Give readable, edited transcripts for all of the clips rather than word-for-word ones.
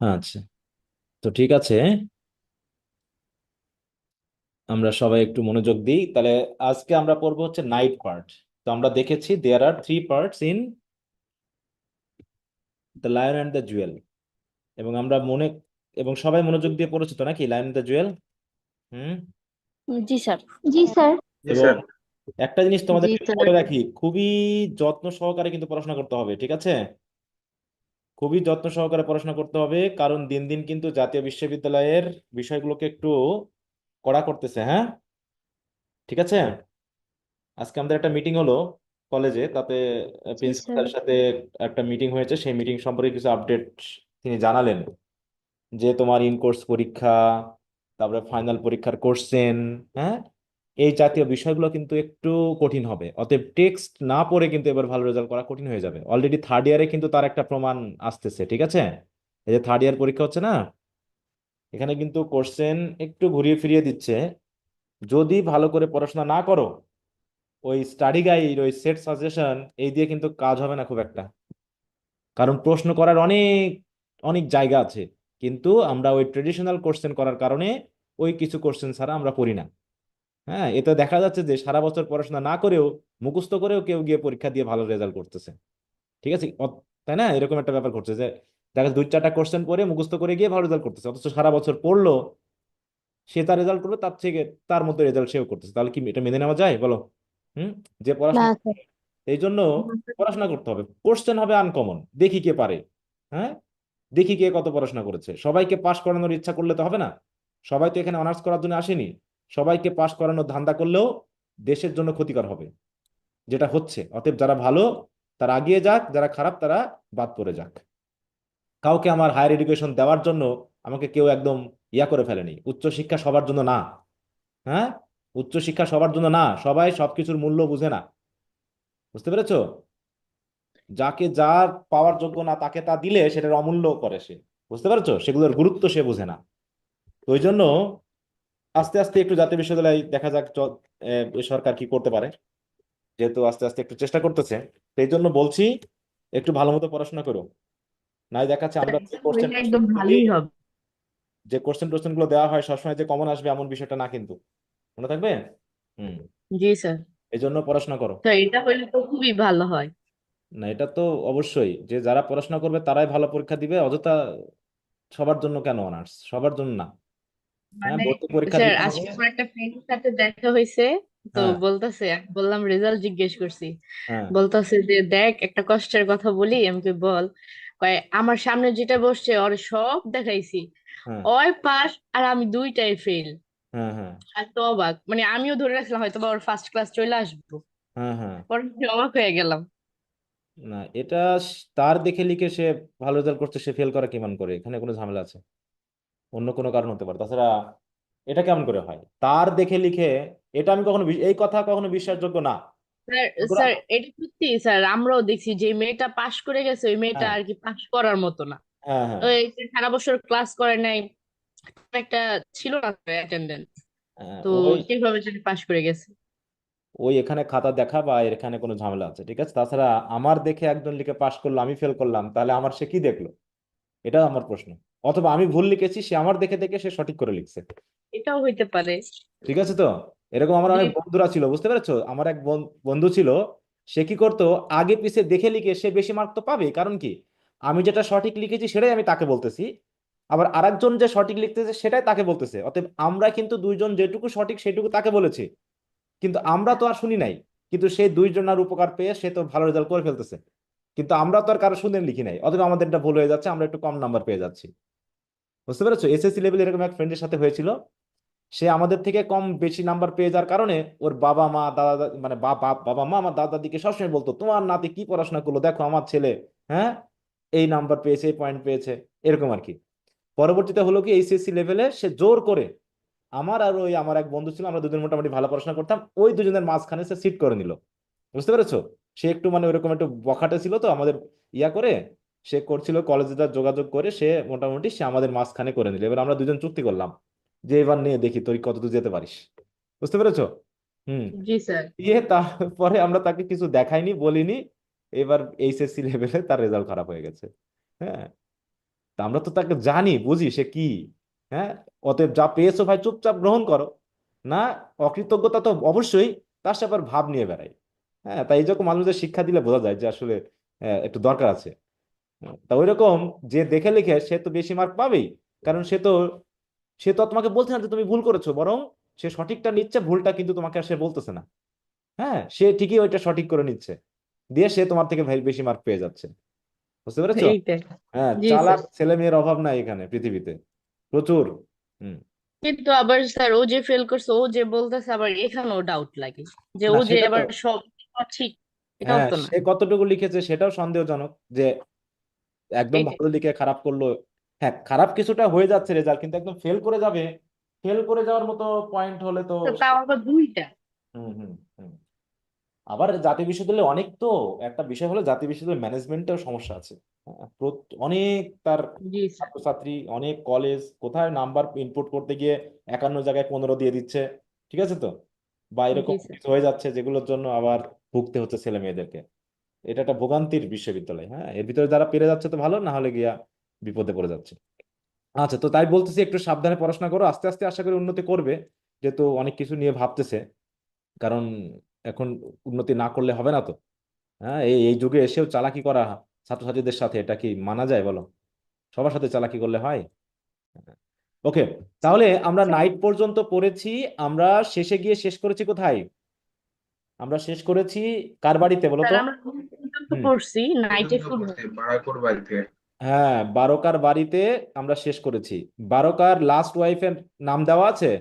আচ্ছা, তো ঠিক আছে, আমরা সবাই একটু মনোযোগ দিই তাহলে। আজকে আমরা পড়বো হচ্ছে নাইট পার্ট। তো আমরা দেখেছি there are three parts in the lion and the jewel. এবং আমরা এবং সবাই মনোযোগ দিয়ে পড়েছি তো নাকি লায়ন দ্য জুয়েল? হুম। জি স্যার। জি স্যার। এবং একটা জিনিস জি তোমাদেরকে স্যার। বলে রাখি, খুবই যত্ন সহকারে কিন্তু পড়াশোনা করতে হবে, ঠিক আছে? খুবই যত্ন সহকারে পড়াশোনা করতে হবে, কারণ দিন দিন কিন্তু জাতীয় বিশ্ববিদ্যালয়ের বিষয়গুলোকে একটু কড়া করতেছে, হ্যাঁ? ঠিক আছে। আজকে আমাদের একটা মিটিং হলো কলেজে, তাতে জি স্যার। প্রিন্সিপালের সাথে একটা মিটিং হয়েছে। সেই মিটিং সম্পর্কে কিছু আপডেট তিনি জানালেন, যে তোমার ইন কোর্স পরীক্ষা, তারপরে ফাইনাল পরীক্ষার কোশ্চেন, হ্যাঁ, এই জাতীয় বিষয়গুলো কিন্তু একটু কঠিন হবে। অতএব টেক্সট না পড়ে কিন্তু এবার ভালো রেজাল্ট করা কঠিন হয়ে যাবে। অলরেডি থার্ড ইয়ারে কিন্তু তার একটা প্রমাণ আসতেছে, ঠিক আছে? এই যে থার্ড ইয়ার পরীক্ষা হচ্ছে না, এখানে কিন্তু কোশ্চেন একটু ঘুরিয়ে ফিরিয়ে দিচ্ছে। যদি ভালো করে পড়াশোনা না করো, ওই স্টাডি গাইড, ওই সেট সাজেশন, এই দিয়ে কিন্তু কাজ হবে না খুব একটা। কারণ প্রশ্ন করার অনেক অনেক জায়গা আছে, কিন্তু আমরা ওই ট্রেডিশনাল কোশ্চেন করার কারণে ওই কিছু কোশ্চেন ছাড়া আমরা পড়ি না। হ্যাঁ, এতে দেখা যাচ্ছে যে সারা বছর পড়াশোনা না করেও, মুখস্থ করেও কেউ গিয়ে পরীক্ষা দিয়ে ভালো রেজাল্ট করতেছে, ঠিক আছে? তাই না? এরকম একটা ব্যাপার ঘটছে যে দেখা যাচ্ছে দুই চারটা কোশ্চেন পড়ে মুখস্থ করে গিয়ে ভালো রেজাল্ট করতেছে, অথচ সারা বছর পড়লো, সে তার রেজাল্ট করবে তার থেকে, তার মধ্যে রেজাল্ট সেও করতেছে। তাহলে কি এটা মেনে নেওয়া যায় বলো? হুম। যে না পড়াশোনা, স্যার। এই জন্য পড়াশোনা করতে হবে। কোশ্চেন হবে আনকমন, দেখি কে পারে। হ্যাঁ, দেখি কে কত পড়াশোনা করেছে। সবাইকে পাশ করানোর ইচ্ছা করলে তো হবে না। সবাই তো এখানে অনার্স করার জন্য আসেনি। সবাইকে পাশ করানোর ধান্দা করলেও দেশের জন্য ক্ষতিকর হবে, যেটা হচ্ছে। অতএব যারা ভালো তারা আগিয়ে যাক, যারা খারাপ তারা বাদ পড়ে যাক। কাউকে আমার হায়ার এডুকেশন দেওয়ার জন্য আমাকে কেউ একদম করে ফেলেনি। উচ্চশিক্ষা সবার জন্য না। হ্যাঁ, উচ্চশিক্ষা সবার জন্য না, সবাই সবকিছুর মূল্য বুঝে না। বুঝতে পেরেছো? যাকে যা পাওয়ার যোগ্য না তাকে তা দিলে সেটার অমূল্য করে সে। বুঝতে পারছো? সেগুলোর গুরুত্ব সে বোঝে না। তো ওই জন্য আস্তে আস্তে একটু জাতীয় বিশ্ববিদ্যালয় দেখা যাক এ সরকার কি করতে পারে, যেহেতু আস্তে আস্তে একটু চেষ্টা করতেছে। তো এই জন্য বলছি, একটু ভালো মতো পড়াশোনা করো। নাই দেখাচ্ছে আমরা যে কোশ্চেন হইলে একদম ভালোই হবে। টোশ্চেন গুলো দেওয়া হয় সবসময় যে কমন আসবে এমন বিষয়টা না কিন্তু। মনে থাকবে। হুম। জি স্যার। এই জন্য পড়াশোনা করো। তো এটা হইলে তো খুবই ভালো হয়। না, এটা তো অবশ্যই, যে যারা পড়াশোনা করবে তারাই ভালো পরীক্ষা দিবে। অযথা সবার জন্য কেন অনার্স? সবার জন্য না। হ্যাঁ, মানে ভর্তি পরীক্ষা স্যার দিতে হবে। আজকে আমার একটা ফ্রেন্ডের সাথে দেখা হয়েছে। তো হ্যাঁ, বলতাছে, আমি বললাম রেজাল্ট জিজ্ঞেস করছি। হ্যাঁ, বলতাছে যে দেখ একটা কষ্টের কথা বলি, আমি কই বল। কয় আমার সামনে যেটা বসছে ওর সব দেখাইছি, হ্যাঁ, ওই পাস আর আমি দুইটাই ফেল। হ্যাঁ, হ্যাঁ, আর তো অবাক, মানে আমিও ধরে রাখছিলাম হয়তো বা ওর ফার্স্ট ক্লাস চলে আসবো। হ্যাঁ, হ্যাঁ। পরে আমি অবাক হয়ে গেলাম। না, এটা তার দেখে লিখে সে ভালো রেজাল্ট করছে, সে ফেল করা কেমন করে? এখানে কোনো ঝামেলা আছে? অন্য কোনো কারণ হতে পারে। তাছাড়া এটা কেমন করে হয় তার দেখে লিখে? এটা আমি কখনো এই কথা কখনো বিশ্বাসযোগ্য না। স্যার। সুতরাং স্যার এটা সত্যি স্যার, আমরাও দেখছি যে মেয়েটা পাশ করে গেছে ওই মেয়েটা হ্যাঁ, আর কি পাশ করার মতো না। হ্যাঁ, হ্যাঁ, ওই যে সারা বছর ক্লাস করে নাই, একটা ছিল না অ্যাটেন্ডেন্স, হ্যাঁ, তো ওই সেইভাবে যদি পাশ করে গেছে। ওই এখানে খাতা দেখা বা এখানে কোনো ঝামেলা আছে, ঠিক আছে? তাছাড়া আমার দেখে একজন লিখে পাশ করলো, আমি ফেল করলাম, তাহলে আমার সে কি দেখলো? এটা আমার প্রশ্ন। অথবা আমি ভুল লিখেছি, সে আমার দেখে দেখে সে সঠিক করে লিখছে। এটাও হইতে পারে। ঠিক আছে তো। এরকম আমার জি। অনেক বন্ধুরা ছিল, বুঝতে পেরেছো? আমার এক বন্ধু ছিল, সে কি করতো, আগে পিছে দেখে লিখে সে বেশি মার্ক তো পাবে, কারণ কি, আমি যেটা সঠিক লিখেছি সেটাই আমি তাকে বলতেছি, আবার আরেকজন যে সঠিক লিখতেছে সেটাই তাকে বলতেছে। অতএব আমরা কিন্তু দুইজন যেটুকু সঠিক সেটুকু তাকে বলেছি, কিন্তু আমরা তো আর শুনি নাই। কিন্তু সেই দুইজনের উপকার পেয়ে সে তো ভালো রেজাল্ট করে ফেলতেছে, কিন্তু আমরা তো আর কারো শুনে লিখি নাই। অথবা আমাদের এটা ভুল হয়ে যাচ্ছে, আমরা একটু কম নাম্বার পেয়ে যাচ্ছি। বুঝতে পেরেছো? এসএসসি লেভেল এরকম এক ফ্রেন্ডের সাথে হয়েছিল। সে আমাদের থেকে কম বেশি নাম্বার পেয়ে যাওয়ার কারণে ওর বাবা মা দাদা মানে বাবা মা আমার দাদা দাদিকে সবসময় বলতো, তোমার নাতি কি পড়াশোনা করলো, দেখো আমার ছেলে, হ্যাঁ, এই নাম্বার পেয়েছে, এই পয়েন্ট পেয়েছে, এরকম আর কি। পরবর্তীতে হলো কি, এইচএসসি লেভেলে সে জোর করে, আমার আর ওই আমার এক বন্ধু ছিল, আমরা দুজন মোটামুটি ভালো পড়াশোনা করতাম, ওই দুজনের মাঝখানে সে সিট করে নিল। বুঝতে পেরেছো? সে একটু মানে ওইরকম একটু বখাটে ছিল তো আমাদের, করে সে করছিল কলেজে তার যোগাযোগ করে, সে মোটামুটি সে আমাদের মাঝখানে করে নিল। এবার আমরা দুজন চুক্তি করলাম যে এবার নিয়ে দেখি তুই কতদূর যেতে পারিস। বুঝতে পেরেছো? হুম। জি স্যার। তারপরে আমরা তাকে কিছু দেখাইনি, বলিনি। এবার এইচএসসি লেভেলে তার রেজাল্ট খারাপ হয়ে গেছে। হ্যাঁ। তা আমরা তো তাকে জানি, বুঝি সে কি। হ্যাঁ, অতএব যা পেয়েছো ভাই চুপচাপ গ্রহণ করো। না, অকৃতজ্ঞতা তো অবশ্যই, তার সাথে আবার ভাব নিয়ে বেড়াই। হ্যাঁ, তাই এই রকম মাঝে মাঝে শিক্ষা দিলে বোঝা যায় যে আসলে একটু দরকার আছে। তা ওই রকম যে দেখে লিখে সে তো বেশি মার্ক পাবেই, কারণ সে তো আর তোমাকে বলছে না যে তুমি ভুল করেছো, বরং সে সঠিকটা নিচ্ছে, ভুলটা কিন্তু তোমাকে আর সে বলতেছে না। হ্যাঁ, সে ঠিকই ওইটা সঠিক করে নিচ্ছে, দিয়ে সে তোমার থেকে বেশি মার্ক পেয়ে যাচ্ছে। বুঝতে পেরেছো? এইটাই। হ্যাঁ, জি চালাক স্যার। ছেলে মেয়ের অভাব নাই এখানে পৃথিবীতে, প্রচুর। হুম। কিন্তু আবার স্যার ও যে ফেল করছে ও যে বলতেছে, আবার এখানেও ডাউট লাগে যে না ও যে সেটা তো, আবার সব ঠিক, এটাও হ্যাঁ তো না। সে কতটুকু লিখেছে সেটাও সন্দেহজনক, যে একদম এইটাই। ভালো লিখে খারাপ করলো। হ্যাঁ, খারাপ কিছুটা হয়ে যাচ্ছে রেজাল্ট, কিন্তু একদম ফেল করে যাবে, ফেল করে যাওয়ার মতো পয়েন্ট হলে তো। তো তাও আবার দুইটা। হুম হুম হুম। আবার জাতীয় বিশ্ববিদ্যালয়ে অনেক তো, একটা বিষয় হলো জাতীয় বিশ্ববিদ্যালয় ম্যানেজমেন্টেও সমস্যা আছে। অনেক তার জি স্যার। ছাত্রছাত্রী, অনেক কলেজ কোথায় নাম্বার ইনপুট করতে গিয়ে 51 জায়গায় 15 দিয়ে দিচ্ছে, ঠিক আছে তো, বা জি এরকম স্যার। কিছু হয়ে যাচ্ছে যেগুলোর জন্য আবার ভুগতে হচ্ছে ছেলে মেয়েদেরকে। এটা একটা ভোগান্তির বিশ্ববিদ্যালয়। হ্যাঁ, এর ভিতরে যারা পেরে যাচ্ছে তো ভালো, না হলে গিয়া বিপদে পড়ে যাচ্ছে। আচ্ছা, তো তাই বলতেছি একটু সাবধানে পড়াশোনা করো, আস্তে আস্তে আশা করি উন্নতি করবে, যেহেতু অনেক কিছু নিয়ে ভাবতেছে। কারণ এখন উন্নতি না করলে হবে না তো। হ্যাঁ, এই এই যুগে এসেও চালাকি করা ছাত্রছাত্রীদের সাথে, এটা কি মানা যায় বলো? সবার সাথে চালাকি করলে হয়? ওকে, তাহলে আমরা নাইট পর্যন্ত পড়েছি। আমরা শেষে গিয়ে শেষ করেছি কোথায়? আমরা শেষ করেছি কার বাড়িতে বলো স্যার তো? আমরা কোন পর্যন্ত হুম। পড়ছি? নাইটে পর্যন্ত ফুল। পড়ছে বারাকর বাড়িতে। হ্যাঁ, বারোকার বাড়িতে আমরা শেষ করেছি। বারোকার লাস্ট ওয়াইফের নাম দেওয়া আছে?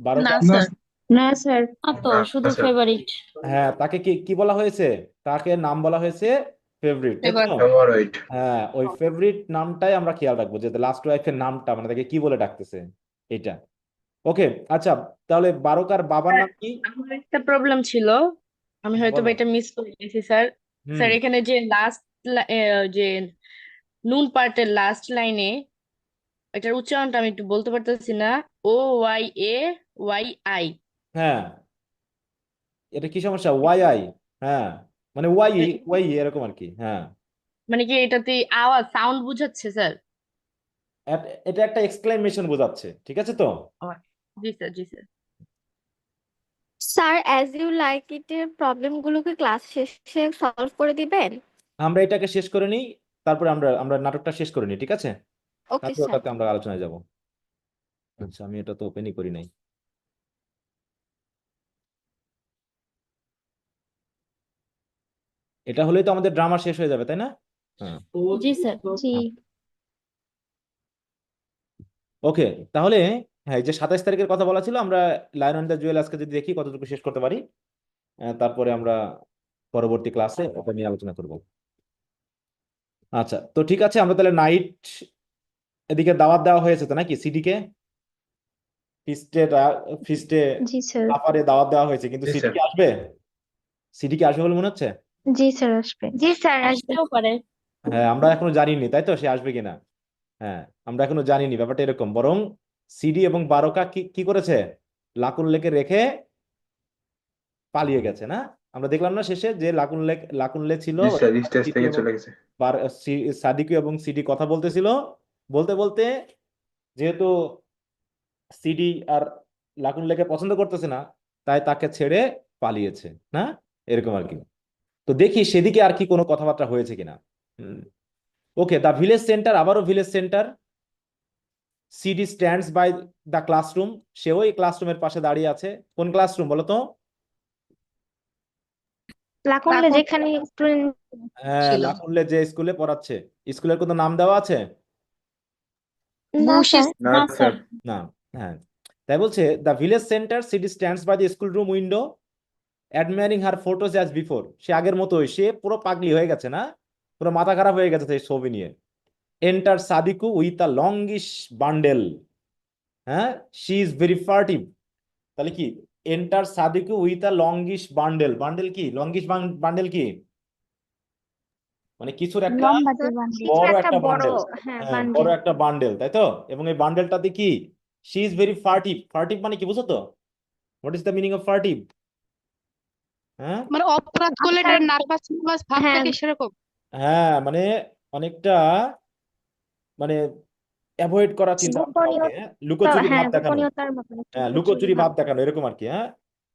না বারোকার, না স্যার। না স্যার, তো না শুধু স্যার, ফেভারিট। হ্যাঁ তাকে কি কি বলা হয়েছে? তাকে নাম বলা হয়েছে ফেভারিট, তাই এবার তো? ফেভারিট। হ্যাঁ, ওই ফেভারিট নামটাই আমরা খেয়াল রাখবো, যে লাস্ট ওয়াইফের নামটা মানে তাকে কি বলে ডাকতেছে, এটা। ওকে, আচ্ছা, তাহলে বারোকার বাবার স্যার নাম কি? আমার একটা প্রবলেম ছিল, আমি হ্যাঁ হয়তো বা বলো। এটা মিস করে গেছি স্যার। হুম। স্যার এখানে যে লাস্ট, যে নুন পার্টের লাস্ট লাইনে, এটার উচ্চারণটা আমি একটু বলতে পারতেছি না। OYAYI। হ্যাঁ, এটা কি সমস্যা? Why I? হ্যাঁ, মানে ওয়াই, ওয়াই এরকম আর কি। হ্যাঁ, মানে কি এটাতে আওয়াজ সাউন্ড বুঝাচ্ছে স্যার? এটা একটা এক্সক্লেমেশন বোঝাচ্ছে, ঠিক আছে তো। ও, জি স্যার, জি sir. Sir, as you like it এর প্রবলেম গুলোকে ক্লাস শেষে সলভ করে দিবেন? আমরা এটাকে শেষ করে নিই, তারপরে আমরা আমরা নাটকটা শেষ করে নিই, ঠিক আছে? ওকে তারপরে স্যার। ওটাতে আমরা আলোচনায় যাব। আচ্ছা, আমি এটা তো ওপেনই করি নাই। এটা হলেই তো আমাদের ড্রামা শেষ হয়ে যাবে, তাই না? হ্যাঁ। জি স্যার, জি। ওকে, তাহলে হ্যাঁ, এই যে 27 তারিখের কথা বলা ছিল, আমরা লায়ন অ্যান্ড দ্য জুয়েল আজকে যদি দেখি কতটুকু শেষ করতে পারি, তারপরে আমরা পরবর্তী ক্লাসে ওটা নিয়ে আলোচনা করব। আচ্ছা, তো ঠিক আছে, আমরা তাহলে নাইট, এদিকে দাওয়াত দেওয়া হয়েছে তো নাকি সিডি কে? ফিস্টে, ফিস্টে জি স্যার। আপারে দাওয়াত দেওয়া হয়েছে, কিন্তু জি সিডি স্যার। কি আসবে? সিডি কি আসবে বলে মনে হচ্ছে? জি স্যার, আসবে। জি স্যার, আসবে। আসতেও পারে। হ্যাঁ, আমরা এখনো জানিনি, তাই তো, সে আসবে কিনা। হ্যাঁ, আমরা এখনো জানিনি, ব্যাপারটা এরকম। বরং সিডি এবং বারোকা কি কি করেছে, লাকুন লেকে রেখে পালিয়ে গেছে না? আমরা দেখলাম না শেষে, যে লাকুনলে ছিল, জি স্যার, স্টেজ সিডি থেকে এবং চলে গেছে। সাদিকু এবং সিডি কথা বলতেছিল, বলতে বলতে, যেহেতু সিডি আর লাকুনলেকে পছন্দ করতেছে না, তাই তাকে ছেড়ে পালিয়েছে না, এরকম আর কি। তো দেখি সেদিকে আর কি কোনো কথাবার্তা হয়েছে কিনা। ওকে, দ্য ভিলেজ সেন্টার, আবারও village centre. Sidi stands by the classroom, সেও এই ক্লাসরুমের পাশে দাঁড়িয়ে আছে। কোন ক্লাসরুম বলো তো? লাকুনলে লাখন যেখানে স্টুডেন্ট হ্যাঁ, ছিল। লাকুনলে যে স্কুলে পড়াচ্ছে, স্কুলের কোনো নাম দেওয়া আছে? না বুশিস। স্যার। না না স্যার। স্যার। না। হ্যাঁ, তাই বলছে, the village centre Sidi stands by the school room window admiring her photos as before. সে আগের মতোই, সে পুরো পাগলি হয়ে গেছে না, পুরো মাথা খারাপ হয়ে গেছে সেই ছবি নিয়ে। Enter Sadiku with a longish bundle. হ্যাঁ, শি ইজ ভেরি ফার্টিভ। তাহলে কি, enter Sadiku with a longish bundle. Bundle কি, লঙ্গিশ বান্ডেল কি, মানে কিছুর একটা লম্বা যে বান্ডিল, কিছু বড় একটা একটা বড়, বান্ডেল। হ্যাঁ, হ্যাঁ, বড় বান্ডিল। একটা বান্ডেল, তাই তো। এবং এই বান্ডেলটাতে কি, she is very furtive. Furtive মানে কি বুঝো তো? What is the meaning of furtive? হ্যাঁ, মানে অপরাধ করলে এটা আপনার, নার্ভাস নার্ভাস ভাব হ্যাঁ, থাকে সেরকম। হ্যাঁ মানে অনেকটা মানে অ্যাভয়েড করার চিন্তা ভাবনা কাউকে, গোপনীয়তা, হ্যাঁ, লুকোচুরি ভাব হ্যাঁ দেখানো, গোপনীয়তার মতন একটা হ্যাঁ, লুকোচুরি লুকোচুরি ভাব। ভাব দেখানো এরকম আর কি, হ্যাঁ।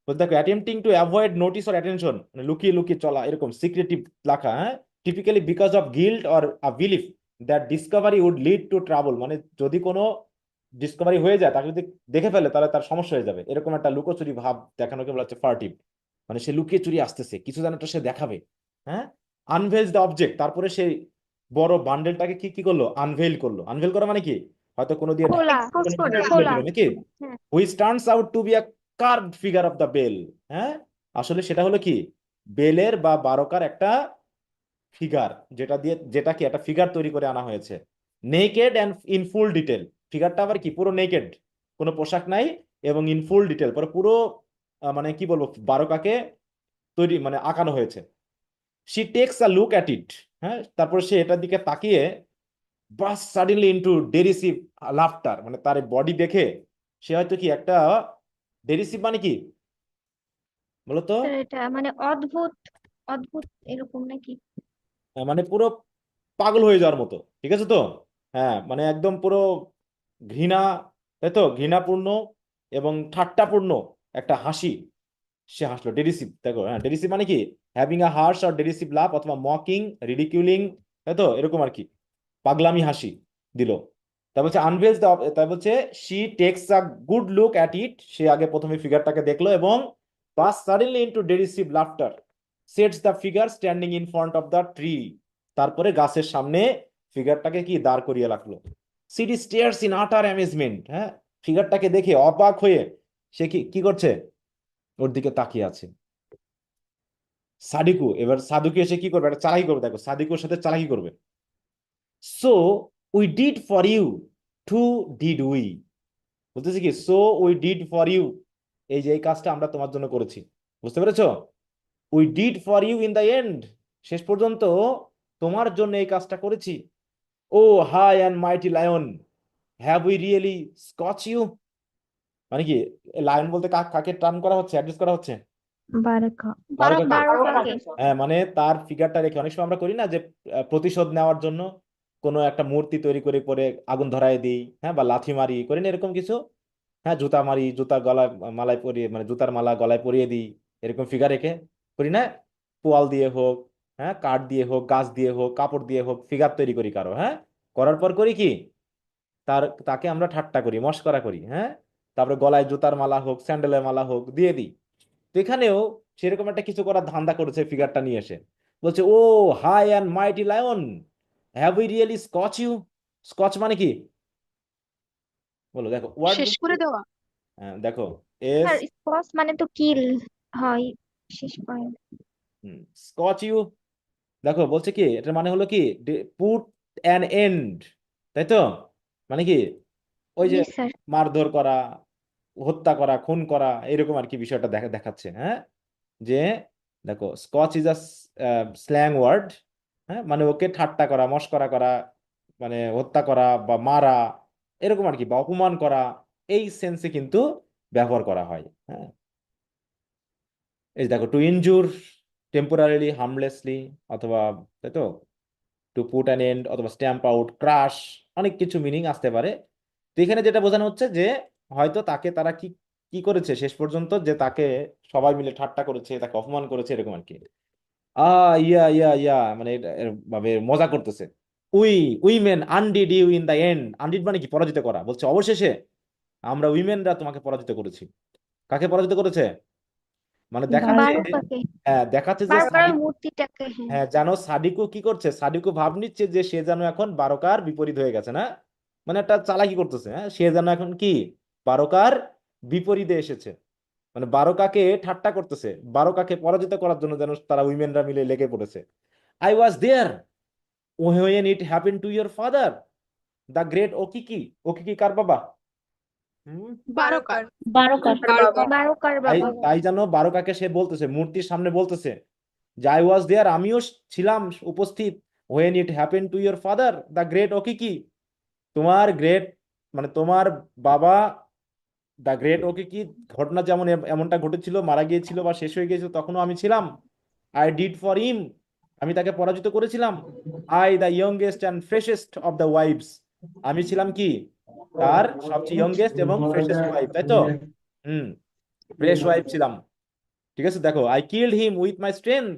বলতে দেখো attempting to avoid notice or attention, মানে লুকিয়ে লুকিয়ে চলা, এরকম সিক্রেটিভ রাখা, হ্যাঁ। Typically because of guilt or a belief that discovery would lead to trouble, মানে যদি কোনো ডিসকভারি হয়ে যায়, তাকে যদি দেখে ফেলে তাহলে তার সমস্যা হয়ে যাবে, এরকম একটা লুকোচুরি ভাব দেখানোকে বলা হচ্ছে ফার্টিভ। মানে সে লুকিয়ে চুরি আসতেছে, কিছু যেন একটা সে দেখাবে, হ্যাঁ। আনভেলস দ্য অবজেক্ট, তারপরে সেই বড় বান্ডেলটাকে কি কি করলো, আনভেইল করলো। আনভেইল করা মানে কি, হয়তো কোনো দিয়ে ঢাকা খোলা, এক্সপোজ কোনো করা। কিছু খুলে খোলা। দিল নাকি, হ্যাঁ, which turns out to be a curved figure of the bell, হ্যাঁ। আসলে সেটা হলো কি, বেলের বা বারকার একটা ফিগার, যেটা কি একটা ফিগার তৈরি করে আনা হয়েছে, naked and in full detail. ফিগারটা আবার কি পুরো নেকেড, কোনো পোশাক নাই, এবং ইন ফুল ডিটেল পরে পুরো মানে কি বলবো, বারকাকে তৈরি মানে আঁকানো হয়েছে। She takes a look at ইট, হ্যাঁ, তারপর সে এটার দিকে তাকিয়ে বাস সাডেনলি ইনটু ডেরিসিভ লাফটার, মানে তার বডি দেখে সে হয়তো কি একটা ডেরিসিভ মানে কি বলতো, স্যার এটা মানে অদ্ভুত, অদ্ভুত এরকম নাকি? মানে পুরো পাগল হয়ে যাওয়ার মতো, ঠিক আছে তো, হ্যাঁ, মানে একদম পুরো ঘৃণা, তাই তো, ঘৃণাপূর্ণ এবং ঠাট্টাপূর্ণ একটা হাসি সে হাসলো, ডেরিসিভ, দেখো, হ্যাঁ, ডেরিসিভ মানে কি, হ্যাভিং আ হার্শ অর ডেরিসিভ লাভ, অথবা মকিং, রিডিকিউলিং, তাই তো, এরকম আর কি, পাগলামি হাসি দিল। তা বলছে আনভেলস দ্য, তাই বলছে she takes a good look at it, সে আগে প্রথমে ফিগারটাকে দেখলো এবং বাস suddenly into derisive laughter, sets the figure standing in front of the tree, তারপরে গাছের সামনে ফিগারটাকে কি দাঁড় করিয়ে রাখলো। Sidi stares in utter amazement, হ্যাঁ, ফিগারটাকে দেখে অবাক হয়ে সে কি কি করছে, ওর দিকে তাকিয়ে আছে। সাদিকু, এবার সাদুকে এসে কি করবে, একটা চালাকি করবে, দেখো সাদিকুর সাথে চালাকি করবে। So we did for you, to did we, বলতেছি কি, so we did for you, এই যে এই কাজটা আমরা তোমার জন্য করেছি, বুঝতে পেরেছো, we did for you in the end, শেষ পর্যন্ত তোমার জন্য এই কাজটা করেছি। Oh high and mighty lion, have we really scotched you, মানে কি, লায়ন বলতে কাকে টার্ন করা হচ্ছে, অ্যাড্রেস করা হচ্ছে, বারাকা। বারকাকে, বারকাকে। হ্যাঁ, মানে তার ফিগারটা রেখে অনেক সময় আমরা করি না যে প্রতিশোধ নেওয়ার জন্য কোনো একটা মূর্তি তৈরি করে পরে আগুন ধরায় দিই, হ্যাঁ, বা লাথি মারি, করি না এরকম কিছু, হ্যাঁ, জুতা মারি, জুতা গলায় মালায় পরিয়ে, মানে জুতার মালা গলায় পরিয়ে দিই, এরকম ফিগার রেখে করি না, পোয়াল দিয়ে হোক, হ্যাঁ, কাঠ দিয়ে হোক, গাছ দিয়ে হোক, কাপড় দিয়ে হোক, ফিগার তৈরি করি কারো, হ্যাঁ, করার পর করি কি, তাকে আমরা ঠাট্টা করি, মস্করা করি, হ্যাঁ, তারপরে গলায় জুতার মালা হোক, স্যান্ডেলের মালা হোক দিয়ে দিই। তো এখানেও সেরকম একটা কিছু করার ধান্দা করেছে ফিগারটা নিয়ে এসে, বলছে oh high and mighty lion, have we really scotched you, scotch মানে কি বলো, দেখো ওয়ার্ড, শেষ করে দেওয়া। দেখো এস, স্যার স্কচ মানে তো কিল হয়, শেষ করে। স্কচ ইউ, দেখো বলছে কি, এটার মানে হলো কি, পুট অ্যান এন্ড, তাই তো, মানে কি, ওই যে জি স্যার। মারধর করা, হত্যা করা, খুন করা, এরকম আর কি বিষয়টা দেখাচ্ছে, হ্যাঁ, যে দেখো scotch is a slang word, হ্যাঁ, মানে ওকে ঠাট্টা করা, মশকরা করা, মানে হত্যা করা বা মারা, এরকম আর কি, বা অপমান করা, এই সেন্সে কিন্তু ব্যবহার করা হয়, হ্যাঁ। এই যে দেখো টু ইনজুর টেম্পোরারিলি, হার্মলেসলি, অথবা, তাই তো, টু পুট অ্যান এন্ড, অথবা স্ট্যাম্প আউট, ক্রাশ, অনেক কিছু মিনিং আসতে পারে। তো এখানে যেটা বোঝানো হচ্ছে যে হয়তো তাকে তারা কি কি করেছে শেষ পর্যন্ত, যে তাকে সবাই মিলে ঠাট্টা করেছে, তাকে অপমান করেছে, এরকম আর কি, ইয়া ইয়া ইয়া, মানে ভাবে মজা করতেছে। We women undid you in the end, undid মানে কি, পরাজিত করা, বলছে অবশেষে আমরা উইমেনরা তোমাকে পরাজিত করেছি। কাকে পরাজিত করেছে, মানে দেখাচ্ছে, বারকাকে, হ্যাঁ, দেখাচ্ছে যে বারকার মূর্তিটাকে, হ্যাঁ। হ্যাঁ, জানো সাদিকু কি করছে, সাদিকু ভাব নিচ্ছে যে সে যেন এখন বারকার বিপরীত হয়ে গেছে, না, মানে একটা চালাকি করতেছে, হ্যাঁ, সে যেন এখন কি বারকার বিপরীতে এসেছে, মানে বারকাকে ঠাট্টা করতেছে, বারকাকে পরাজিত করার জন্য যেন তারা উইমেনরা মিলে লেগে পড়েছে। I was there when it happened to your father, the great Okiki, Okiki কার বাবা, হুম, বারকার। বারোকার বারকার তাই বাবা। তাই জানো বারকাকে সে বলতেছে, মূর্তির সামনে বলতেছে যে আই ওয়াজ দেয়ার, আমিও ছিলাম উপস্থিত, when it happened to your father the great ওকিকি, তোমার গ্রেট, মানে তোমার বাবা দা গ্রেট ওকিকি, ঘটনা যেমন এমনটা ঘটেছিল, মারা গিয়েছিল বা শেষ হয়ে গিয়েছিল, তখনও আমি ছিলাম। আই ডিড ফর হিম, আমি তাকে পরাজিত করেছিলাম। I the youngest and freshest of the wives, আমি ছিলাম কি তার সবচেয়ে ইয়ংগেস্ট এবং ফ্রেশেস্ট ওয়াইফ, তাই তো? হুম, ফ্রেশ ওয়াইফ ছিলাম। ঠিক আছে, দেখো, I killed him with my strength,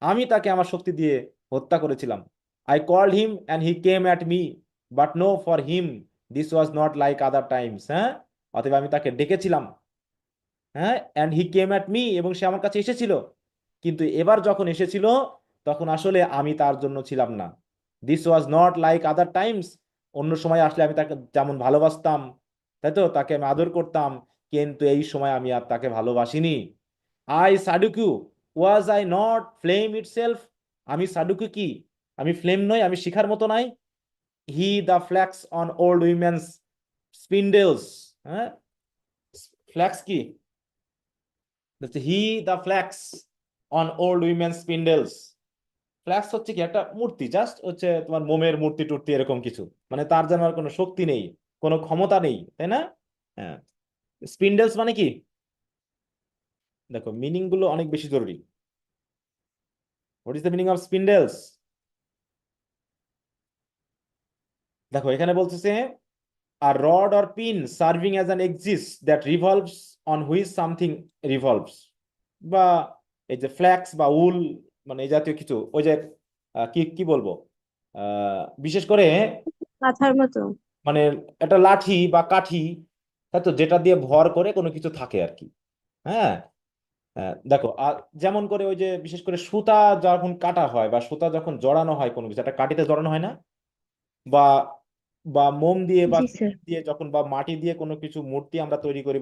আমি তাকে আমার শক্তি দিয়ে হত্যা করেছিলাম। I called him and he came at me, but no for him this was not like other times. হ্যাঁ, অতএব আমি তাকে ডেকেছিলাম, হ্যাঁ, and he came at me, এবং সে আমার কাছে এসেছিল, কিন্তু এবার যখন এসেছিল তখন আসলে আমি তার জন্য ছিলাম না। This was not like other Times, অন্য সময় আসলে আমি তাকে যেমন ভালোবাসতাম, তাই তো, তাকে আমি আদর করতাম, কিন্তু এই সময় আমি আর তাকে ভালোবাসিনি। I Sadiku was I not flame itself, আমি সাডুকু কি, আমি ফ্লেম নই, আমি শিখার মতো নাই। He the flax on old women's spindles, হ্যাঁ, ফ্ল্যাক্স কি, he the flax on old women's spindles. Flax হচ্ছে কি একটা মূর্তি, জাস্ট হচ্ছে তোমার মোমের মূর্তি টুর্তি এরকম কিছু, মানে তার যেন আর কোনো শক্তি নেই, কোনো ক্ষমতা নেই, তাই না? হ্যাঁ, স্পিন্ডেলস মানে কি, দেখো মিনিং গুলো অনেক বেশি জরুরি। What is the meaning of spindles? দেখো এখানে বলতেছে a rod or pin serving as an axis that revolves on which something revolves, বা এই যে ফ্ল্যাক্স বা উল, মানে এই জাতীয় কিছু, ওই যে কি কি বলবো, বিশেষ করে মাথার মতো। মানে একটা লাঠি বা কাঠি, তাই তো, যেটা দিয়ে ভর করে কোনো কিছু থাকে আর কি। হ্যাঁ, দেখো, আর যেমন করে ওই যে বিশেষ করে সুতা যখন কাটা হয় বা সুতা যখন জড়ানো হয় কোনো কিছু, একটা কাঠিতে জড়ানো হয় না, বা বা মোম দিয়ে বা জি স্যার। সিমেন্ট দিয়ে যখন বা মাটি দিয়ে কোনো কিছু মূর্তি আমরা তৈরি করি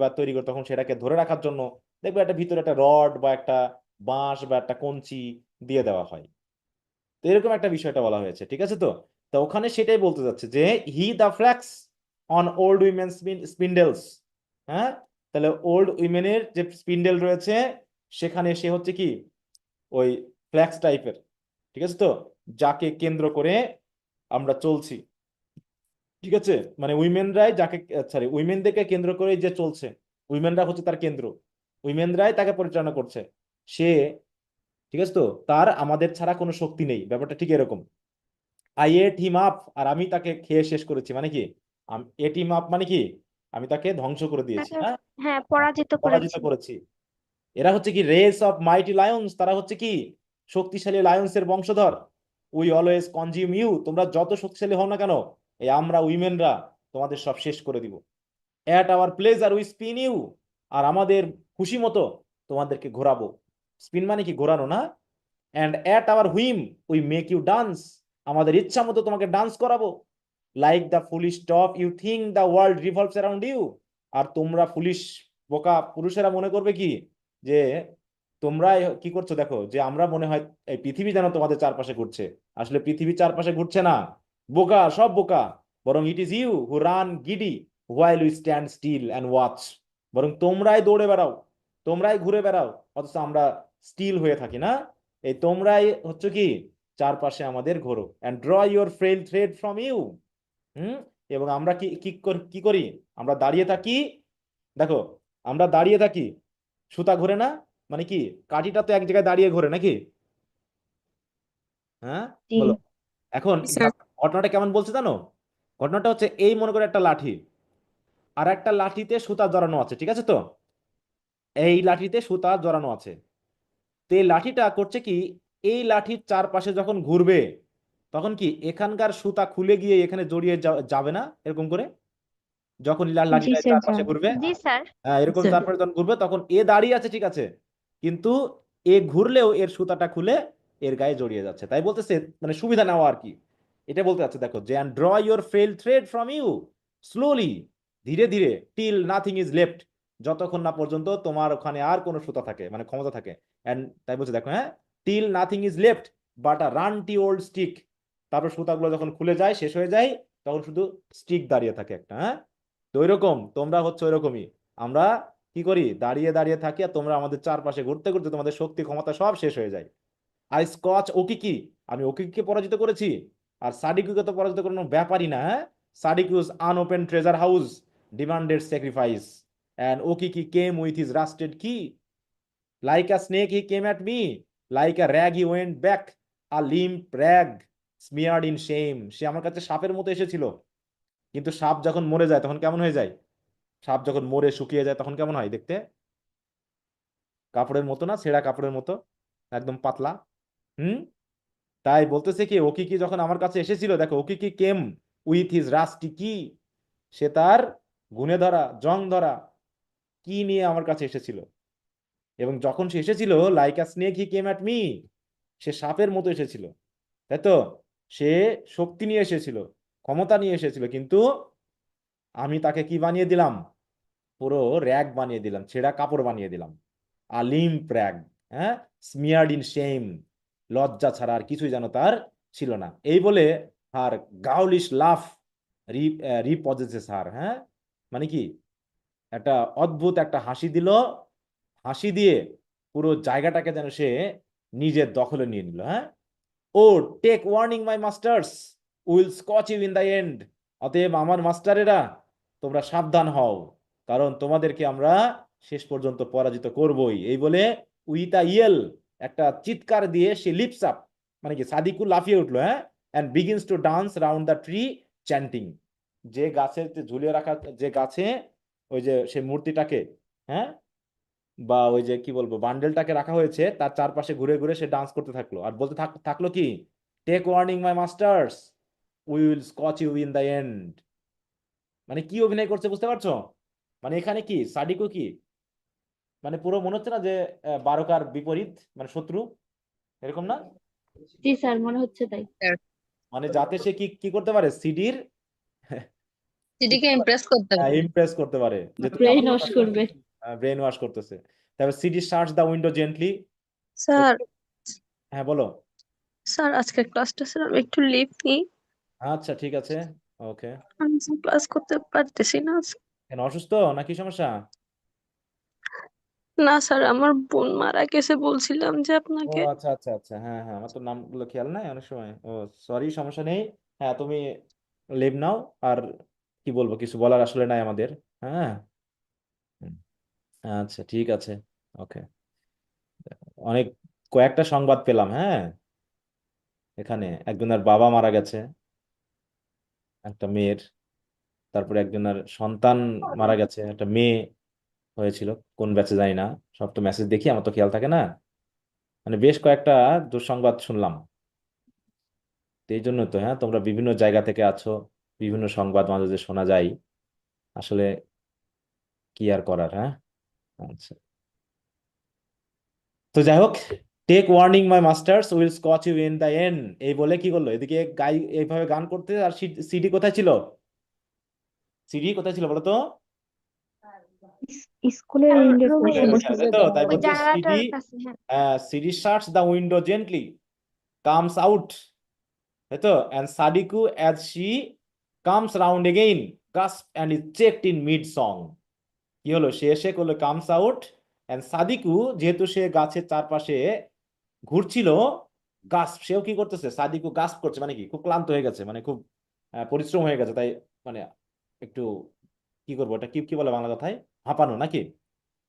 তখন সেটাকে ধরে রাখার জন্য দেখবে একটা ভিতরে একটা রড বা একটা বাঁশ বা একটা কঞ্চি দিয়ে দেওয়া হয়। তো এরকম একটা বিষয়টা বলা হয়েছে, ঠিক আছে তো? তো ওখানে সেটাই বলতে যাচ্ছে যে হি দা ফ্ল্যাক্স অন ওল্ড উইমেন স্পিন্ডেলস। হ্যাঁ, তাহলে ওল্ড উইমেনের যে স্পিন্ডেল রয়েছে সেখানে সে হচ্ছে কি ওই ফ্ল্যাক্স টাইপের, ঠিক আছে তো, যাকে কেন্দ্র করে আমরা চলছি। ঠিক আছে, মানে উইমেনরাই যাকে, সরি, উইমেনদেরকে কেন্দ্র করে যে চলছে, উইমেনরা হচ্ছে তার কেন্দ্র, উইমেনরাই তাকে পরিচালনা করছে। সে, ঠিক আছে তো, তার আমাদের ছাড়া কোনো শক্তি নেই, ব্যাপারটা ঠিক এরকম। আই এট হিম আপ, আর আমি তাকে খেয়ে শেষ করেছি, মানে কি, এট হিম আপ মানে কি, আমি তাকে ধ্বংস করে দিয়েছি, তাকে হ্যাঁ, হ্যাঁ পরাজিত পরাজিত করেছি। করেছি। এরা হচ্ছে কি রেস অফ মাইটি লায়ন্স, তারা হচ্ছে কি শক্তিশালী লায়ন্সের বংশধর। উই অলওয়েজ কনজিউম ইউ, তোমরা যত শক্তিশালী হও না কেন, এই আমরা উইমেনরা তোমাদের সব শেষ করে দিব। At our pleasure we spin you, আর আমাদের খুশি মতো তোমাদেরকে ঘোরাবো। স্পিন মানে কি, ঘোরানো না? And at our whim we make you dance, আমাদের ইচ্ছা মতো তোমাকে ডান্স করাবো। Like the foolish top you think the world revolves around you, আর তোমরা ফুলিশ বোকা পুরুষেরা মনে করবে কি যে তোমরা কি করছো, দেখো যে আমরা মনে হয় এই পৃথিবী যেন তোমাদের চারপাশে ঘুরছে, আসলে পৃথিবী চারপাশে ঘুরছে না, বোকা, সব বোকা। বরং it is you who run giddy while we stand still and watch, বরং তোমরাই দৌড়ে বেড়াও, তোমরাই ঘুরে বেড়াও, অথচ আমরা স্টিল হয়ে থাকি না। এই তোমরাই হচ্ছে কি চারপাশে আমাদের ঘোরো, and draw your frail thread from you. হুম, এবং আমরা কি কি কি করি, আমরা দাঁড়িয়ে থাকি, দেখো, আমরা দাঁড়িয়ে থাকি, সুতা ঘোরে না, মানে কি, কাঠিটা তো এক জায়গায় দাঁড়িয়ে ঘোরে নাকি? হ্যাঁ, জি বলো। এখন স্যার। ঘটনাটা কেমন বলছে জানো? ঘটনাটা হচ্ছে এই, মনে করে একটা লাঠি, আর একটা লাঠিতে সুতা জড়ানো আছে, ঠিক আছে তো, এই লাঠিতে সুতা জড়ানো আছে। তো এই লাঠিটা করছে কি, এই লাঠির চারপাশে যখন ঘুরবে তখন কি এখানকার সুতা খুলে গিয়ে এখানে জড়িয়ে যাবে না এরকম করে, যখন জি লাঠিটা স্যার চারপাশে যাবে। ঘুরবে? জি স্যার। হ্যাঁ, এরকম স্যার। চারপাশে যখন ঘুরবে তখন এ দাঁড়িয়ে আছে, ঠিক আছে, কিন্তু এ ঘুরলেও এর সুতাটা খুলে এর গায়ে জড়িয়ে যাচ্ছে, তাই বলতেছে মানে সুবিধা নেওয়া আর কি। এটা বলতে চাচ্ছে, দেখো, যে and draw your fell thread from you slowly, ধীরে ধীরে, টিল নাথিং ইজ লেফট, যতক্ষণ না পর্যন্ত তোমার ওখানে আর কোনো সুতা থাকে, মানে ক্ষমতা থাকে। এন্ড তাই বলছে, দেখো, হ্যাঁ, till nothing is left but a runty old stick, তারপর সুতাগুলো যখন খুলে যায়, শেষ হয়ে যায়, তখন শুধু স্টিক দাঁড়িয়ে থাকে একটা, হ্যাঁ। তো ওইরকম তোমরা হচ্ছে ওইরকমই, আমরা কি করি, দাঁড়িয়ে দাঁড়িয়ে থাকি, আর তোমরা আমাদের চারপাশে ঘুরতে ঘুরতে তোমাদের শক্তি ক্ষমতা সব শেষ হয়ে যায়। আই স্কচ ওকিকি, আমি ওকিকে পরাজিত করেছি, আর সাডিকুকে তো পরাজিত কোনো ব্যাপারই না, হ্যাঁ। Sadiku's unopened treasure house demanded sacrifice, and Okiki came with his rusted কি, like a snake he came at me, like a rag he went back, a limp rag smeared in shame. সে আমার কাছে সাপের মতো এসেছিল, কিন্তু সাপ যখন মরে যায় তখন কেমন হয়ে যায়? সাপ যখন মরে শুকিয়ে যায় তখন কেমন হয় দেখতে? কাপড়ের মতো না, ছেঁড়া কাপড়ের মতো, একদম পাতলা। হুম। তাই বলতেছে কি, ওকিকি যখন আমার কাছে এসেছিল, দেখো ওকিকি কেম উইথ হিজ রাস্টি কি, সে তার গুণে ধরা জং ধরা কি নিয়ে আমার কাছে এসেছিল। এবং যখন সে এসেছিল, like a snake he came at me, সে সাপের মতো এসেছিল, তাই তো? সে শক্তি নিয়ে এসেছিল, ক্ষমতা নিয়ে এসেছিল, কিন্তু আমি তাকে কি বানিয়ে দিলাম? পুরো র্যাগ বানিয়ে দিলাম, ছেঁড়া কাপড় বানিয়ে দিলাম। আলিম প্র্যাগ, হ্যাঁ, স্মিয়ার্ড ইন শেম, লজ্জা ছাড়া আর কিছুই যেন তার ছিল না। এই বলে আর গাউলিশ লাফ রিপজেসেস হার, হ্যাঁ, মানে কি, একটা অদ্ভুত একটা হাসি দিল, হাসি দিয়ে পুরো জায়গাটাকে যেন সে নিজের দখলে নিয়ে নিল। হ্যাঁ, oh take warning my masters, will scotch you in the end. অতএব আমার মাস্টারেরা, তোমরা সাবধান হও, কারণ তোমাদেরকে আমরা শেষ পর্যন্ত পরাজিত করবই। এই বলে উইথ আ ইয়েল, একটা চিৎকার দিয়ে সে লিপস আপ, মানে কি সাদিকু লাফিয়ে উঠলো, হ্যাঁ, and begins to dance round the tree chanting. যে গাছের ঝুলিয়ে রাখা, যে গাছে ওই যে সে মূর্তিটাকে, হ্যাঁ, বা ওই যে কি বলবো বান্ডেলটাকে রাখা হয়েছে, তার চারপাশে ঘুরে ঘুরে সে ডান্স করতে থাকলো, আর বলতে থাকলো কি, take warning my masters, we will scotch you in the end. মানে কি অভিনয় করছে বুঝতে পারছো? মানে এখানে কি সাডিকো কি, মানে পুরো মনে হচ্ছে না যে বারকার বিপরীত, মানে শত্রু, এরকম না? জি স্যার, মনে হচ্ছে তাই। মানে যাতে সে কি কি করতে পারে, সিডির কি সিডিকে করতে পারে, ইমপ্রেস করতে পারে। ইমপ্রেস করতে পারে যে তুমি ব্রেইন আমাকে ওয়াশ করবে। ব্রেন ওয়াশ করতেছে। তারপর Sidi shuts the window gently. Sir হ্যাঁ বলো। স্যার আজকের ক্লাসটা স্যার আমি একটু লিভ নিই। আচ্ছা ঠিক আছে, ওকে। আমি ক্লাস করতে পারতেছি না। কেন, অসুস্থ নাকি সমস্যা? না স্যার, আমার বোন মারা গেছে, বলছিলাম যে ও আপনাকে। আচ্ছা আচ্ছা আচ্ছা, হ্যাঁ হ্যাঁ, আমার তো নামগুলো খেয়াল নাই অনেক সময়। ও সরি, সমস্যা নেই। হ্যাঁ তুমি লিভ নাও। আর কি বলবো, কিছু বলার আসলে নাই আমাদের। হ্যাঁ। হুম, আচ্ছা ঠিক আছে, ওকে। অনেক কয়েকটা সংবাদ পেলাম, হ্যাঁ, এখানে একজনের বাবা মারা গেছে, একটা মেয়ের। তারপরে একজনের সন্তান মারা গেছে, একটা মেয়ে হয়েছিল, কোন ব্যাচে জানি না। সব তো মেসেজ দেখি, আমার তো খেয়াল থাকে না। মানে বেশ কয়েকটা দুঃসংবাদ শুনলাম। তো এই জন্য তো, হ্যাঁ, তোমরা বিভিন্ন জায়গা থেকে আছো, বিভিন্ন সংবাদ মাঝে মাঝে শোনা যায়। আসলে কি আর করার, হ্যাঁ। আচ্ছা, তো যাই হোক, take warning my masters will scotch you in the end. এই বলে কি করলো, এদিকে গাই এইভাবে গান করতে, আর সিডি কোথায় ছিল? সিডি কোথায় ছিল বলো তো? স্কুলের আর উইন্ডোর রুমে পাশে স্কুলের বসে। ওখানে, তাই খুঁজে তো? দেওয়া তাই ওই বলছে হয়েছে। সিডি, জানালাটার কাছে, হ্যাঁ। Sidi shuts the window gently, comes out, তাই তো? And Sadiku as she comes round again gasp and is checked in mid song. কি হলো, সে এসে করলো কামস আউট, এন্ড সাদিকু যেহেতু সে গাছের চারপাশে ঘুরছিল, গাস্প, সেও কি করতেছে, সাদিকু গাস্প করছে, মানে কি খুব ক্লান্ত হয়ে গেছে, মানে খুব পরিশ্রম হয়ে গেছে, তাই মানে একটু কি করবো, এটা কি কি বলে বাংলা কথায়, হাঁপানো নাকি?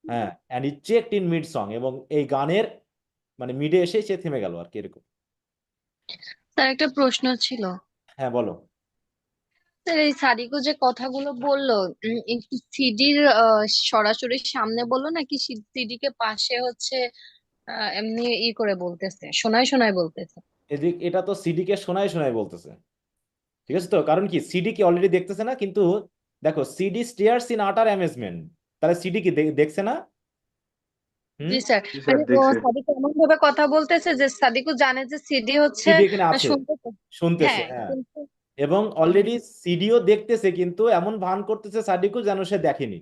হ্যাঁ, and he checked in mid song, এবং এই গানের মানে মিডে এসে সে থেমে গেল আর কি, এরকম। স্যার একটা প্রশ্ন ছিল। হ্যাঁ বলো। স্যার এই সাদিকু যে কথাগুলো বললো, একটু সিডির সরাসরি সামনে বললো নাকি সিডিকে পাশে হচ্ছে এমনি করে বলতেছে, শোনায় শোনায় বলতেছে? এদিক এটা তো সিডি কে শোনায় শোনায় বলতেছে, ঠিক আছে তো? কারণ কি, সিডি কি অলরেডি দেখতেছে না, কিন্তু দেখো CD stares in utter amazement, তাহলে সিডি কি দেখছে না? হুম। জি স্যার, জি স্যার মানে ও দেখছে। সাদিকু এমন ভাবে কথা বলতেছে যে সাদিকু জানে যে সিডি হচ্ছে সিডি এখানে আছে, শুনতেছে। শুনতেছে, হ্যাঁ হ্যাঁ, কিন্তু এবং হুম, অলরেডি সিডিও দেখতেছে, কিন্তু এমন ভান করতেছে সাডিকু যেন সে দেখেনি।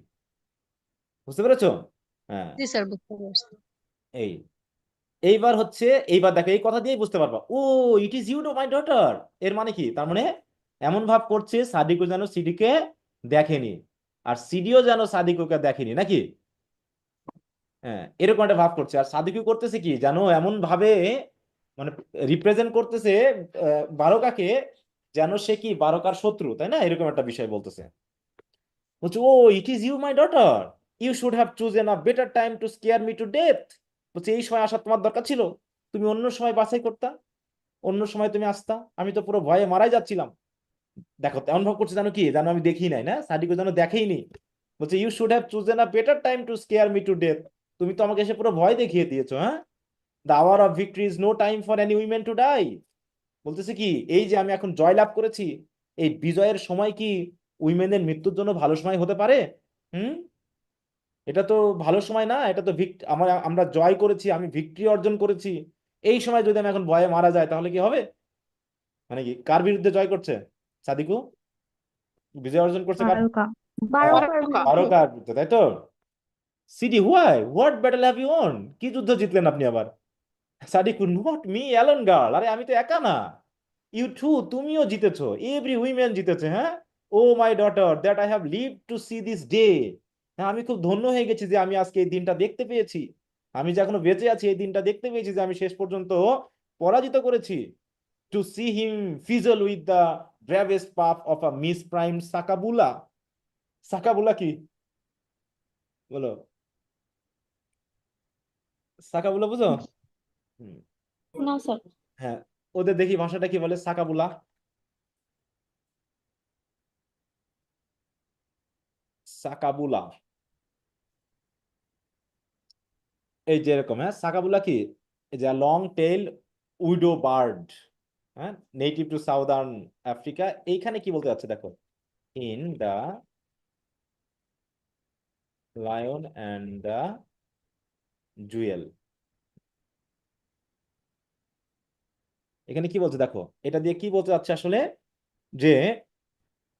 বুঝতে পেরেছো? হ্যাঁ। জি স্যার বুঝতে পারছি। এই এইবার হচ্ছে, এইবার দেখো এই কথা দিয়েই বুঝতে পারবা, oh it is you know my daughter. এর মানে কি, তার মানে এমন ভাব করছে সাদিকু যেন সিডিকে দেখেনি, আর সিডিও যেন সাদিকুকে দেখেনি, নাকি? হ্যাঁ, এরকম একটা ভাব করছে। আর সাদিকু করতেছে কি জানো, এমন ভাবে মানে রিপ্রেজেন্ট করতেছে বারকাকে, যেন সে কি বারকার শত্রু, তাই না? এরকম একটা বিষয় বলতেছে। বলছে, oh it is you my daughter, you should have chosen a better time to scare me to death. বলছে এই সময় আসার তোমার দরকার ছিল, তুমি অন্য সময় বাছাই করতা। অন্য সময় তুমি আসতা, আমি তো পুরো ভয়ে মারাই যাচ্ছিলাম। দেখো এমন ভাব করছে জানো কি, জানো আমি দেখি নাই, না সাদিকও যেন দেখেই নি। বলছে you should have chosen a better time to scare me to death. তুমি তো আমাকে এসে পুরো ভয় দেখিয়ে দিয়েছো, হ্যাঁ। The hour of victory is no time for any women to die. বলতেছে কি, এই যে আমি এখন জয় লাভ করেছি, এই বিজয়ের সময় কি উইমেনের মৃত্যুর জন্য ভালো সময় হতে পারে? হুম। এটা তো ভালো সময় না, এটা তো আমরা জয় করেছি, আমি ভিক্টরি অর্জন করেছি। এই সময় যদি আমি এখন ভয়ে মারা যায় তাহলে কি হবে? মানে কি কার বিরুদ্ধে জয় করছে সাদিকু? বিজয় অর্জন করছে কার? বারোকা। বারোকার বিরুদ্ধে। ফারুক আর বিরুদ্ধে, তাই তো। Sidi why what battle have you won? কি যুদ্ধ জিতলেন আপনি আবার? Sadiku not me alone girl, আরে আমি তো একা না। ইউ টু, তুমিও জিতেছো, এভরি উইমেন জিতেছে, হ্যাঁ। Oh my daughter, that I have live to see this day. হ্যাঁ, আমি খুব ধন্য হয়ে গেছি যে আমি আজকে এই দিনটা দেখতে পেয়েছি। আমি যে এখনো বেঁচে আছি এই দিনটা দেখতে পেয়েছি, যে আমি শেষ পর্যন্ত পরাজিত করেছি। To see him fizzle with the bravest puff of a miss prime sakabula. Sakabula কি বলো? সাকাবুলা বুঝো? হুম, না স্যার। হ্যাঁ। ওদের দেখি ভাষাটা কি বলে সাকাবুলা। সাকাবুলা এই যে এরকম, হ্যাঁ। সাকাবুলা কি, এই যে লং টেল উইডো বার্ড, হ্যাঁ, নেটিভ টু সাউদার্ন আফ্রিকা। এইখানে কি বলতে যাচ্ছে দেখো, in the Lion and the Jewel. এখানে কি বলছে দেখো, এটা দিয়ে কি বলতে যাচ্ছে আসলে, যে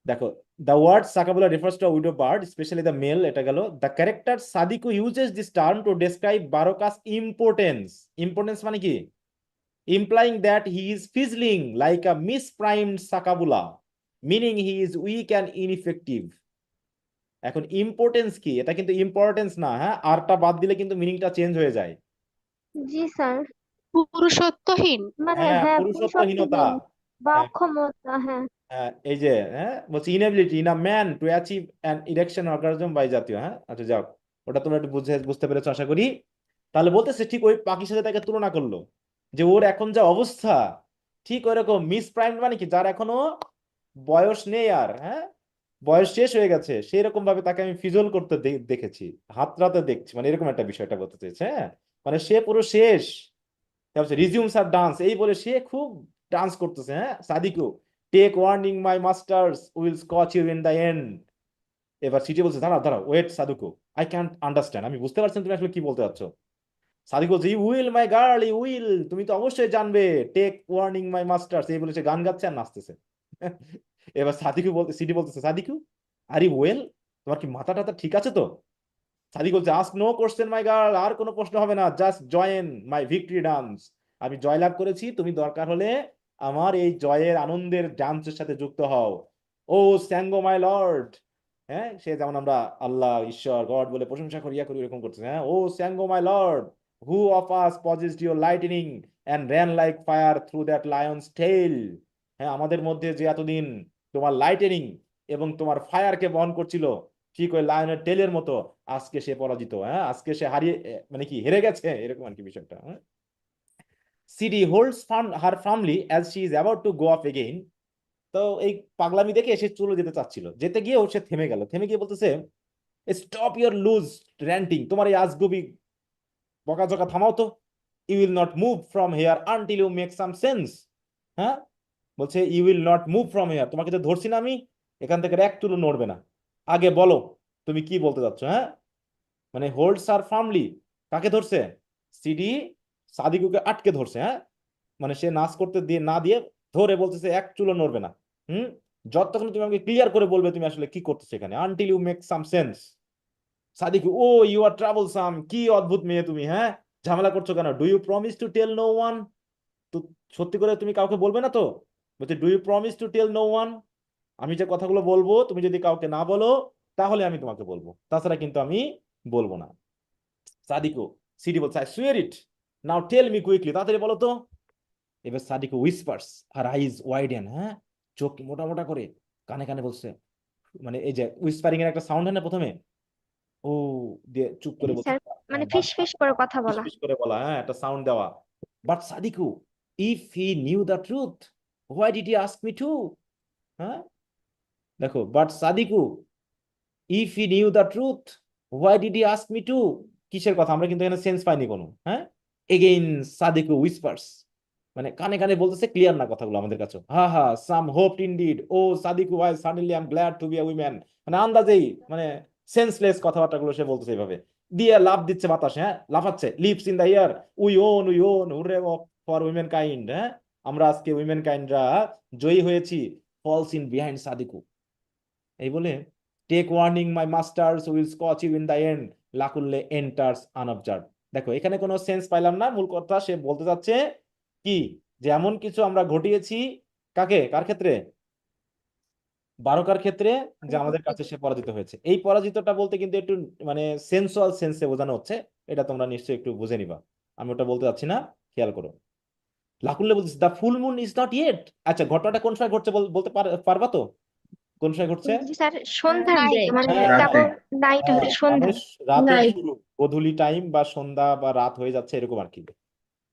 দেখো, the word sakabula refers to widow bird, specially the male. এটা গেল, the character Sadiku uses this term to describe Baroka's importance. Importance মানে কি, implying that he is fizzling like a misprimed sakabula, meaning he is weak and ineffective. এখন importance কি, এটা কিন্তু importance না, হ্যাঁ, আরটা বাদ দিলে কিন্তু মিনিংটা চেঞ্জ হয়ে যায়। জি স্যার। পুরুষত্বহীন। মানে হ্যাঁ, হ্যাঁ, পুরুষত্বহীনতা। পুরুষত্বহীন বা হ্যাঁ, অক্ষমতা, হ্যাঁ। হ্যাঁ, এই যে, হ্যাঁ, বলছি inability in a man to achieve an erection organism by জাতীয়, হ্যাঁ। আচ্ছা যাও, ওটা তোমরা একটু বুঝতে পেরেছো আশা করি। তাহলে বলতেছে ঠিক ওই পাখির সাথে তাকে তুলনা করলো, যে ওর এখন যা অবস্থা, ঠিক ওইরকম মিস প্রাইম মানে কি, যার এখনো বয়স নেই আর, হ্যাঁ, বয়স শেষ হয়ে গেছে, সেই রকম ভাবে তাকে আমি ফিজল করতে দেখেছি, হাতড়াতে দেখছি, মানে এরকম একটা বিষয়টা বলতে চেয়েছে, হ্যাঁ। মানে সে পুরো শেষ। তারপর রিজিউমস আর ডান্স, এই বলে সে খুব ডান্স করতেছে, হ্যাঁ। Sadiku take warning my masters will scotch you in the end. এবার সিটি বলছে দাঁড়াও দাঁড়াও, wait Sadiku, I can't understand, আমি বুঝতে পারছি না তুমি আসলে কি বলতে চাচ্ছ। সাদিক বলছে you will my girl, you will, তুমি তো অবশ্যই জানবে, টেক ওয়ার্নিং মাই মাস্টার্স, এই বলে সে গান গাচ্ছে আর নাচতেছে। এবার সাদিকু বলতে, সিটি বলতেছে সাদিকু আর ইউ ওয়েল, তোমার কি মাথা টাথা ঠিক আছে তো? সাদিক বলছে ask no question my girl, আর কোনো প্রশ্ন হবে না, just join my victory dance. আমি জয়লাভ করেছি, তুমি দরকার হলে আমার এই জয়ের আনন্দের ডান্সের সাথে যুক্ত হও। ও স্যাঙ্গো মাই লর্ড, হ্যাঁ, সে যেমন আমরা আল্লাহ ঈশ্বর গড বলে প্রশংসা করি, করি, এরকম করতেছে, হ্যাঁ। Oh Sango my lord, who of us possessed your lightning and ran like fire through that lion's tail. হ্যাঁ, আমাদের মধ্যে যে এতদিন তোমার লাইটেনিং এবং তোমার ফায়ারকে বহন করছিল, ঠিক ওই লায়নের টেলের মতো, আজকে সে পরাজিত, হ্যাঁ, আজকে সে হারিয়ে, মানে কি হেরে গেছে, এরকম আর কি বিষয়টা, হ্যাঁ। CD holds her firmly as she is about to go of again. তো এই পাগলামি দেখে সে চলে যেতে চাচ্ছিল, যেতে গিয়েও সে থেমে গেল, থেমে গিয়ে বলতেছে স্টপ ইউর লুজ র্যান্টিং, তোমার এই আজগুবি বকাঝকা থামাও তো। You will not move from here until you make some sense. হ্যাঁ, বলছে you will not move from here, তোমাকে তো ধরছি না আমি, এখান থেকে এক চুলো নড়বে না, আগে বলো তুমি কি বলতে চাচ্ছ, হ্যাঁ। মানে হোল্ডস আর ফার্মলি, কাকে ধরছে? সিডি সাদিকুকে আটকে ধরছে, হ্যাঁ। মানে সে নাচ করতে দিয়ে না দিয়ে ধরে বলতেছে এক চুলো নড়বে না। হুম, যতক্ষণ তুমি আমাকে ক্লিয়ার করে বলবে তুমি আসলে কি করতেছো এখানে, until you make some sense. Sadiku O you are troublesome, কি অদ্ভুত মেয়ে তুমি, হ্যাঁ, ঝামেলা করছো কেন? Do you promise to tell no one, তো সত্যি করে তুমি কাউকে বলবে না তো? বলছে do you promise to tell no one, আমি যে কথাগুলো বলবো তুমি যদি কাউকে না বলো তাহলে আমি তোমাকে বলবো, তাছাড়া কিন্তু আমি বলবো না। সাদিকু, সিডি বলছে I swear it, now tell me quickly, তাড়াতাড়ি বলো তো। এবার সাদিকু উইসপার্স, আর আইজ ওয়াইডেন, হ্যাঁ, চোখ মোটা মোটা করে কানে কানে বলছে, মানে এই যে উইসপারিং এর একটা সাউন্ড হয় না প্রথমে, ও দিয়ে চুপ করে জি বলছে, স্যার, মানে ফিস ফিস করে কথা বলা। ফিসফিস করে বলা, হ্যাঁ, একটা সাউন্ড দেওয়া। But Sadiku if he knew the truth why did he ask me two. হ্যাঁ, দেখো, but Sadiku if he knew the truth why did he ask me two, কিসের কথা? আমরা কিন্তু এখানে সেন্স পাইনি কোনো। হ্যাঁ, এগেইন সাদিকু উইসপার্স, মানে কানে কানে বলতেছে, ক্লিয়ার না কথাগুলো আমাদের কাছে। Ha ha, some hoped indeed, oh Sadiku why suddenly I am glad to be a woman. মানে আন্দাজেই, মানে সেন্সলেস কথাবার্তাগুলো সে বলতেছে এইভাবে, দিয়ে লাফ দিচ্ছে বাতাসে, হ্যাঁ, লাফাচ্ছে, leaps in the air, we won hurray for womankind. হ্যাঁ, আমরা আজকে উইমেন কাইন্ডরা জয়ী হয়েছি, ফলস ইন বিহাইন্ড সাদিকু। এই বলে, take warning my masters will scotch you in the end, Lakunle enters unobserved. দেখো, এখানে কোনো সেন্স পাইলাম না। মূল কথা সে বলতে যাচ্ছে কি, যে এমন কিছু আমরা ঘটিয়েছি, কার ক্ষেত্রে? বারকার ক্ষেত্রে, যে আমাদের কাছে সে পরাজিত হয়েছে। এই পরাজিতটা বলতে কিন্তু একটু মানে সেন্সুয়াল সেন্সে বোঝানো হচ্ছে, এটা তোমরা নিশ্চয়ই একটু বুঝে নিবা। আমি ওটা বলতে চাচ্ছি না, খেয়াল করো। লাকুল্লে বলতেছে the full moon is not yet. আচ্ছা, ঘটনাটা কোন সময় ঘটছে বলতে পারবা তো? কোন সময় ঘটছে? স্যার সন্ধ্যার নাই দিকে, মানে হ্যাঁ, তারপর হ্যাঁ, নাইট হ্যাঁ, হলে সন্ধ্যা। মানে রাতের নাইট। শুরু, গোধূলি টাইম বা সন্ধ্যা বা রাত হয়ে যাচ্ছে, এরকম আর কি।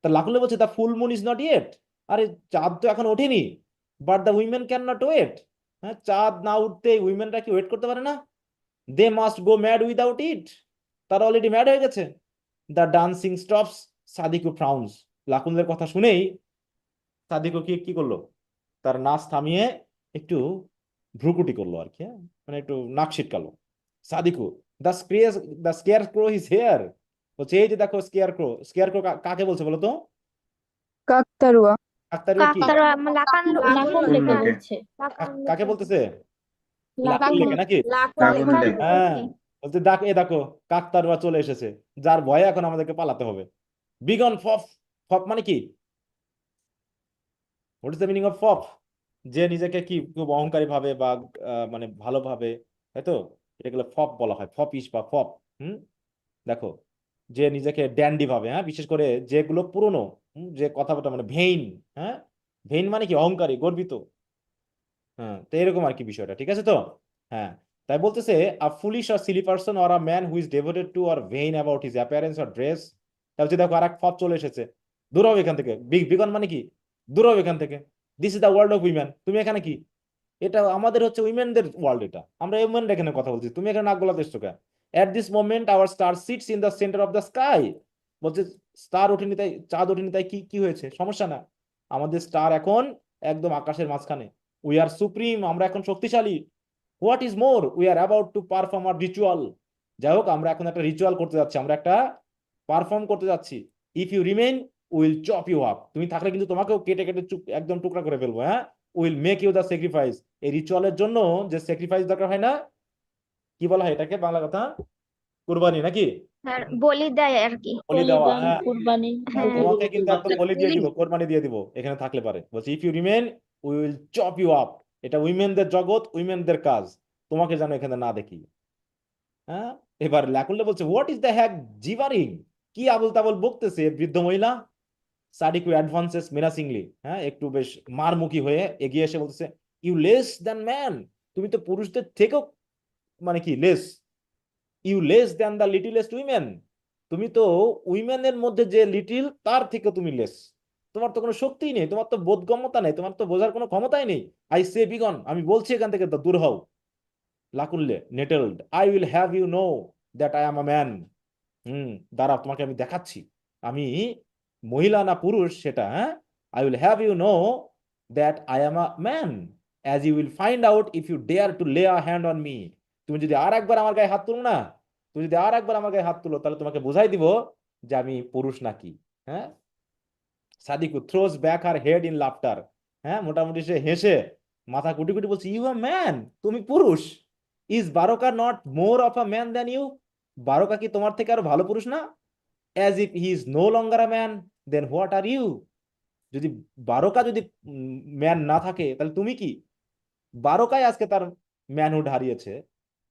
তা লাকুলে বলছে the full moon is not yet, আরে চাঁদ তো এখন ওঠেনি। But the women can not wait. হ্যাঁ, চাঁদ না উঠতে উইমেনরা কি ওয়েট করতে পারে না? They must go mad without it, তারা অলরেডি ম্যাড হয়ে গেছে। The dancing stops, Sadiku frowns. লাকুলের কথা শুনেই সাদিকু কি কি করলো, তার নাচ থামিয়ে একটু ভ্রুকুটি করলো আর কি, হ্যাঁ? মানে একটু নাক ছিটকালো। Sadiku, the scarecrow is here, বলছে এই যে দেখো স্কেয়ার ক্রো। স্কেয়ার ক্রো কাকে বলছে বলো তো? কাকতারুয়া। কাকতাড়ুয়া কি? কাকতারা লাকান লাকুল্লেকে বলছে। কাকে বলতেছে? লাকুল্লে। লাকুল্লেকে নাকি? লাকুল্লে। হ্যাঁ, বলছে এ দেখো কাকতাড়ুয়া চলে এসেছে, যার ভয়ে এখন আমাদেরকে পালাতে হবে। বিগন ফপ। ফপ মানে কি? What is the meaning of fop? যে নিজেকে কি খুব অহংকারী ভাবে বা মানে ভালোভাবে, তাই তো, এটাগুলো ফপ বলা হয়, ফপিস বা ফপ। হুম, দেখো, যে নিজেকে ড্যান্ডি ভাবে, হ্যাঁ, বিশেষ করে যেগুলো পুরনো, যে কথাবার্তা মানে ভেইন। হ্যাঁ, ভেইন মানে কি? অহংকারী, গর্বিত। হ্যাঁ, তো এরকম আর কি বিষয়টা, ঠিক আছে তো? হ্যাঁ, তাই বলতেছে a foolish or silly person or a man who is devoted to or vain about his appearance or dress. তাই হচ্ছে, দেখো আর এক ফপ চলে এসেছে, দূর হও এখান থেকে। বিগন মানে কি? দূর হও এখান থেকে। This is the world of women, তুমি এখানে কি? এটা আমাদের হচ্ছে উইমেনদের ওয়ার্ল্ড, এটা আমরা উইমেন এখানে কথা বলছি, তুমি এখানে নাক গলাতে এসছো কেন? At this moment our star sits in the centre of the sky. বলছে স্টার ওঠেনি তাই, চাঁদ ওঠেনি তাই কি কি হয়েছে? সমস্যা না, আমাদের স্টার এখন একদম আকাশের মাঝখানে। উই আর সুপ্রিম, আমরা এখন শক্তিশালী। What is more, we are about to perform our ritual. যাই হোক, আমরা এখন একটা রিচুয়াল করতে যাচ্ছি, আমরা একটা পারফর্ম করতে যাচ্ছি। If you remain will chop you up, তুমি থাকলে কিন্তু তোমাকেও কেটে কেটে একদম টুকরা করে ফেলবো। হ্যাঁ, will make you the sacrifice. এই রিচুয়ালের জন্য যে স্যাক্রিফাইস দরকার হয় না, কি বলা হয় এটাকে বাংলা কথা? কুরবানি নাকি? স্যার বলি দেয় আর কি। বলি দেওয়া, বলিদান, হ্যাঁ। কুরবানি। হ্যাঁ। তোমাকে কিন্তু একদম বলি দিয়ে দিব, কোরবানি দিয়ে দিব এখানে থাকলে পারে। বলছি if you remain we will chop you up. এটা উইমেনদের জগৎ, উইমেনদের কাজ, তোমাকে যেন এখানে না দেখি। হ্যাঁ, এবার ল্যাকুল্লে বলছে হোয়াট ইজ দ্য হ্যাক জিভারিং, কি আবল তাবল বকতেছে বৃদ্ধ মহিলা। সাদিকু অ্যাডভান্সেস মেনাসিংলি, হ্যাঁ, একটু বেশ মারমুখী হয়ে এগিয়ে এসে বলতেছে ইউ লেস দ্যান ম্যান, তুমি তো পুরুষদের থেকেও, মানে কি less, you less than the littlest women, তুমি তো উইমেনের মধ্যে যে লিটিল তার থেকে তুমি লেস। তোমার তো কোনো শক্তিই নেই, তোমার তো বোধগম্যতা নেই, তোমার তো বোঝার কোনো ক্ষমতাই নেই। আই সে বিগন, আমি বলছি এখান থেকে তো দূর হও। Lakunle nettled, I will have you know that I am a man. দাঁড়াও, তোমাকে আমি দেখাচ্ছি আমি মহিলা না পুরুষ সেটা। হ্যাঁ, I will have you know that I am a man as you will find out if you dare to lay a hand on me. তুমি যদি আর একবার আমার গায়ে হাত তুলো না, তুমি যদি আর একবার আমার গায়ে হাত তুলো, তাহলে তোমাকে বোঝাই দিব যে আমি পুরুষ নাকি। হ্যাঁ, Sadiku throes back her head in laughter. হ্যাঁ, মোটামুটি সে হেসে মাথা কুটি কুটি বলছে ইউ আ ম্যান, তুমি পুরুষ। Is Baroka not more of a man than you, Baroka কি তোমার থেকে আরো ভালো পুরুষ না? As if he is no longer a man, then what are you. যদি বারকা যদি ম্যান না থাকে, তাহলে তুমি কি? বারকাই আজকে তার ম্যানহুড হারিয়েছে,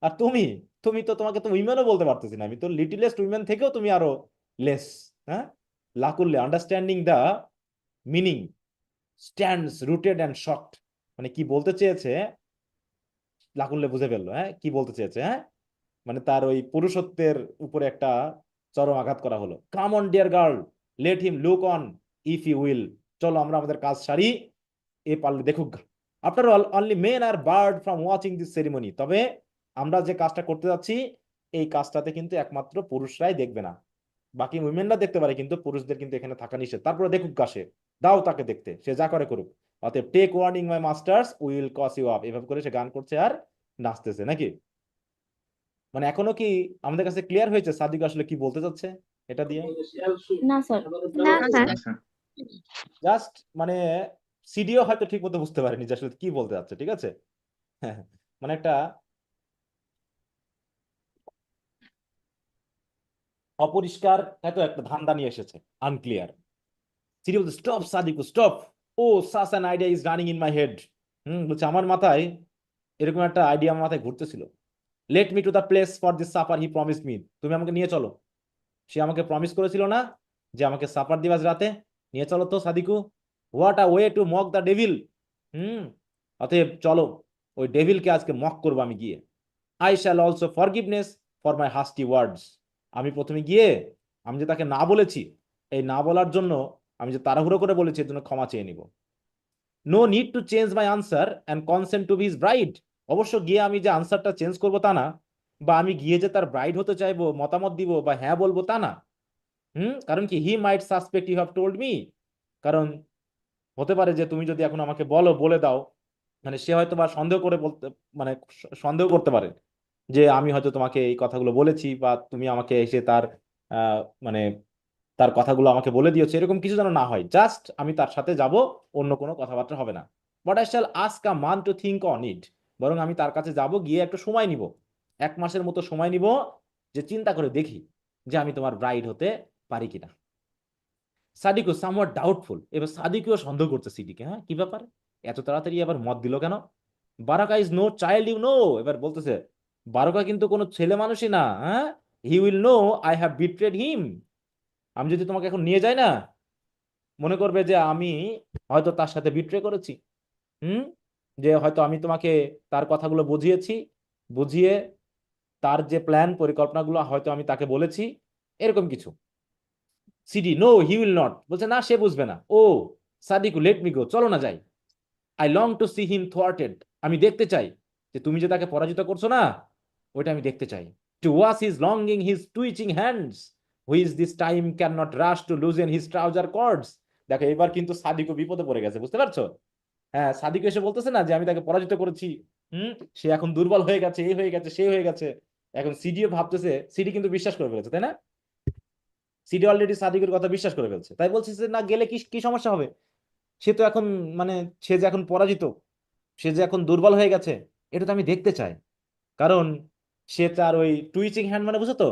আর তুমি, তুমি তো, তোমাকে তো উইমেনও বলতে পারতেছি না আমি, তো লিটিলেস্ট উইমেন থেকেও তুমি আরো লেস। হ্যাঁ, Lakunle understanding the meaning stands rooted and shocked, মানে কি বলতে চেয়েছে লাকুল্লে বুঝে ফেললো। হ্যাঁ, কি বলতে চেয়েছে, হ্যাঁ, মানে তার ওই পুরুষত্বের উপরে একটা চরম আঘাত করা হলো। Come on dear girl, let him look on if you will চলো আমরা আমাদের কাজ সারি, এ পারলে দেখুক। After all only men are barred from watching this ceremony. তবে আমরা যে কাজটা করতে যাচ্ছি এই কাজটাতে কিন্তু একমাত্র পুরুষরাই দেখবে না, বাকি উইমেনরা দেখতে পারে, কিন্তু পুরুষদের কিন্তু এখানে থাকা নিষেধ। তারপরে দেখুক কাশে, দাও তাকে দেখতে, সে যা করে করুক। অতএব take warning my masters will cause you up, এভাবে করে সে গান করছে আর নাচতেছে নাকি। মানে এখনো কি আমাদের কাছে ক্লিয়ার হয়েছে সাদিক আসলে কি বলতে চাচ্ছে এটা দিয়ে? না স্যার। না না স্যার। স্যার। জাস্ট মানে সিডিও হয়তো ঠিক মতো বুঝতে পারেনি যে আসলে কি বলতে যাচ্ছে, ঠিক আছে। হ্যাঁ, মানে একটা অপরিষ্কার হয়তো একটা ধান্দা নিয়ে এসেছে, আনক্লিয়ার। সিডি বলছে stop Sadiku stop, oh such an idea is running in my head. বলছে আমার মাথায় এরকম একটা আইডিয়া আমার মাথায় ঘুরতেছিল। Let me to the place for this supper he promise me, তুমি আমাকে নিয়ে চলো। সে আমাকে প্রমিস করেছিল না যে আমাকে সাপার দিবাস রাতে, নিয়ে চলো তো Sadiku. What a way to mock the devil. অতএব চলো ওই ডেভিলকে আজকে মক করবো আমি গিয়ে। I shall also forgiveness for my hasty words, আমি প্রথমে গিয়ে আমি যে তাকে না বলেছি, এই না বলার জন্য আমি যে তাড়াহুড়ো করে বলেছি এর জন্য ক্ষমা চেয়ে নিব। No need to change my answer and consent to be his bride, অবশ্য গিয়ে আমি যে আনসারটা চেঞ্জ করবো তা না, বা আমি গিয়ে যে তার ব্রাইড হতে চাইবো, মতামত দিব বা হ্যাঁ বলবো তা না। কারণ কি he might suspect you have told me, কারণ হতে পারে যে তুমি যদি এখন আমাকে বলে দাও, মানে সে হয়তো বা সন্দেহ করে বলতে, মানে সন্দেহ করতে পারে যে আমি হয়তো তোমাকে এই কথাগুলো বলেছি, বা তুমি আমাকে এসে তার মানে তার কথাগুলো আমাকে বলে দিয়েছে, এরকম কিছু যেন না হয়। জাস্ট আমি তার সাথে যাব, অন্য কোনো কথাবার্তা হবে না। But I shall ask a মান টু থিঙ্ক অন ইট, বরং আমি তার কাছে যাব, গিয়ে একটু সময় নিব, 1 মাসের মতো সময় নিব, যে চিন্তা করে দেখি যে আমি তোমার ব্রাইড হতে পারি কিনা। সাদিকু সামওয়াট ডাউটফুল, এবার সাদিকও সন্দেহ করছে সিডিকে, হ্যাঁ কি ব্যাপার এত তাড়াতাড়ি আবার মত দিল কেন। Baroka is no child you know, এবার বলতেছে বারাকা কিন্তু কোনো ছেলে মানুষই না, হ্যাঁ। He will know I have betrayed him, আমি যদি তোমাকে এখন নিয়ে যাই না, মনে করবে যে আমি হয়তো তার সাথে বিট্রে করেছি। হুম যে হয়তো আমি তোমাকে তার কথাগুলো বুঝিয়েছি, বুঝিয়ে তার যে প্ল্যান পরিকল্পনাগুলো হয়তো আমি তাকে বলেছি, এরকম কিছু। Sidi no he will not, বলছে না সে বুঝবে না। ও সাদিকু লেট মি গো, চলো না যাই। I long to see him thwarted, আমি দেখতে চাই যে তুমি যে তাকে পরাজিত করছো না, ওইটা আমি দেখতে চাই। To watch his longing his twitching hands which this time can not rush to loosen his trouser chords. দেখো এবার কিন্তু সাদিকও বিপদে পড়ে গেছে, বুঝতে পারছো। হ্যাঁ সাদিক এসে বলতেছে না যে আমি তাকে পরাজিত করেছি, সে এখন দুর্বল হয়ে গেছে, এই হয়ে গেছে, সে হয়ে গেছে। এখন সিডিও ভাবতেছে, সিডি কিন্তু বিশ্বাস করে ফেলেছে, তাই না। সিডি অলরেডি সাদিকের কথা বিশ্বাস করে ফেলছে, তাই বলছে যে না গেলে কি কি সমস্যা হবে, সে তো এখন মানে সে যে এখন পরাজিত, সে যে এখন দুর্বল হয়ে গেছে, এটা তো আমি দেখতে চাই। কারণ সে তার ওই টুইচিং হ্যান্ড, মানে বুঝো তো,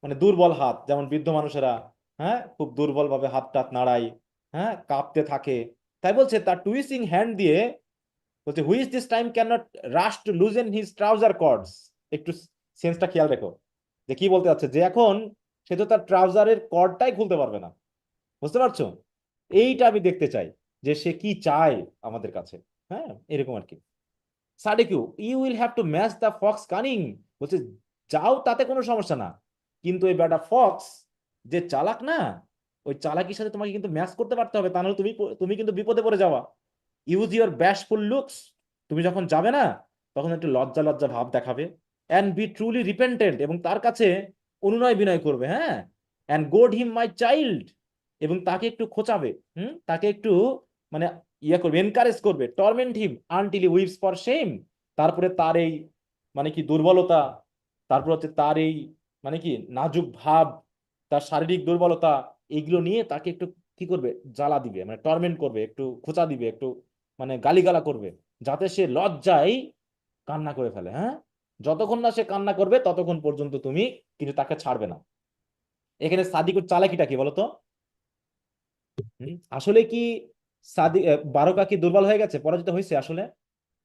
মানে দুর্বল হাত, যেমন বৃদ্ধ মানুষেরা হ্যাঁ খুব দুর্বল ভাবে হাত টাত নাড়ায়, হ্যাঁ কাঁপতে থাকে। তাই বলছে তার টুইচিং হ্যান্ড দিয়ে বলছে which this time can not rush to loosen his trouser chords. একটু সেন্সটা খেয়াল রেখো যে কি বলতে চাচ্ছে, যে এখন সে তো তার ট্রাউজারের কর্ডটাই খুলতে পারবে না, বুঝতে পারছো। এইটা আমি দেখতে চাই যে সে কি চায় আমাদের কাছে, হ্যাঁ এরকম আর কি। Sadiku you will have to match the fox cunning, বলছে যাও তাতে কোনো সমস্যা না, কিন্তু ওই বেটা ফক্স যে চালাক না, ওই চালাকির সাথে তোমাকে কিন্তু ম্যাচ করতে পারতে হবে, তা নাহলে তুমি তুমি কিন্তু বিপদে পড়ে যাওয়া। ইউজ ইউর ব্যাশফুল লুকস, তুমি যখন যাবে না তখন একটু লজ্জা লজ্জা ভাব দেখাবে। অ্যান্ড বি ট্রুলি রিপেন্টেন্ট, এবং তার কাছে অনুনয় বিনয় করবে, হ্যাঁ। অ্যান্ড গোড হিম মাই চাইল্ড, এবং তাকে একটু খোঁচাবে, তাকে একটু মানে ইয়ে করবে, এনকারেজ করবে। Torment him until he weeps for shame, তারপরে তার এই মানে কি দুর্বলতা, তারপর হচ্ছে তার এই মানে কি নাজুক ভাব, তার শারীরিক দুর্বলতা, এইগুলো নিয়ে তাকে একটু কি করবে, জ্বালা দিবে, মানে টর্মেন্ট করবে, একটু খোঁচা দিবে, একটু মানে গালিগালা করবে, যাতে সে লজ্জায় কান্না করে ফেলে, হ্যাঁ। যতক্ষণ না সে কান্না করবে ততক্ষণ পর্যন্ত তুমি কিন্তু তাকে ছাড়বে না। এখানে সাদিকুর চালাকিটা কি বলতো, আসলে কি বারকা কি দুর্বল হয়ে গেছে, পরাজিত হয়েছে আসলে।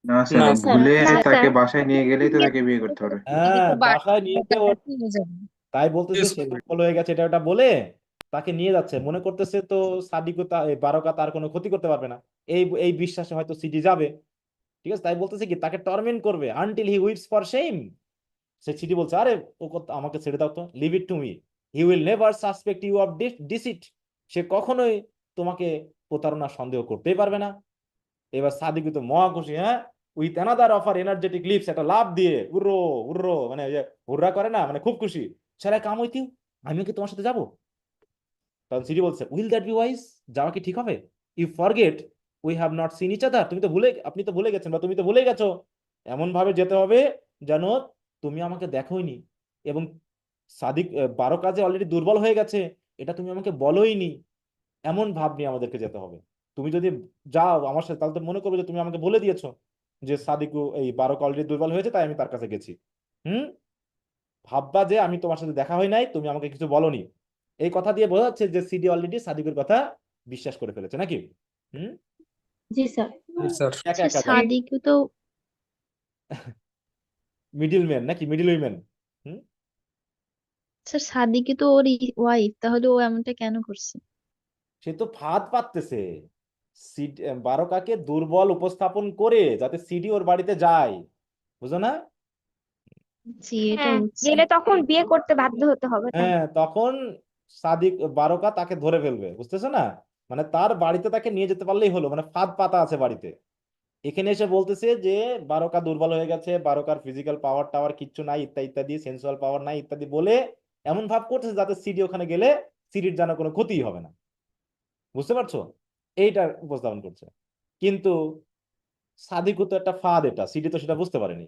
না স্যার, না ও স্যার। ভুলে না তাকে স্যার। বাসায় নিয়ে গেলেই তো তাকে বিয়ে করতে হবে। হ্যাঁ তো বাড়ি বাসায় নিয়ে গিয়ে ওর, নিয়ে যাবে। তাই বলতেছে সে দুর্বল হয়ে গেছে, এটা ওটা বলে তাকে নিয়ে যাচ্ছে, মনে করতেছে তো সাদিকও বারকা তার কোনো ক্ষতি করতে পারবে না, এই এই বিশ্বাসে হয়তো সিটি যাবে, ঠিক আছে। তাই বলতেছে কি তাকে টর্মেন্ট করবে until he weeps for shame. সে সিটি বলছে আরে ও কথা আমাকে ছেড়ে দাও তো, leave it to me, he will never suspect you of deceit, সে কখনোই তোমাকে প্রতারণা সন্দেহ করতেই পারবে না। এবার সাদিকু তো মহা খুশি, হ্যাঁ, with another offer energetic leaps, একটা লাফ দিয়ে উর্রো উর্রো, মানে ওই যে হুররা করে না, মানে খুব খুশি। ছেলে কাম উইথ ইউ, আমিও কি তোমার সাথে যাবো? তখন সিডি বলছে, উইল দ্যাট বি ওয়াইজ, যাওয়া কি ঠিক হবে? You forget we have not seen each other, আপনি তো ভুলে গেছেন বা তুমি তো ভুলে গেছো। এমন ভাবে যেতে হবে যেন তুমি আমাকে দেখোইনি, এবং সাদিক বারো কাজে অলরেডি দুর্বল হয়ে গেছে, এটা তুমি আমাকে বলোইনি। এমন ভাব নিয়ে আমাদেরকে যেতে হবে। তুমি যদি যাও আমার সাথে, তাহলে তো মনে করবে যে তুমি আমাকে বলে দিয়েছো যে সাদিকু এই বারো অলরেডি দুর্বল হয়েছে, তাই আমি তার কাছে গেছি। হুম, ভাববা যে আমি তোমার সাথে দেখা হয় নাই, তুমি আমাকে কিছু বলোনি। এই কথা দিয়ে বোঝা যাচ্ছে যে সিডি অলরেডি সাদিকের কথা বিশ্বাস করে ফেলেছে নাকি? হুম, জি স্যার। স্যার একা একা সাদিকও তো মিডিল ম্যান নাকি মিডিল উইমেন? হুম, স্যার সাদিকই তো ওর ওয়াইফ, তাহলে ও এমনটা কেন করছে? সে তো ফাঁদ পাততেছে, বারকাকে দুর্বল উপস্থাপন করে যাতে সিডি ওর বাড়িতে যায়, বুঝো না? জি, এটা হ্যাঁ, বুঝছি। গেলে তখন বিয়ে করতে বাধ্য হতে হবে তাই। হ্যাঁ, তখন সাদিক বারকা তাকে ধরে ফেলবে, বুঝতেছো না? মানে তার বাড়িতে তাকে নিয়ে যেতে পারলেই হলো, মানে ফাঁদ পাতা আছে বাড়িতে। এখানে এসে বলতেছে যে বারকা দুর্বল হয়ে গেছে, বারকার ফিজিক্যাল পাওয়ার টাওয়ার কিচ্ছু নাই, ইত্যাদি ইত্যাদি, সেন্সুয়াল পাওয়ার নাই ইত্যাদি বলে এমন ভাব করতেছে যাতে সিডি ওখানে গেলে সিডির যেন কোনো ক্ষতিই হবে না। বুঝতে পারছো? এইটা উপস্থাপন করছে। কিন্তু সাদিকও তো একটা ফাঁদ, এটা সিডি তো সেটা বুঝতে পারেনি।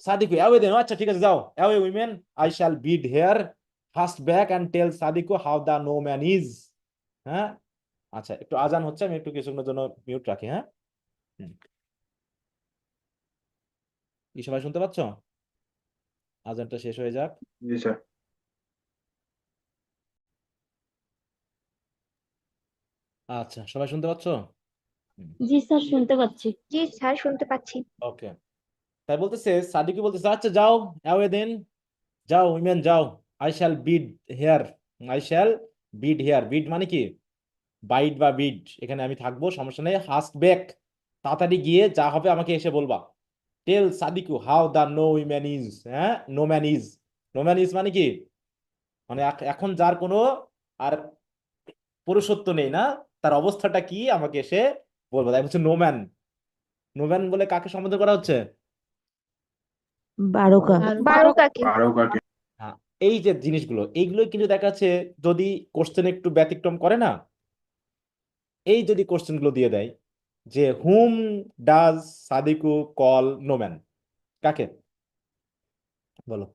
সাদিকু অ্যাওয়ে দেন, আচ্ছা ঠিক আছে যাও, away women, I shall bid here, fast back and tell Sadiku how the no man is. হ্যাঁ, আচ্ছা, একটু আজান হচ্ছে, আমি একটু কিছুক্ষণের জন্য মিউট রাখি। হ্যাঁ, হুম। কি সবাই শুনতে পাচ্ছ? আজানটা শেষ হয়ে যাক। জি স্যার। আচ্ছা, সবাই শুনতে পাচ্ছ? জি স্যার, শুনতে পাচ্ছি। জি স্যার, শুনতে পাচ্ছি। ওকে, তাই বলতেছে সাদিকু বলতেছে, আচ্ছা যাও, অ্যাওয়ে দেন, যাও উইমেন যাও, I shall bid here, I shall bid here, bid মানে কি? বাইট বা বিড, এখানে আমি থাকবো, সমস্যা নেই। হাস্ট ব্যাক, তাড়াতাড়ি গিয়ে যা হবে আমাকে এসে বলবা। Tell Sadiku how the no man is, হ্যাঁ, no man is, no man is মানে কি? মানে এখন যার কোনো আর পুরুষত্ব নেই না, তার অবস্থাটা কি আমাকে এসে বলবো। তাই বলছে নো ম্যান। নো ম্যান বলে কাকে সম্বোধন করা হচ্ছে? বারোকা। বারোকাকে। বারকাকে। হ্যাঁ, এই যে জিনিসগুলো, এইগুলো কিন্তু দেখা যাচ্ছে যদি কোশ্চেন একটু ব্যতিক্রম করে না, এই যদি কোশ্চেন গুলো দিয়ে দেয় যে হুম ডাজ সাদিকু কল নোম্যান, কাকে বলো?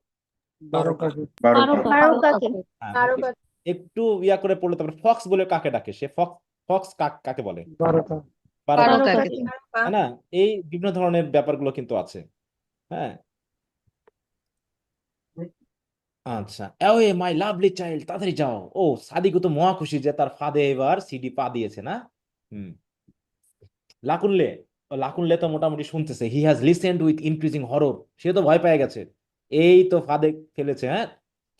বারোকাকে। বারকা। বারোকাকে। হ্যাঁ, বারোকা। একটু ইয়া করে পড়লে, তারপরে ফক্স বলে কাকে ডাকে? সে ফক্স, ফক্স কাকে বলে? বারোকা। বারকা, বারকাকে। তাই না? এই বিভিন্ন ধরনের ব্যাপারগুলো কিন্তু আছে। হ্যাঁ, আচ্ছা, এওয়ে মাই লাভলি চাইল্ড, তাড়াতাড়ি যাও। ও, সাদিকু তো মহা খুশি যে তার ফাঁদে এবার সিডি পা দিয়েছে না। হুম, লাকুনলে, লাকুনলে তো মোটামুটি শুনতেছে, he has listened with increasing horror, সে তো ভয় পেয়ে গেছে, এই তো ফাঁদে ফেলেছে। হ্যাঁ,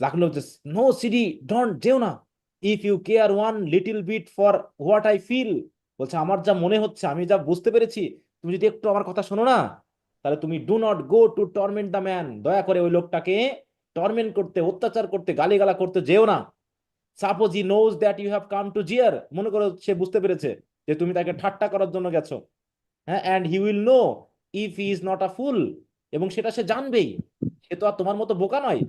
লাকুনলে হচ্ছে, নো সিডি, ডোন্ট, যেও না, if you care one little bit for what I feel, বলছে আমার যা মনে হচ্ছে, আমি যা বুঝতে পেরেছি, তুমি যদি একটু আমার কথা শোনো না, তাহলে তুমি do not go to torment the man, দয়া করে ওই লোকটাকে টর্মেন্ট করতে, অত্যাচার করতে, গালিগালা করতে যেও না। Suppose he knows that you have come to jeer, মনে করো সে বুঝতে পেরেছে যে তুমি তাকে ঠাট্টা করার জন্য গেছো। হ্যাঁ, and he will know if he is not a fool, এবং সেটা সে জানবেই, সে তো আর তোমার মতো বোকা নয়।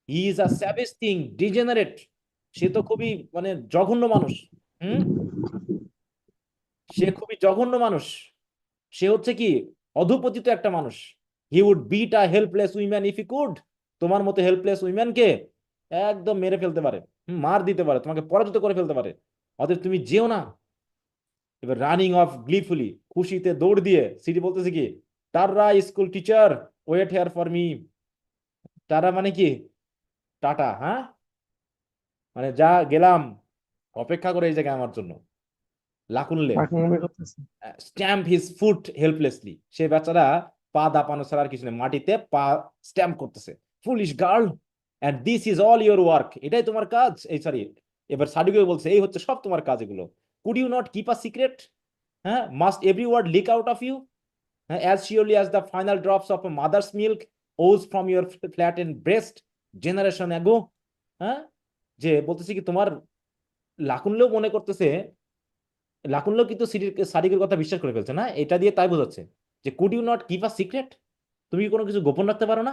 He is a savage thing, degenerate, সে তো খুবই মানে জঘন্য মানুষ। হুম, সে খুবই জঘন্য মানুষ, সে হচ্ছে কি অধপতিত একটা মানুষ। He would beat a helpless woman if he could, তোমার মতো হেল্পলেস উইম্যানকে একদম মেরে ফেলতে পারে, মার দিতে পারে, তোমাকে পরাজিত করে ফেলতে পারে, অতএব তুমি যেও না। এবার রানিং অফ গ্লিফুলি, খুশিতে দৌড় দিয়ে সিটি বলতেছে কি, tarry school teacher wait here for me, tarry মানে কি? টাটা, হ্যাঁ, মানে যা গেলাম, অপেক্ষা করে এই জায়গায় আমার জন্য। লাকুনলে পাকনামি করতেছে। স্ট্যাম্প হিজ ফুট হেল্পলেসলি, সে বেচারা পা দাপানো ছাড়া আর কিছু নেই, মাটিতে পা স্ট্যাম্প করতেছে। Foolish girl, and this is all your work, এটাই তোমার কাজ? এই সরি, এবার সাডিকে বলছে এই হচ্ছে সব তোমার কাজ এগুলো। Could you not keep a secret? হ্যাঁ, must every word leak out of you, as surely as the final drops of a mother's milk oozed from your flattened breast generation ago? হ্যাঁ, যে বলতেছি কি তোমার লাকুনলেও মনে করতেছে লাকুল্য কিন্তু সাদিকের কথা বিশ্বাস করে ফেলছে না, এটা দিয়ে তাই বোঝাচ্ছে যে could you not keep a secret, তুমি কি কোনো কিছু গোপন রাখতে পারো না?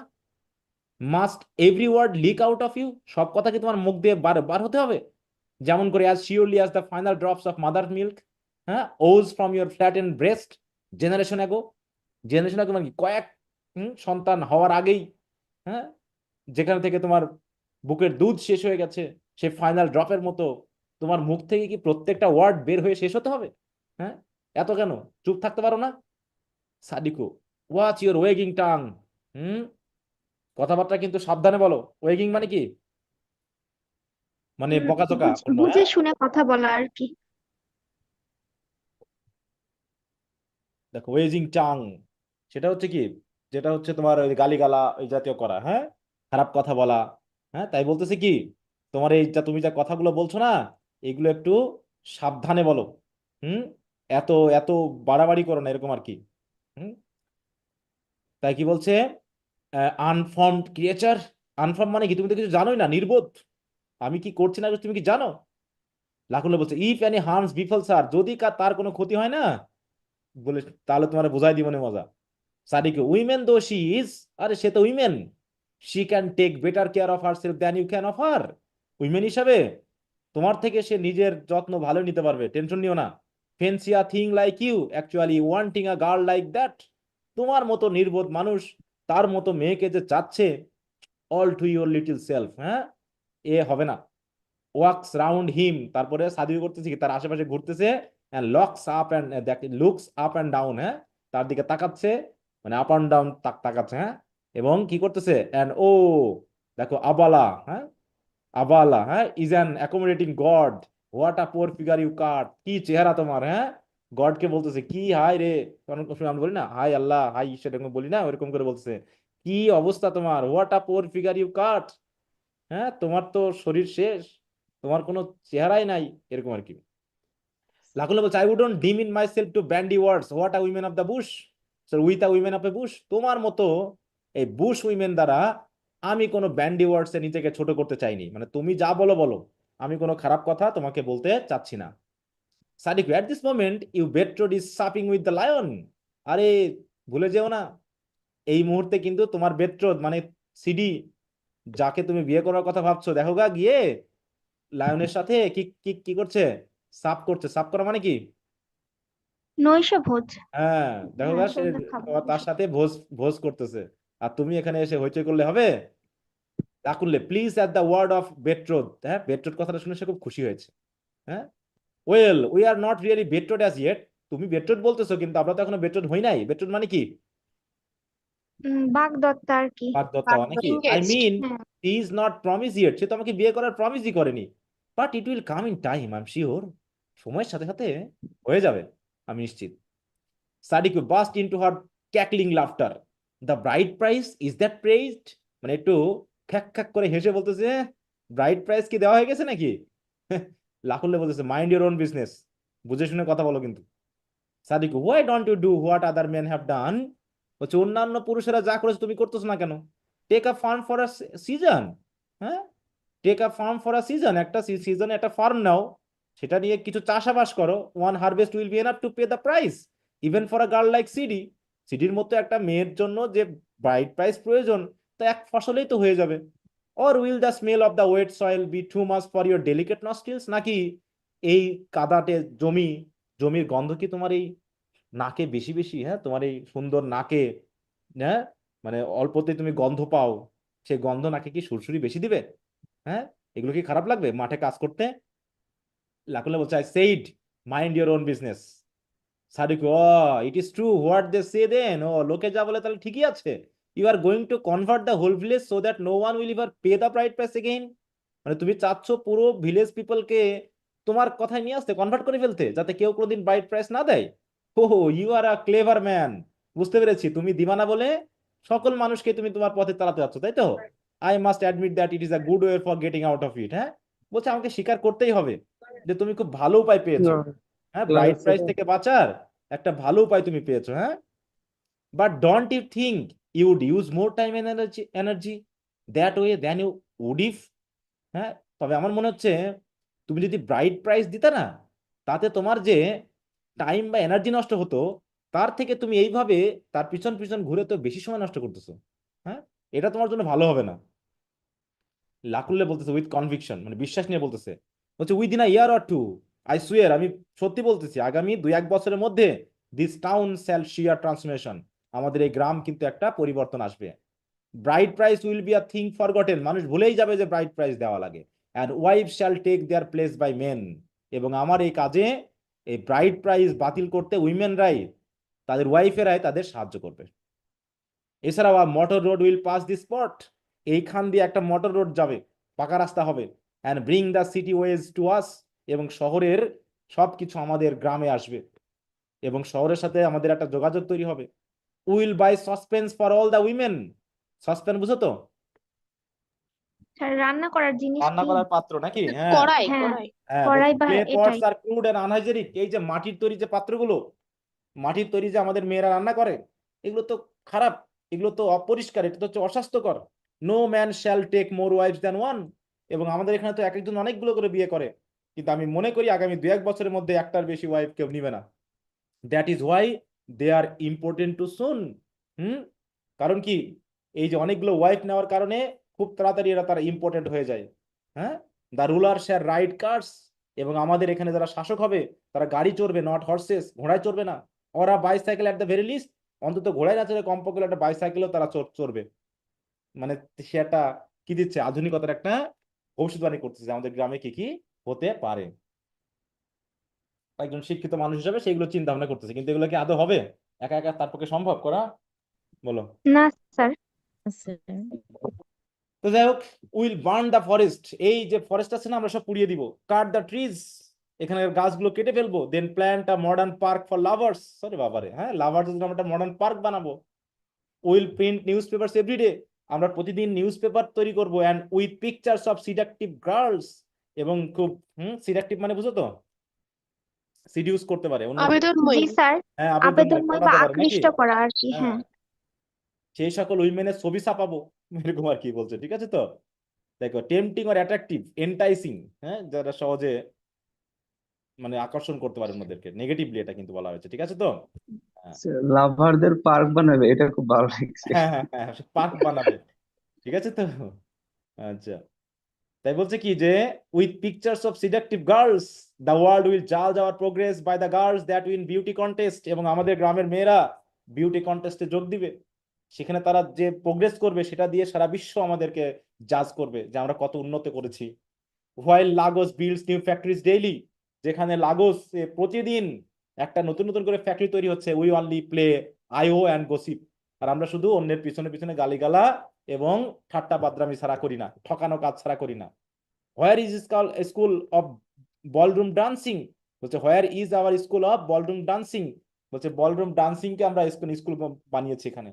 Must every word leak out of you, সব কথা কি তোমার মুখ দিয়ে বার বার হতে হবে? যেমন করে as surely as the final drops of mother milk, হ্যাঁ, ooze from your flat and breast generation ago. Generation ago মানে কি, কয়েক সন্তান হওয়ার আগেই, হ্যাঁ, যেখান থেকে তোমার বুকের দুধ শেষ হয়ে গেছে, সে ফাইনাল ড্রপের মতো তোমার মুখ থেকে কি প্রত্যেকটা ওয়ার্ড বের হয়ে শেষ হতে হবে? হ্যাঁ, এত কেন চুপ থাকতে পারো না? Sadiku, watch your wagging tongue. কথাবার্তা কিন্তু সাবধানে বলো। ওয়েগিং মানে কি? মানে বকাঝকা করলো, বুঝে হ্যাঁ। শুনে কথা বলা আর কি। দেখো ওয়েজিং টাং সেটা হচ্ছে কি, যেটা হচ্ছে তোমার ওই গালিগালা ওই জাতীয় করা, হ্যাঁ, খারাপ কথা বলা। হ্যাঁ, তাই বলতেছে কি, তোমার এই যা তুমি যা কথাগুলো বলছো না, এগুলো একটু সাবধানে বলো। হুম, এত এত বাড়াবাড়ি করো না, এরকম আর কি। হুম, তাই কি বলছে, আনফর্মড ক্রিয়েচার। আনফর্ম মানে কি, তুমি তো কিছু জানোই না, নির্বোধ। আমি কি করছি না তুমি কি জানো? লাকুল্য বলছে ইফ এনি হার্মস বিফল স্যার, যদি তার কোনো ক্ষতি হয় না বলে, তাহলে তোমার বোঝাই দিব না মজা। Sadiku, women though she is, আরে সে তো women, she can take better care of herself than you can of her. Women হিসাবে তোমার থেকে সে নিজের যত্ন ভালো নিতে পারবে, টেনশন নিও না। Fancy a thing like you actually wanting a girl like that, তোমার মতো নির্বোধ মানুষ তার মতো মেয়েকে যে চাচ্ছে, all to your little self, হ্যাঁ, এ হবে না। ওয়াকস রাউন্ড হিম, তারপরে সাদিক করতেছে কি, তার আশেপাশে ঘুরতেছে, and locks up and looks up and down, হ্যাঁ, তার দিকে তাকাচ্ছে, মানে আপ এন্ড ডাউন তাকাচ্ছে, হ্যাঁ, এবং কি করতেছে, এন্ড ও, দেখো আবালা, হ্যাঁ, আবালা, হ্যাঁ, is an accommodating god, what a poor figure you cut, কি চেহারা তোমার, হ্যাঁ, গডকে বলতেছে কি হাই রে, অনেক সময় আমরা বলি না হাই আল্লাহ হাই ঈশ্বর, এরকম বলি না, ওরকম করে বলতেছে কি অবস্থা তোমার, what a poor figure you cut, হ্যাঁ, তোমার তো শরীর শেষ, তোমার কোনো চেহারাই নাই, এরকম আর কি। লাকুল্লা বলছে I wouldn't deem in myself to bandy words what a women of the bush, with a women of a bush, তোমার মতো এই বুশ উইমেন দ্বারা আমি কোনো ব্যান্ডি ওয়ার্ডস এ নিজেকে ছোট করতে চাইনি, মানে তুমি যা বলো বলো, আমি কোনো খারাপ কথা তোমাকে বলতে চাচ্ছি না। Sadik, at this moment you betrothed is supping with the lion, আরে ভুলে যেও না, এই মুহূর্তে কিন্তু তোমার বেট্রোদ মানে সিডি, যাকে তুমি বিয়ে করার কথা ভাবছো, দেখো গা গিয়ে লায়নের সাথে কি কি কি করছে, সাপ করছে। সাপ করা মানে কি? নৈশ ভোজ। হ্যাঁ, দেখো গা হ্যাঁ, সে সন্ধ্যা খাবার তার সাথে ভোজ ভোজ করতেছে, আর তুমি এখানে এসে হইচই করলে হবে? তা করলে please at the word of betroth, হ্যাঁ, বেট্রোথ কথাটা শুনে সে খুব খুশি হয়েছে। হ্যাঁ, well we are not really betroth as yet, তুমি বেট্রোথ বলতেছো কিন্তু আমরা তো এখনো বেট্রোথ হই নাই। বেট্রোথ মানে কি? বাগদত্তা আর কি। বাগদত্তা মানে কি, আই engaged. মিন হ্যাঁ। He is not promise yet, সে তো আমাকে বিয়ে করার প্রমিসই করেনি, but it will come in time, I am sure, সময়ের সাথে সাথে হয়ে যাবে, আমি নিশ্চিত। Sadik burst into her cackling laughter, the bride price is that praised, মানে একটু খ্যাক খ্যাক করে হেসে বলতেছে ব্রাইড প্রাইস কি দেওয়া হয়ে গেছে নাকি? লাকুল্লে বলতেছে মাইন্ড ইউর ওন বিজনেস, বুঝে শুনে কথা বলো কিন্তু। Sadik, why don't you do what other men have done, হচ্ছে অন্যান্য পুরুষেরা যা করেছে তুমি করতেছো না কেন? Take a farm for a season, হ্যাঁ, take a farm for a season, একটা সিজনে একটা ফার্ম নাও, সেটা নিয়ে কিছু চাষাবাস করো, one harvest will be enough to pay the price even for a girl like Sidi, সিডির মতো একটা মেয়ের জন্য যে ব্রাইড প্রাইস প্রয়োজন, তা এক ফসলেই তো হয়ে যাবে। Or will the smell of the wet soil be too much for your delicate nostrils, নাকি এই কাদাটে জমির গন্ধ কি তোমার এই নাকে বেশি বেশি, হ্যাঁ, তোমার এই সুন্দর নাকে, হ্যাঁ, মানে অল্পতে তুমি গন্ধ পাও, সেই গন্ধ নাকে কি সুরসুরি বেশি দিবে? হ্যাঁ, এগুলো কি খারাপ লাগবে মাঠে কাজ করতে? লাকুল্লা বলছে I said mind your own business. Sadik, oh it is true what they say then, ও লোকে যা বলে তাহলে ঠিকই আছে। You are going to convert the whole village so that no one will ever pay the bride price again, মানে তুমি চাচ্ছ পুরো ভিলেজ পিপলকে তোমার কথায় নিয়ে আসতে, কনভার্ট করে ফেলতে, যাতে কেউ কোনোদিন ব্রাইড প্রাইস না দেয়। Oh you are a clever man, বুঝতে পেরেছি, তুমি দিবানা বলে সকল মানুষকে তুমি তোমার পথে চালাতে যাচ্ছ, তাই তো? I must admit that it is a good way for getting out of it, হ্যাঁ, বলছে আমাকে স্বীকার করতেই হবে যে তুমি খুব ভালো উপায় পেয়েছো, হ্যাঁ, ব্রাইড প্রাইস থেকে বাঁচার একটা ভালো উপায় তুমি পেয়েছো, হ্যাঁ, but don't you think you would use more time and energy that way than you would if, হ্যাঁ, তবে আমার মনে হচ্ছে তুমি যদি ব্রাইড প্রাইস দিতে না, তাতে তোমার যে টাইম বা এনার্জি নষ্ট হতো, তার থেকে তুমি এইভাবে তার পিছন পিছন ঘুরে তো বেশি সময় নষ্ট করতেছো। হ্যাঁ, এটা তোমার জন্য ভালো হবে না। লাকুল্লে বলতেছে উইথ কনভিকশন, মানে বিশ্বাস নিয়ে বলতেছে, বলছে within a year or two, I swear, আমি সত্যি বলতেছি, আগামী 2-1 বছরের মধ্যে this town shall see a transformation, আমাদের এই গ্রাম কিন্তু একটা পরিবর্তন আসবে। Bride price will be a thing forgotten, মানুষ ভুলেই যাবে যে ব্রাইড প্রাইস দেওয়া লাগে। And wife shall take their place by men, এবং আমার এই কাজে এই ব্রাইড প্রাইস বাতিল করতে উইমেনরাই, তাদের ওয়াইফেরাই তাদের সাহায্য করবে। এছাড়াও motor road will pass the spot, এইখান দিয়ে একটা মোটর রোড যাবে, পাকা রাস্তা হবে। And bring the city ways to us, এবং শহরের সবকিছু আমাদের গ্রামে আসবে, এবং শহরের সাথে আমাদের একটা যোগাযোগ তৈরি হবে। Will buy saucepans for all the women, saucepan বুঝো তো? স্যার রান্না করার জিনিস রান্না কি? করার পাত্র নাকি? হ্যাঁ কড়াই হ্যাঁ, কড়াই হ্যাঁ, কড়াই বা ক্লে পটস এটাই। আর ক্রুড এন্ড আনহাইজেনিক, এই যে মাটির তৈরি যে পাত্রগুলো, মাটির তৈরি যে আমাদের মেয়েরা রান্না করে, এগুলো তো খারাপ, এগুলো তো অপরিষ্কার, এটা তো হচ্ছে অস্বাস্থ্যকর। No man shall take more wives than one, এবং আমাদের এখানে তো এক একজন অনেকগুলো করে বিয়ে করে, কিন্তু আমি মনে করি আগামী 2-1 বছরের মধ্যে একটার বেশি ওয়াইফ কেউ নিবে না। That is why they are important to soon. হুম, কারণ কি, এই যে অনেকগুলো ওয়াইফ নেওয়ার কারণে খুব তাড়াতাড়ি এরা তারা ইম্পর্টেন্ট হয়ে যায়। হ্যাঁ, the ruler shall ride cars, এবং আমাদের এখানে যারা শাসক হবে তারা গাড়ি চড়বে, নট হর্সেস, ঘোড়ায় চড়বে না। ওরা bicycle at the very least, অন্তত ঘোড়ায় না চড়ে কমপক্ষে একটা বাইসাইকেলও তারা চড়বে। মানে সে একটা কি দিচ্ছে, আধুনিকতার একটা ভবিষ্যৎবাণী করতেছে আমাদের গ্রামে কি কি হতে পারে। একজন শিক্ষিত মানুষ হিসেবে সেগুলো চিন্তা ভাবনা করতেছে, কিন্তু এগুলো কি আদৌ হবে? একা একা তার পক্ষে সম্ভব করা? বলো। না স্যার। আচ্ছা তো যাই হোক, উইল বার্ন দ্য ফরেস্ট, এই যে ফরেস্ট আছে না আমরা সব পুড়িয়ে দিব। কাট দ্য ট্রিজ, এখানে গাছগুলো কেটে ফেলবো। Then plant a modern park for lovers, sorry বাবারে, হ্যাঁ লাভার্স জন্য আমরা একটা মডার্ন পার্ক বানাবো। Will print newspaper everyday, আমরা প্রতিদিন নিউজ পেপার তৈরি করবো। And with pictures of seductive girls, এবং খুব সিডাকটিভ মানে বুঝো তো, সিডিউস করতে পারে অন্য। জি আবেদনময়ী স্যার, হ্যাঁ, আবেদনময় আবেদনময় বা পড়াতে পারে নাকি? আকৃষ্ট করা আর কি। হ্যাঁ, হ্যাঁ সেই সকল উইমেনের ছবি ছাপাবো, এরকম আর কি বলছে। ঠিক আছে তো, দেখো টেম্পটিং অর অ্যাট্রাকটিভ, এন্টাইসিং, হ্যাঁ যারা সহজে মানে আকর্ষণ করতে পারে ওদেরকে, নেগেটিভলি এটা কিন্তু বলা হয়েছে। ঠিক আছে তো? হ্যাঁ লাভারদের পার্ক বানাবে, এটা খুব ভালো লাগছে। হ্যাঁ হ্যাঁ, পার্ক বানাবে। ঠিক আছে তো? আচ্ছা, তাই বলছে কি যে with pictures of seductive girls the world will জাজ our progress by the girls that win beauty contest, এবং আমাদের গ্রামের মেয়েরা বিউটি কন্টেস্টে যোগ দিবে, সেখানে তারা যে প্রোগ্রেস করবে সেটা দিয়ে সারা বিশ্ব আমাদেরকে জাজ করবে যে আমরা কত উন্নত করেছি। While Lagos builds new factories daily, যেখানে লাগোস প্রতিদিন একটা নতুন নতুন করে ফ্যাক্টরি তৈরি হচ্ছে, we only play ayo and gossip, আর আমরা শুধু অন্যের পিছনে পিছনে গালিগালা এবং ঠাট্টা বাদরামি ছাড়া করি না, ঠকানো কাজ ছাড়া করি না। Where is school of ballroom dancing, বলছে where is our school of ballroom dancing, বলছে বলরুম ডান্সিং কে আমরা স্কুল বানিয়েছি এখানে।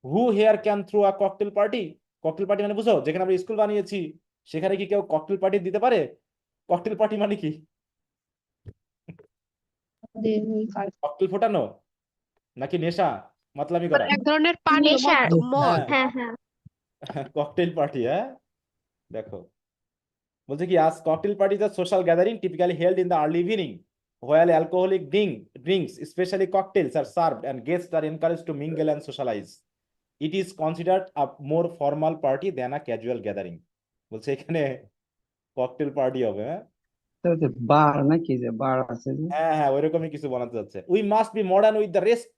Who here can throw a cocktail party, cocktail party মানে বুঝো, যেখানে আমরা স্কুল বানিয়েছি সেখানে কি কেউ ককটেল পার্টি দিতে পারে? ককটেল পার্টি মানে কি? ককটেল ফোটানো নাকি নেশা মাতলামি করা? এক ধরনের পানীয় নেশার। মদ। হ্যাঁ হ্যাঁ। ককটেল পার্টি, হ্যাঁ দেখো, বলছে কি আজ cocktail party the social gathering typically held in the early evening while alcoholic drinks specially cocktails are served and guests are encouraged to mingle and socialize. It is considered a more formal party than a casual gathering, বলছে এখানে cocktail party হবে। হ্যাঁ বার নাকি, যে বার আছে যে। হ্যাঁ হ্যাঁ, ওইরকমই কিছু বানাতে যাচ্ছে। We must be modern with the rest,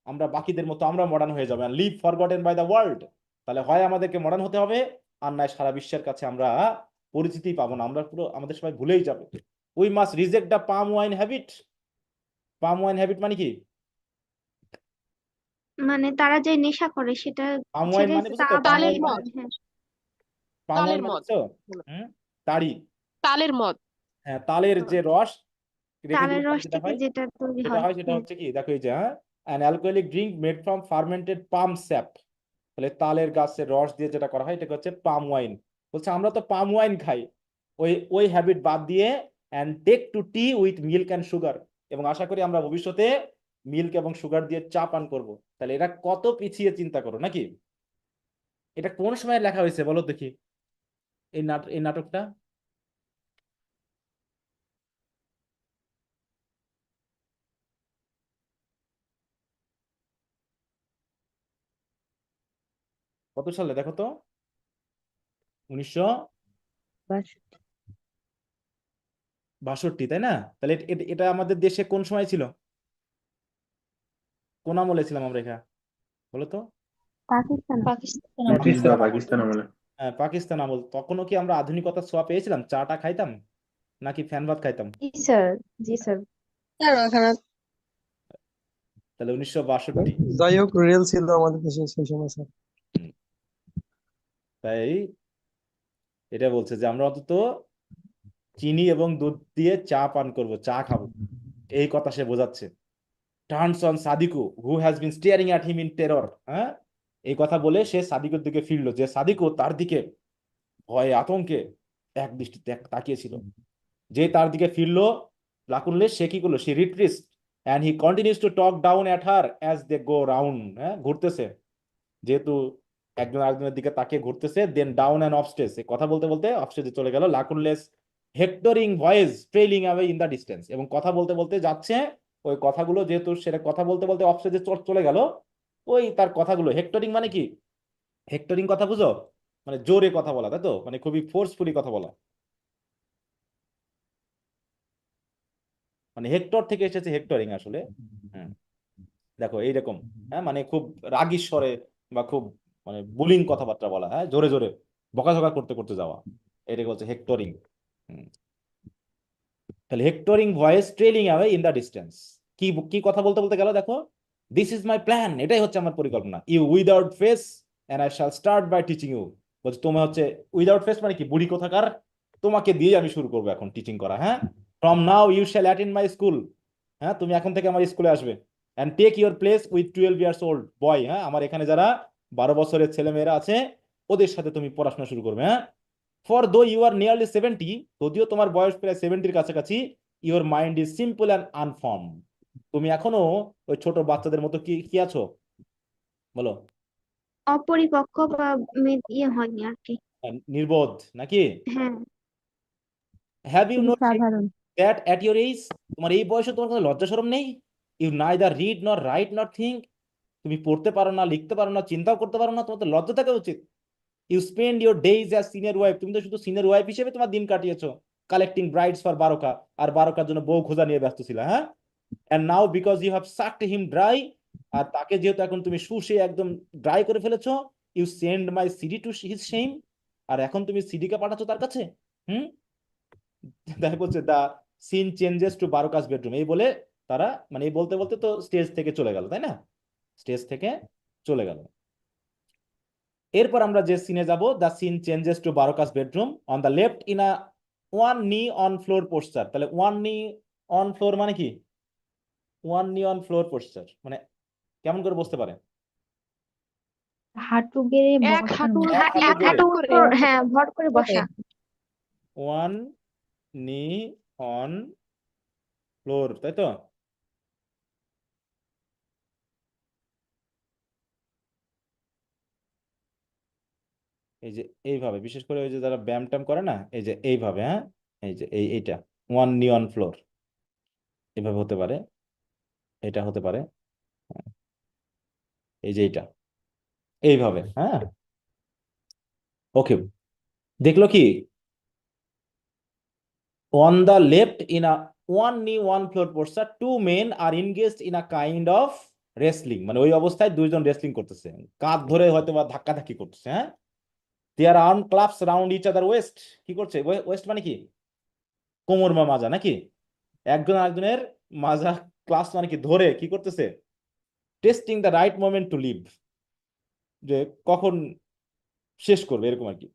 আমরা বাকিদের মতো আমরা মডার্ন হয়ে যাবো। Live forgotten by the world, তাহলে হয় আমাদেরকে মডার্ন হতে হবে, আর নয় সারা বিশ্বের কাছে আমরা পরিচিতি পাবো না, আমরা পুরো আমাদের সবাই ভুলেই যাবে। We must reject the palm wine habit, palm wine habit মানে কি? মানে তারা যে নেশা করে সেটা পাম ওয়াইন ছেড়ে মানে বুঝছো চা তো, বা পাম তালের ওয়াইন মানে মদ। হ্যাঁ পাম ওয়াইন তালের মানে মদ। বুঝছো? তাড়ি, তালের মদ। হ্যাঁ তালের যে রস রেখে তালের দিলে পরে রস যেটা থেকে হয়, যেটা তৈরি সেটা হয়। হয় সেটা হ্যাঁ হচ্ছে কি, দেখো এই যে an alcoholic drink made from fermented palm sap, তাহলে তালের গাছের রস দিয়ে যেটা করা হয় এটাকে হচ্ছে পাম ওয়াইন। বলছে আমরা তো পাম ওয়াইন খাই, ওই ওই হ্যাবিট বাদ দিয়ে and take to tea with milk and sugar, এবং আশা করি আমরা ভবিষ্যতে মিল্ক এবং সুগার দিয়ে চা পান করব। তাহলে এরা কত পিছিয়ে, চিন্তা করো নাকি? এটা কোন সময় লেখা হয়েছে বলো দেখি, এই নাটকটা? কত সালে দেখো তো? 1962, তাই না? তাহলে এটা আমাদের দেশে কোন সময় ছিল? কোন আমলে ছিলাম আমরা এখানে বলো তো? পাকিস্তান পাকিস্তান ব্রিটিশ আমলে। বা পাকিস্তান আমলে। হ্যাঁ, পাকিস্তান আমল। তখনও কি আমরা আধুনিকতার ছোঁয়া পেয়েছিলাম? চাটা খাইতাম নাকি ফ্যান ভাত খাইতাম? জি স্যার, জি স্যার। স্যার ওখানে তাহলে 1962। যাই হোক, রেল ছিল আমাদের দেশে সেই সময় স্যার। হুম, তাই এটা বলছে যে আমরা অন্তত চিনি এবং দুধ দিয়ে চা পান করব, চা খাবো, এই কথা সে বোঝাচ্ছে। Turns on Sadiku who has been steering at him in terror. হ্যাঁ, এই কথা বলে সে সাদিকুর দিকে ফিরলো, যে সাদিকু তার দিকে ভয়ে আতঙ্কে এক দৃষ্টিতে তাকিয়েছিল। যে তার দিকে ফিরলো লাকুনলে, সে কি করলো? সে retreats and he continues to talk down at her as they go round. হ্যাঁ, ঘুরতেছে, যেহেতু একজন আরেকজনের দিকে তাকিয়ে ঘুরতেছে। দেন ডাউন অ্যান্ড অফস্টেজ, কথা বলতে বলতে অফস্টেজে চলে গেল। Lakunle's hectoring voice trailing away in the distance, এবং কথা বলতে বলতে যাচ্ছে। ওই কথাগুলো যেহেতু সেটা কথা বলতে বলতে অফস্টেজে চলে গেল, ওই তার কথাগুলো হেক্টরিং মানে কি? হেক্টরিং কথা বুঝো? মানে জোরে কথা বলা, তাই তো? মানে খুবই ফোর্সফুলি কথা বলা। মানে হেক্টর থেকে এসেছে হেক্টরিং আসলে। হ্যাঁ, দেখো এইরকম। হ্যাঁ, মানে খুব রাগী স্বরে বা খুব মানে বুলিং কথাবার্তা বলা, হ্যাঁ, জোরে জোরে বকাঝকা করতে করতে যাওয়া, এটাকে বলছে হেক্টরিং। তাহলে hectoring voice trailing away in the distance, কি কি কথা বলতে বলতে গেল দেখো। দিস ইজ মাই প্ল্যান, এটাই হচ্ছে আমার পরিকল্পনা। You without face and I shall start by teaching you. বলছে তোমার হচ্ছে উইদাউট ফেস মানে কি? বুড়ি কোথাকার, তোমাকে দিয়ে আমি শুরু করবো এখন টিচিং করা। হ্যাঁ, from now you shall attend my school. হ্যাঁ, তুমি এখন থেকে আমার স্কুলে আসবে। And take your place with 12 years old boy. হ্যাঁ, আমার এখানে যারা 12 বছরের ছেলে মেয়েরা আছে ওদের সাথে তুমি পড়াশোনা শুরু করবে। হ্যাঁ, ফর দো ইউ আর নিয়ারলি 70, যদিও তোমার বয়স প্রায় 70-র কাছাকাছি, your mind is simple and unformed. তুমি এখনো ওই ছোট বাচ্চাদের মতো কি কি আছো বলো? অপরিপক্ক বা ইয়ে হয়নি আর কি। নির্বোধ নাকি? হ্যাঁ, হ্যাভ ইউ খুবই নোট সাধারণ। দ্যাট অ্যাট ইউর এজ, তোমার এই বয়সে তোমার কোনো লজ্জা শরম নেই? ইউ নাইদার রিড নর রাইট নর থিঙ্ক, তুমি পড়তে পারো না, লিখতে পারো না, চিন্তাও করতে পারো না, তোমার তো লজ্জা থাকা উচিত। You spend your days as senior wife, তুমি তো শুধু সিনিয়র ওয়াইফ হিসেবে তোমার দিন কাটিয়েছো, কালেক্টিং ব্রাইডস ফর বারোকা, আর বারোকার জন্য বউ খোঁজা নিয়ে ব্যস্ত ছিল। হ্যাঁ, and now because you have sucked him dry, আর তাকে যেহেতু এখন তুমি শুষে একদম ড্রাই করে ফেলেছো, you send my CD to his shame, আর এখন তুমি সিডি কে পাঠাচ্ছ তার কাছে। হুম, তাই বলছে দা scene changes to Baroka's bedroom, এই বলে তারা মানে এই বলতে বলতে তো স্টেজ থেকে চলে গেল, তাই না? স্টেজ থেকে চলে গেল। এরপর আমরা যে সিনে যাব, the scene changes to Baroka's bedroom on the left in a one knee on floor poster. তাহলে ওয়ান নি অন ফ্লোর মানে কি? One knee on floor poster মানে কেমন করে বসতে পারে? হাঁটু গেড়ে এক বসানো। হাঁটুর এক হাঁটু এক গেড়ে, হাঁটুর উপর, হ্যাঁ, ভর করে বসা। ওয়ান নি অন ফ্লোর, তাই তো? এই যে এইভাবে, বিশেষ করে ওই যে যারা ব্যায়াম ট্যাম করে না, এই যে এইভাবে। হ্যাঁ, এই যে এইটা ওয়ান নি অন ফ্লোর, এইভাবে হতে পারে, এটা হতে পারে, এই যে এইটা এইভাবে। হ্যাঁ, ওকে, দেখলো কি? On the left in a one knee one floor poster two men are engaged in a kind of wrestling, মানে ওই অবস্থায় দুইজন রেসলিং করতেছে, কাঁধ ধরে হয়তো বা ধাক্কাধাক্কি করতেছে। হ্যাঁ, their arm clubs round each other waist, কি করছে? ওয়েস্ট মানে কি? কোমর বা মাজা নাকি? একজন আরেকজনের মাজা ক্লাস মানে কি? ধরে কি করতেছে? Testing the right moment to leave, যে কখন শেষ করবে এরকম আর কি।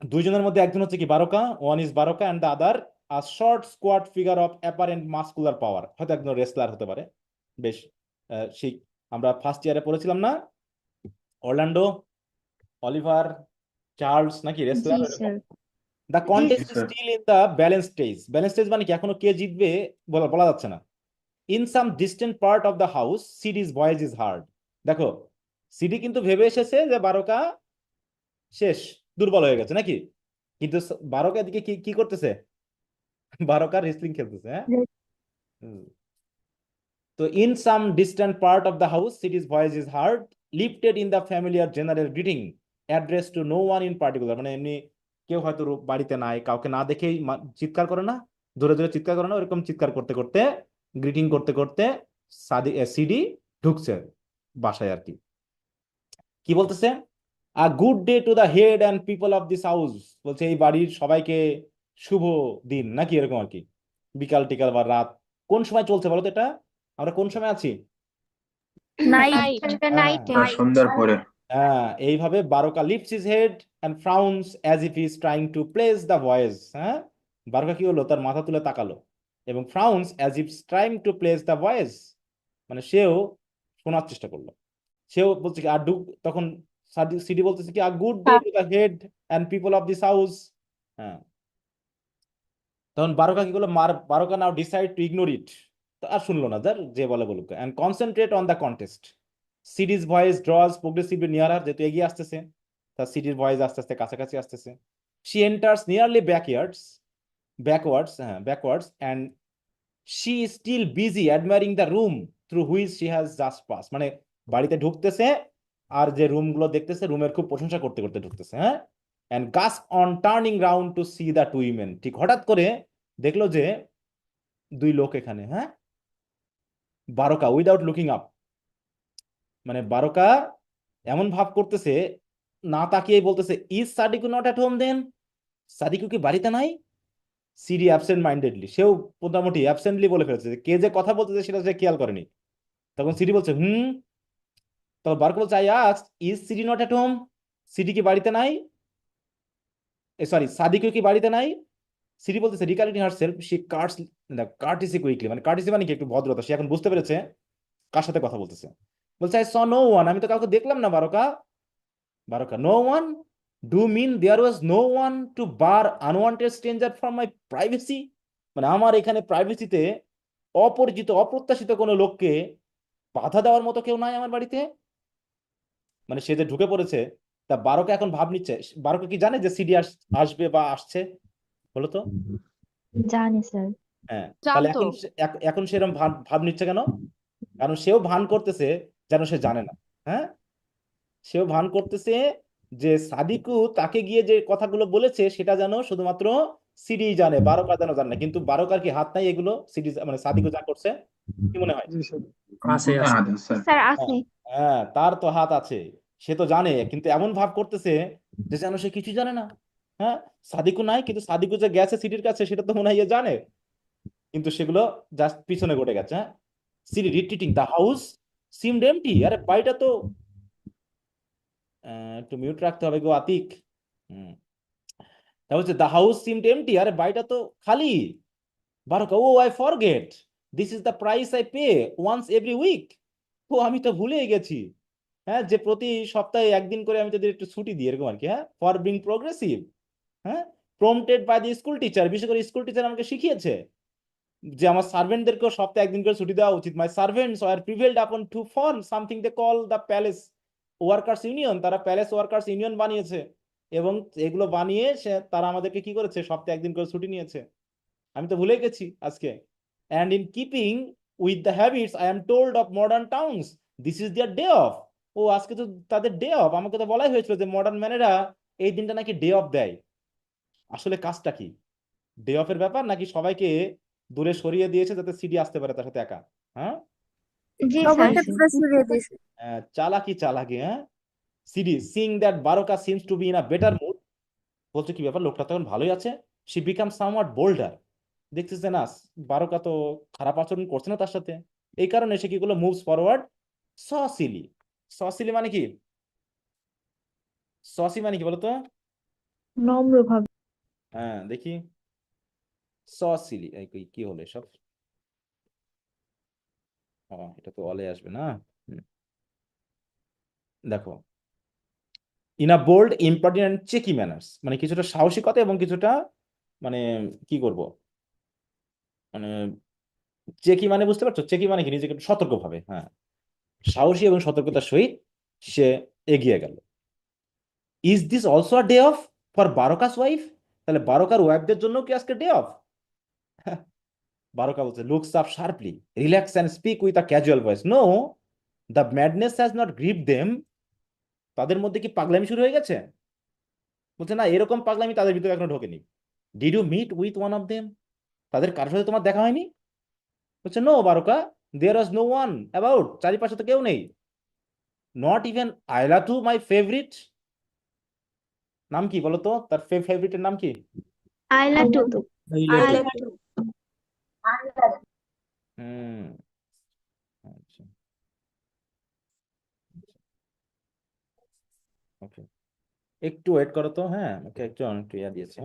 দুইজনের মধ্যে একজন হচ্ছে কি Baroka, one is Baroka and the other a short squad figure of apparent muscular power, হয়তো একজন রেসলার হতে পারে। বেশ, সেই আমরা ফার্স্ট ইয়ারে পড়েছিলাম না, অরল্যান্ডো, অলিভার, চার্লস নাকি জি রেসলার এরকম। Sir. The the contest is sir. Still in the balance stage. Balance stage মানে কি? এখনো কে জিতবে বলা বলা যাচ্ছে না। In some distant part of the house Sidi's voice is heard. দেখো, সিডি কিন্তু ভেবে এসেছে যে বারোকা শেষ, দুর্বল হয়ে গেছে নাকি, কিন্তু বারোকা এদিকে কি কি করতেছে? বারোকা রেসলিং খেলতেছে। হ্যাঁ, তো in some distant part of the house Sidi's voice is hard lifted in the familiar general greeting address to know one in particular, মানে এমনি কেউ হয়তো বাড়িতে নাই, কাউকে না দেখেই চিৎকার করে না, জোরে জোরে চিৎকার করে না, ওরকম চিৎকার করতে করতে গ্রিটিং করতে করতে সিডি ঢুকছে বাসায় আর কি। কি বলতেছে? A good day to the head and people of this house, বলছে এই বাড়ির সবাইকে শুভ দিন নাকি এরকম আর কি, বিকাল টিকাল বা রাত। কোন সময় চলছে বলো তো এটা? আমরা কোন সময় আছি? নাইট। নাইটে সন্ধ্যার পরে। হ্যাঁ, এইভাবে Baroka lifts his head and frowns as if he is trying to place the voice. হ্যাঁ, বারোকা কি হলো, তার মাথা তুলে তাকালো এবং frowns as if trying to place the voice, মানে সেও শোনার চেষ্টা করলো। সেও বলছে কি আর তখন সিডি বলতেছে কি a good day to the head and people of this house. হ্যাঁ, তখন বারোকা কি করলো, বারোকা নাও ডিসাইড টু ইগনোর ইট, তো আর শুনলো না, যে বলে বলুক, and concentrate on the contest. সিডিজ voice ড্রজ progressively নিয়ারার, যেহেতু এগিয়ে আসতেছে, তার সিডির ভয়েস আস্তে আস্তে কাছাকাছি আসতেছে। She enters nearly backwards and she is still busy admiring the room through which she has just pass, মানে বাড়িতে ঢুকতেছে আর যে রুমগুলো দেখতেছে রুমের খুব প্রশংসা করতে করতে ঢুকতেছে। হ্যাঁ, and gasp on turning round to see the two women, ঠিক হঠাৎ করে দেখলো যে দুই লোক এখানে। হ্যাঁ, বারোকা উইদাউট লুকিং আপ, মানে বারোকা এমন ভাব করতেছে, না তাকিয়েই বলতেছে is Sadiku not at home then, Sadiku কি বাড়িতে নাই? সিডি অ্যাবসেন্ট মাইন্ডেডলি, সেও মোটামুটি অ্যাবসেন্টলি বলে ফেলছে, যে কে যে কথা বলতেছে সেটা সে খেয়াল করেনি। তখন সিডি বলছে তখন বারোকা বলছে I asked is CD not at home, CD কি বাড়িতে নাই, সরি সাদিকু কি বাড়িতে নাই? সিডি বলতেছে রিকালিং হারসেলফ শি কার্টিসি কুইকলি, মানে কার্টিসি মানে কি একটু ভদ্রতা, সে এখন বুঝতে পেরেছে কার সাথে কথা বলতেছে। বলছে আই স নো ওয়ান, আমি তো কাউকে দেখলাম না Baroka. No one, do mean there was no one to bar unwanted stranger from my privacy, মানে আমার এখানে প্রাইভেসিতে অপরিচিত অপ্রত্যাশিত কোনো লোককে বাধা দেওয়ার মতো কেউ নাই আমার বাড়িতে। মানে সে যে ঢুকে পড়েছে, তা বারোকা এখন ভাব নিচ্ছে, বারোকা কি জানে যে সিডি আসবে বা আসছে, বলো তো? জানি স্যার। হ্যাঁ, তাহলে জানতো। এখন সেরকম ভাব নিচ্ছে কেন? কারণ সেও ভান করতেছে যেন সে জানে না। হ্যাঁ, সেও ভান করতেছে যে সাদিকু তাকে গিয়ে যে কথাগুলো বলেছে সেটা যেন শুধুমাত্র সিডি জানে, বারোকা যেন জানে না। কিন্তু বারোকার কি হাত নাই এগুলো সিডি, মানে সাদিকু যা করছে? কি মনে হয়? জি স্যার। কোথায় হাত আছে? স্যার হ্যাঁ, আছে। হ্যাঁ, তার তো হাত আছে, সে তো জানে, কিন্তু এমন ভাব করতেছে যে যেন সে কিছু জানে না। হ্যাঁ, সাদিকু নাই, কিন্তু সাদিকু যে গেছে সিডির কাছে সেটা তো মনে হয় এ জানে, কিন্তু সেগুলো জাস্ট পিছনে ঘটে গেছে। হ্যাঁ, Sidi retreating the house seemed empty, আরে বাড়িটা তো একটু মিউট রাখতে হবে গো আতিক। তা হচ্ছে দ্য হাউস সিমড এমটি, আরে বাড়িটা তো খালি। Baroka oh I forget this is the price I pay once every week, ও আমি তো ভুলেই গেছি। হ্যাঁ, যে প্রতি সপ্তাহে একদিন করে আমি তাদের একটু ছুটি দিই এরকম আর কি। হ্যাঁ, ফর বিং প্রোগ্রেসিভ। হ্যাঁ, prompted by the school teacher, বিশেষ করে স্কুল টিচার আমাকে শিখিয়েছে যে আমার সার্ভেন্টদেরকেও সপ্তাহে একদিন করে ছুটি দেওয়া উচিত। My servants are prevailed upon to form something they call the palace workers union, তারা প্যালেস ওয়ার্কার্স ইউনিয়ন বানিয়েছে এবং এগুলো বানিয়ে তারা আমাদেরকে কি করেছে, সপ্তাহে একদিন করে ছুটি নিয়েছে। আমি তো ভুলে গেছি আজকে। And in keeping with the habits I am told of modern towns this is their day off, ও আজকে তো তাদের ডে অফ, আমাকে তো বলাই হয়েছিল যে মডার্ন ম্যানেরা এই দিনটা নাকি ডে অফ দেয়। আসলে কাজটা কি, ডে অফের ব্যাপার নাকি সবাইকে দূরে সরিয়ে দিয়েছে যাতে সিডি আসতে পারে তার সাথে একা? হ্যাঁ, জি স্যার। সবাইকে দূরে সরিয়ে দিয়েছে। চালাকি চালাকি। হ্যাঁ, Sidi sing that Baroka seems to be in a better mood, বলছে কি ব্যাপার, লোকটা তখন ভালোই আছে। শি বিকাম সামওয়াট বোল্ডার, দেখতেছে না বারোকা তো খারাপ আচরণ করছে না তার সাথে, এই কারণে সে কি করলো, মুভস ফরওয়ার্ড সসিলি। সসিলি মানে কি? সসি মানে কি বলতো? নম্র ভাবে। হ্যাঁ, দেখি সসিলি কি হলো সব। এটা তো অলে আসবে না। দেখো, ইন আ বোল্ড ইম্পর্টেন্ট চেকি ম্যানার্স, মানে কিছুটা সাহসিকতা এবং কিছুটা মানে কি করব, মানে চেকি মানে বুঝতে পারছো, চেকি মানে কি নিজেকে একটু সতর্কভাবে, হ্যাঁ, সাহসী এবং সতর্কতার সহিত সে এগিয়ে গেল। Is this also a day off for Baroka's wife, তাহলে বারোকার ওয়াইফদের জন্য কি আজকে ডে অফ? বারোকা বলছে looks up sharply relax and speak with a casual voice, no the madness has not gripped them, তাদের মধ্যে কি পাগলামি শুরু হয়ে গেছে? বলছে না, এরকম পাগলামি তাদের ভিতরে এখনো ঢোকেনি। Did you meet with one of them, তাদের কারোর সাথে তোমার দেখা হয়নি? বলছে no Baroka, there was no one about, চারিপাশে তো কেউ নেই। Not even Ailatu my favourite, নাম কি বলতো, তার ফেভারিটের নাম কি? Ailatu. Ailatu Ailatu. টু। হুম, আচ্ছা, ওকে, একটু ওয়েট করো তো, হ্যাঁ ওকে একটু অনেক ইয়া দিয়েছে।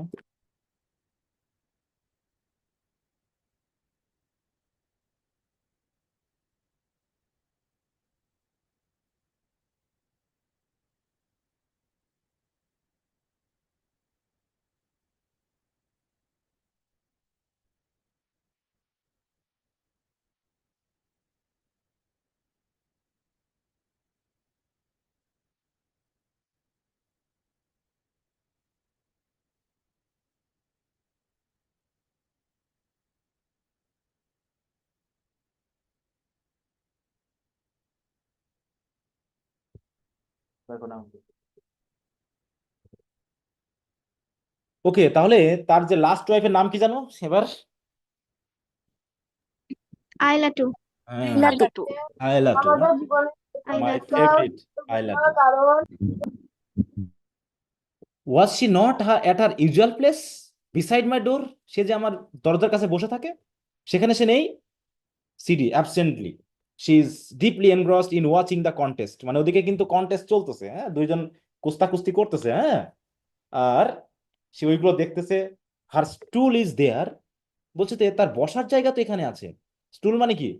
দেখো না, ওকে, তাহলে তার যে লাস্ট ওয়াইফের নাম কি জানো এবার? Ailatu. হ্যাঁ, Ailatu. Ailatu, Ailatu my টু। Favourite Ailatu. Was she not at her usual place beside my door, সে যে আমার দরজার কাছে বসে থাকে সেখানে সে নেই। Sidi absently, she is deeply engrossed in watching the contest, মানে ওদিকে কিন্তু কন্টেস্ট চলতেছে, হ্যাঁ দুইজন কুস্তাকুস্তি করতেছে, হ্যাঁ, আর সে ওইগুলো দেখতেছে। হার স্টুল ইজ দেয়ার, বলছে তো তার বসার জায়গা তো এখানে আছে। স্টুল মানে কি,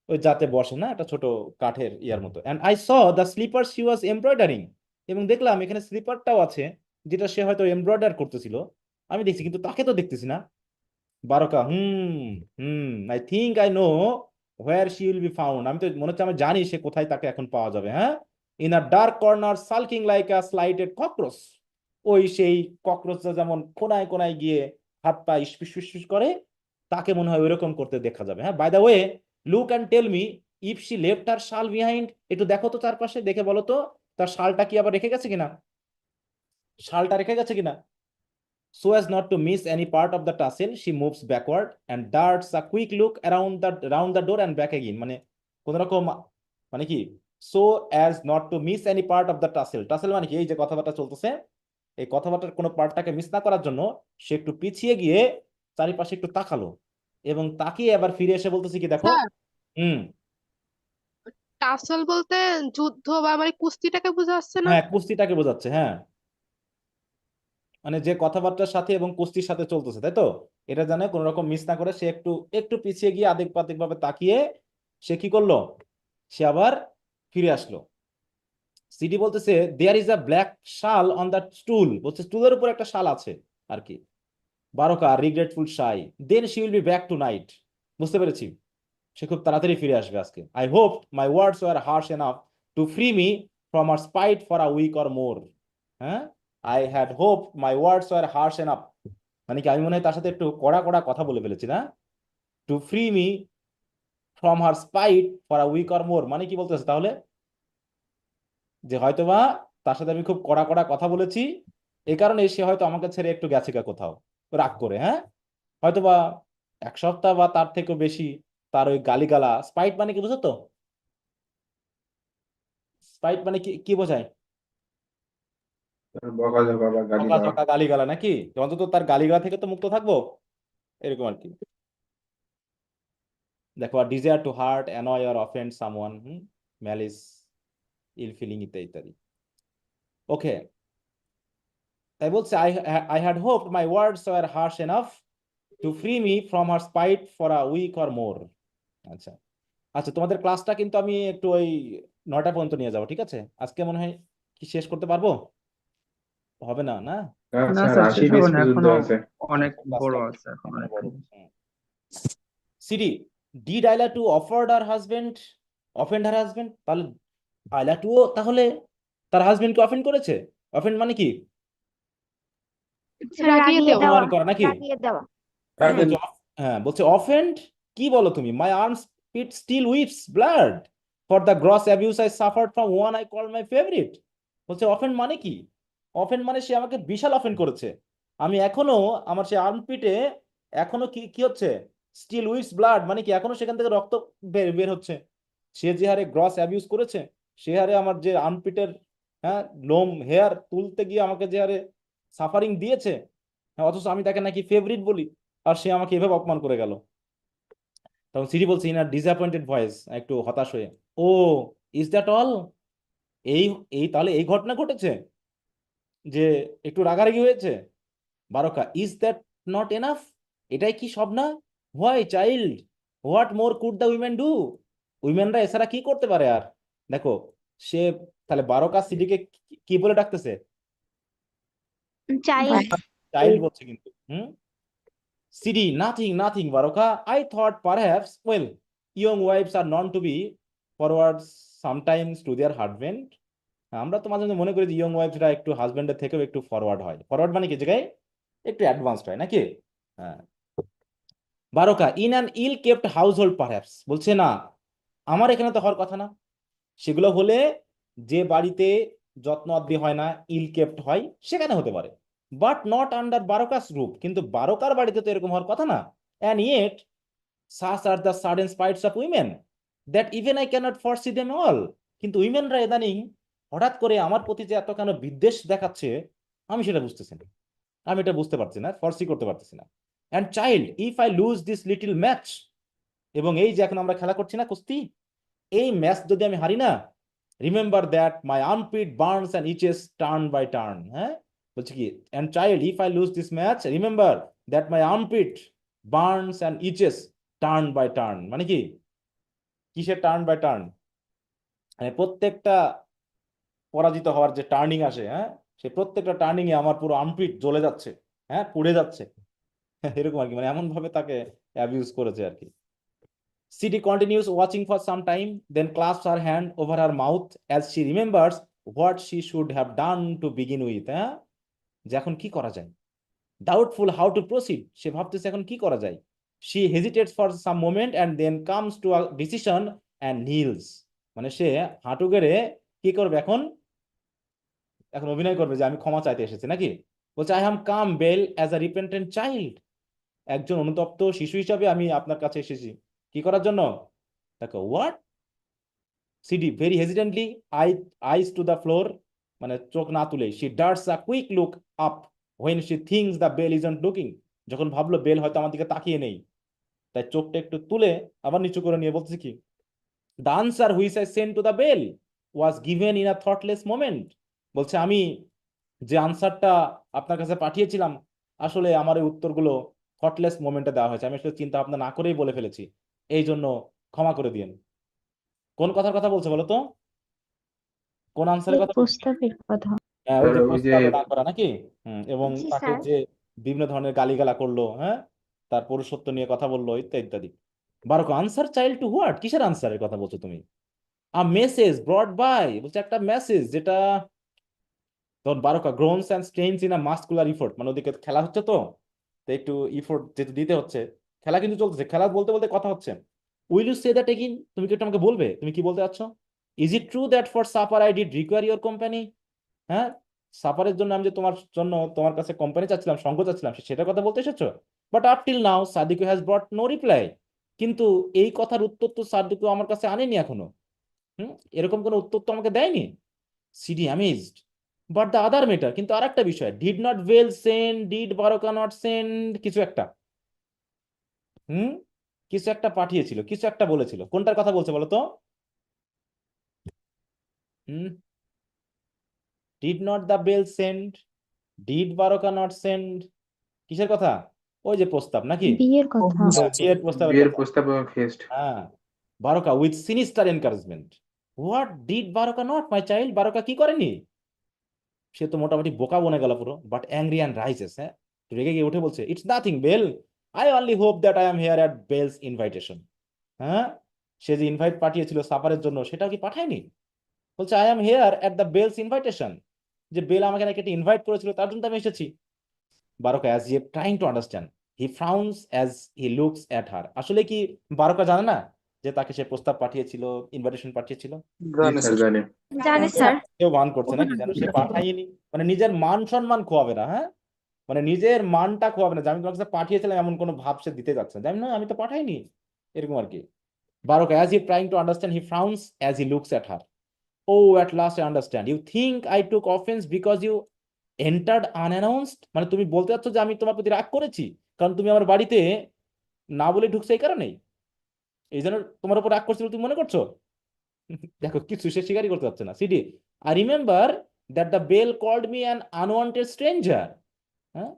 ওই যাতে বসে না, একটা ছোট কাঠের ইয়ার মতো। And I saw the slipper she was embroidering, এবং দেখলাম এখানে স্লিপারটাও আছে যেটা সে হয়তো এমব্রয়ডার করতেছিল। আমি দেখছি কিন্তু তাকে তো দেখতেছি না। Baroka, I think I know where she will be found, আমি তো মনে হচ্ছে আমি জানি সে কোথায় তাকে এখন পাওয়া যাবে, হ্যাঁ। In a dark corner sulking like a slighted cockroach, ওই সেই ককরোচটা যেমন কোনায় কোনায় গিয়ে হাত পা ইসপিস ফিসফিস করে, তাকে মনে হয় ওইরকম করতে দেখা যাবে, হ্যাঁ। By the way, look and tell me if she left her shawl behind, একটু দেখো তো চারপাশে, দেখে বলো তো তার শালটা কি আবার রেখে গেছে কিনা, শালটা রেখে গেছে কিনা। So as not to miss any part of the tassel, she moves backward and darts a quick look around the door and back again. মানে কোন রকম, মানে কি, so as not to miss any part of the tassel. Tassel মানে কি, এই যে কথাবার্তা চলতেছে, এই কথাবার্তার কোনো পার্টটাকে মিস না করার জন্য সে একটু পিছিয়ে গিয়ে চারিপাশে একটু তাকালো, এবং তাকিয়ে আবার ফিরে এসে বলতেছে কি দেখো। স্যার, হুম, টাসল বলতে যুদ্ধ বা মানে কুস্তিটাকে বোঝাচ্ছে না? হ্যাঁ কুস্তিটাকে বোঝাচ্ছে, হ্যাঁ, মানে যে কথাবার্তার সাথে এবং কুস্তির সাথে চলতেছে, তাই তো। এটা জানে কোন রকম মিস না করে সে একটু একটু পিছিয়ে গিয়ে আদিক পাদিক ভাবে তাকিয়ে সে কি করলো, সে আবার ফিরে আসলো। সিডি বলতেছে there is a black shawl on the stool, বলছে স্টুলের উপর একটা শাল আছে আর কি। Baroka regretfully, then she will be back tonight, বুঝতে পেরেছি সে খুব তাড়াতাড়ি ফিরে আসবে আজকে। I hope my words were harsh enough to free me from her spite for a week or more. হ্যাঁ, I had hope my words were harsh enough, মানে কি আমি মনে হয় তার সাথে একটু কড়া কড়া কথা বলে ফেলেছি না। To free me from her spite for a week or more, মানে কি বলতেছে তাহলে, যে হয়তোবা তার সাথে আমি খুব কড়া কড়া কথা বলেছি, এই কারণে সে হয়তো আমাকে ছেড়ে একটু গেছে গা কোথাও রাগ করে, হ্যাঁ, হয়তোবা এক সপ্তাহ বা তার থেকেও বেশি তার ওই গালিগালা। স্পাইট মানে কি বুঝো তো, স্পাইট মানে কি কি বোঝায়? বকাঝকা বা গালি দেওয়া। বকাঝকা গালিগালা নাকি, অন্তত তার গালিগালা থেকে তো মুক্ত থাকবো, এরকম আর কি। দেখো, desire to hurt, annoy or offend someone, malice, ill feeling ইত্যাদি ইত্যাদি। ওকে, তাই বলছে I had hoped my words were harsh enough to free me from her spite for a week or more. আচ্ছা আচ্ছা, তোমাদের ক্লাসটা কিন্তু আমি একটু ওই 9টা পর্যন্ত নিয়ে যাবো, ঠিক আছে? আজকে মনে হয় কি শেষ করতে পারবো, হবে না না? না স্যার স্যার 80 শেষ পেজ হবে না, পর্যন্ত এখনো আছে। অনেক বড় ক্লাসটা আছে, এখন এখনো অনেকটা। বড়। Sidi, did Ailatu offered her husband offend her husband, তাহলে আইলা টু তাহলে তার হাজবেন্ডকে অফেন্ড করেছে। অফেন্ড মানে কি, রাগিয়ে রাগিয়ে দেওয়া। দেওয়া। অপমান করা নাকি? রাগিয়ে দেওয়া। তাহলে বলছে হ্যাঁ, বলছে অফেন্ড, কি বলো তুমি, my armpit still weeps blood, for the gross abuse I suffered from one I call my favourite. বলছে অফেন্ড মানে কি? অফেন্ড মানে সে আমাকে বিশাল অফেন্ড করেছে। আমি এখনো আমার সে আর্মপিটে এখনো কি কি হচ্ছে, স্টিল উইথস ব্লাড, মানে কি এখনো সেখান থেকে রক্ত বের বের হচ্ছে। সে যে হারে গ্রস অ্যাবিউজ করেছে, সে হারে আমার যে আর্মপিটের, হ্যাঁ, লোম হেয়ার তুলতে গিয়ে আমাকে যে হারে সাফারিং দিয়েছে, হ্যাঁ, অথচ আমি তাকে নাকি ফেভারিট বলি, আর সে আমাকে এভাবে অপমান করে গেল। তখন সিরি বলছে ইন আর ডিসঅ্যাপয়েন্টেড ভয়েস, একটু হতাশ হয়ে, ও ইজ দ্যাট অল? এই এই তাহলে এই ঘটনা ঘটেছে যে একটু রাগারাগি হয়েছে? Baroka, is that not enough? এটাই কি সব না? Why child, what more could the women do? উইমেনরা এছাড়া কি করতে পারে আর? দেখো, সে তাহলে বারকা সিডিকে কি বলে ডাকতেছে? চাইল্ড। চাইল্ড বলছে কিন্তু। Sidi, nothing nothing Baroka, I thought perhaps, well, young wives are known to be forward sometimes to their husband. আমরা তো মাঝে মাঝে মনে করি যে ইয়ং ওয়াইফরা একটু হাজবেন্ডের থেকেও একটু ফরওয়ার্ড হয়। ফরওয়ার্ড মানে কি জায়গায় একটু অ্যাডভান্সড হয় নাকি? হ্যাঁ। Baroka, in an ill kept household perhaps, বলছে না, আমার এখানে তো হওয়ার কথা না। সেগুলো হলে যে বাড়িতে যত্ন আত্তি হয় না, ইল কেপ্ট হয়, সেখানে হতে পারে, বাট নট আন্ডার বারকাস রুফ। কিন্তু বারকার বাড়িতে তো এরকম হওয়ার কথা না। And yet such are the sudden spites of women that even I cannot foresee them all. কিন্তু উইমেনরা ইদানিং হঠাৎ করে আমার প্রতি যে এত কেন বিদ্বেষ দেখাচ্ছে, আমি সেটা বুঝতেছি না, আমি এটা বুঝতে পারছি না, ফরসি করতে পারতেছি না। And child, if I lose this little match, এবং এই যে এখন আমরা খেলা করছি না কুস্তি, এই ম্যাচ যদি আমি হারি না, remember that my armpit burns and itches turn by turn. হ্যাঁ, বলছে কি, and child, if I lose this match, remember that my armpit burns and itches turn by turn. মানে কি, কিসের টার্ন বাই টার্ন? মানে প্রত্যেকটা পরাজিত হওয়ার যে টার্নিং আসে, হ্যাঁ, সেই প্রত্যেকটা টার্নিং এ আমার পুরো আর্মপিট জ্বলে যাচ্ছে, হ্যাঁ, পুড়ে যাচ্ছে। এরকম আর কি, মানে এমন ভাবে তাকে অ্যাবিউজ করেছে আর কি। Sidi continues watching for some time, then clasps her hand over her mouth as she remembers what she should have done to begin with. হ্যাঁ, যে এখন কি করা যায়, ডাউটফুল হাউ টু প্রসিড, সে ভাবতেছে এখন কি করা যায়। She hesitates for some moment and then comes to a decision and kneels. মানে সে হাঁটু গেড়ে কি করবে এখন? এখন অভিনয় করবে যে আমি ক্ষমা চাইতে এসেছি নাকি। বলছে I am come Bale as a repentant child, একজন অনুতপ্ত শিশু হিসাবে আমি আপনার কাছে এসেছি। কি করার জন্য? দেখো, what? Sidi very hesitantly, eyes to the floor, মানে চোখ না তুলে, she darts a quick look up when she thinks the Bale isn't looking, যখন ভাবলো বেল হয়তো আমার দিকে তাকিয়ে নেই, তাই চোখটা একটু তুলে আবার নিচু করে নিয়ে বলতেছি কি, the answer which I sent to the Bale was given in a thoughtless moment. বলছে আমি যে আনসারটা আপনার কাছে পাঠিয়েছিলাম, আসলে আমার এই উত্তরগুলো থটলেস মোমেন্টে দেওয়া হয়েছে, আমি আসলে চিন্তা ভাবনা না করেই বলে ফেলেছি, এই জন্য ক্ষমা করে দিন। কোন কথার কথা বলছে বলো তো? কোন আনসারের কথা বলছে? প্রস্তাবের কথা। হ্যাঁ, ওই স্যার যে ওই যে প্রস্তাবে না করা নাকি। এবং জি তাকে স্যার। যে বিভিন্ন ধরনের গালিগালা করলো, হ্যাঁ, তার পুরুষত্ব নিয়ে কথা বললো, ইত্যাদি ইত্যাদি। বারো, আনসার চাইল্ড টু হোয়াট, কিসের আনসারের কথা বলছো তুমি? আ মেসেজ ব্রট বাই, বলছে একটা মেসেজ যেটা, তখন Baroka groans and strains in a muscular effort, মানে ওদিকে খেলা হচ্ছে তো, তো একটু ইফোর্ট যেহেতু দিতে হচ্ছে, খেলা কিন্তু চলতেছে, খেলা বলতে বলতে কথা হচ্ছে। Will you say that again, তুমি কি একটু আমাকে বলবে তুমি কি বলতে চাচ্ছ? Is it true that for supper I did require your company? হ্যাঁ, সাপারের জন্য আমি যে তোমার জন্য তোমার কাছে কোম্পানি চাচ্ছিলাম, সঙ্গ চাচ্ছিলাম, সেটার কথা বলতে এসেছো? But up till now Sadiku has brought no reply, কিন্তু এই কথার উত্তর তো সাদিকু আমার কাছে আনেনি এখনো। এরকম কোনো উত্তর তো আমাকে দেয়নি। Sidi amazed, but the other matter, কিন্তু আর একটা বিষয়, did not Bale send, did Baroka not send, কিছু একটা, কিছু একটা পাঠিয়েছিল, কিছু একটা বলেছিল, কোনটার কথা বলছে বলো তো? Did not the Bale send, did Baroka not send, কিসের কথা? ওই যে প্রস্তাব নাকি, বিয়ের কথা। বিয়ের প্রস্তাবের বিয়ের কথা। প্রস্তাব ফেস্ট। হ্যাঁ, Baroka with sinister encouragement, what did Baroka not my child, Baroka কি করেনি? সে তো মোটামুটি বোকা বনে গেল পুরো, বাট অ্যাংরি অ্যান্ড রাইজেস, হ্যাঁ, রেগে গিয়ে উঠে বলছে it's nothing Bale, I only hope that I am here at Bale's invitation. হ্যাঁ, সে যে ইনভাইট পাঠিয়েছিল সাফারের জন্য, সেটাও কি পাঠায়নি? বলছে I am here at the Bale's invitation, যে বেল আমাকে নাকি একটা ইনভাইট করেছিল, তার জন্য আমি এসেছি। Baroka as if trying to understand, he frowns as he looks at her. আসলে কি বারকা জানে না যে তাকে সে প্রস্তাব পাঠিয়েছিল, ইনভাইটেশন পাঠিয়েছিল? জি জানি স্যার স্যার। জানি। জানি স্যার। কেউ ভান করছে নাকি যেন সে পাঠায়নি, মানে নিজের মান সম্মান খোয়াবে না, হ্যাঁ, মানে নিজের মানটা খোয়াবে না যে আমি তোমার কাছে পাঠিয়েছিলাম এমন কোনো ভাব সে দিতে যাচ্ছে না, জানি না আমি তো পাঠাইনি, এরকম আর কি। বারোকা, as he trying to understand, he frowns as he looks at her. Oh, at last I understand. You think I took offense because you entered unannounced? মানে তুমি বলতে চাচ্ছ যে আমি তোমার প্রতি রাগ করেছি কারণ তুমি আমার বাড়িতে না বলে ঢুকছো, এই কারণেই, এই জন্য তোমার উপর রাগ করছি বলে তুমি মনে করছো? দেখো কিছু সে স্বীকারই করতে পারছে না। Sidi, I remember that the Bale called me an unwanted stranger. হ্যাঁ,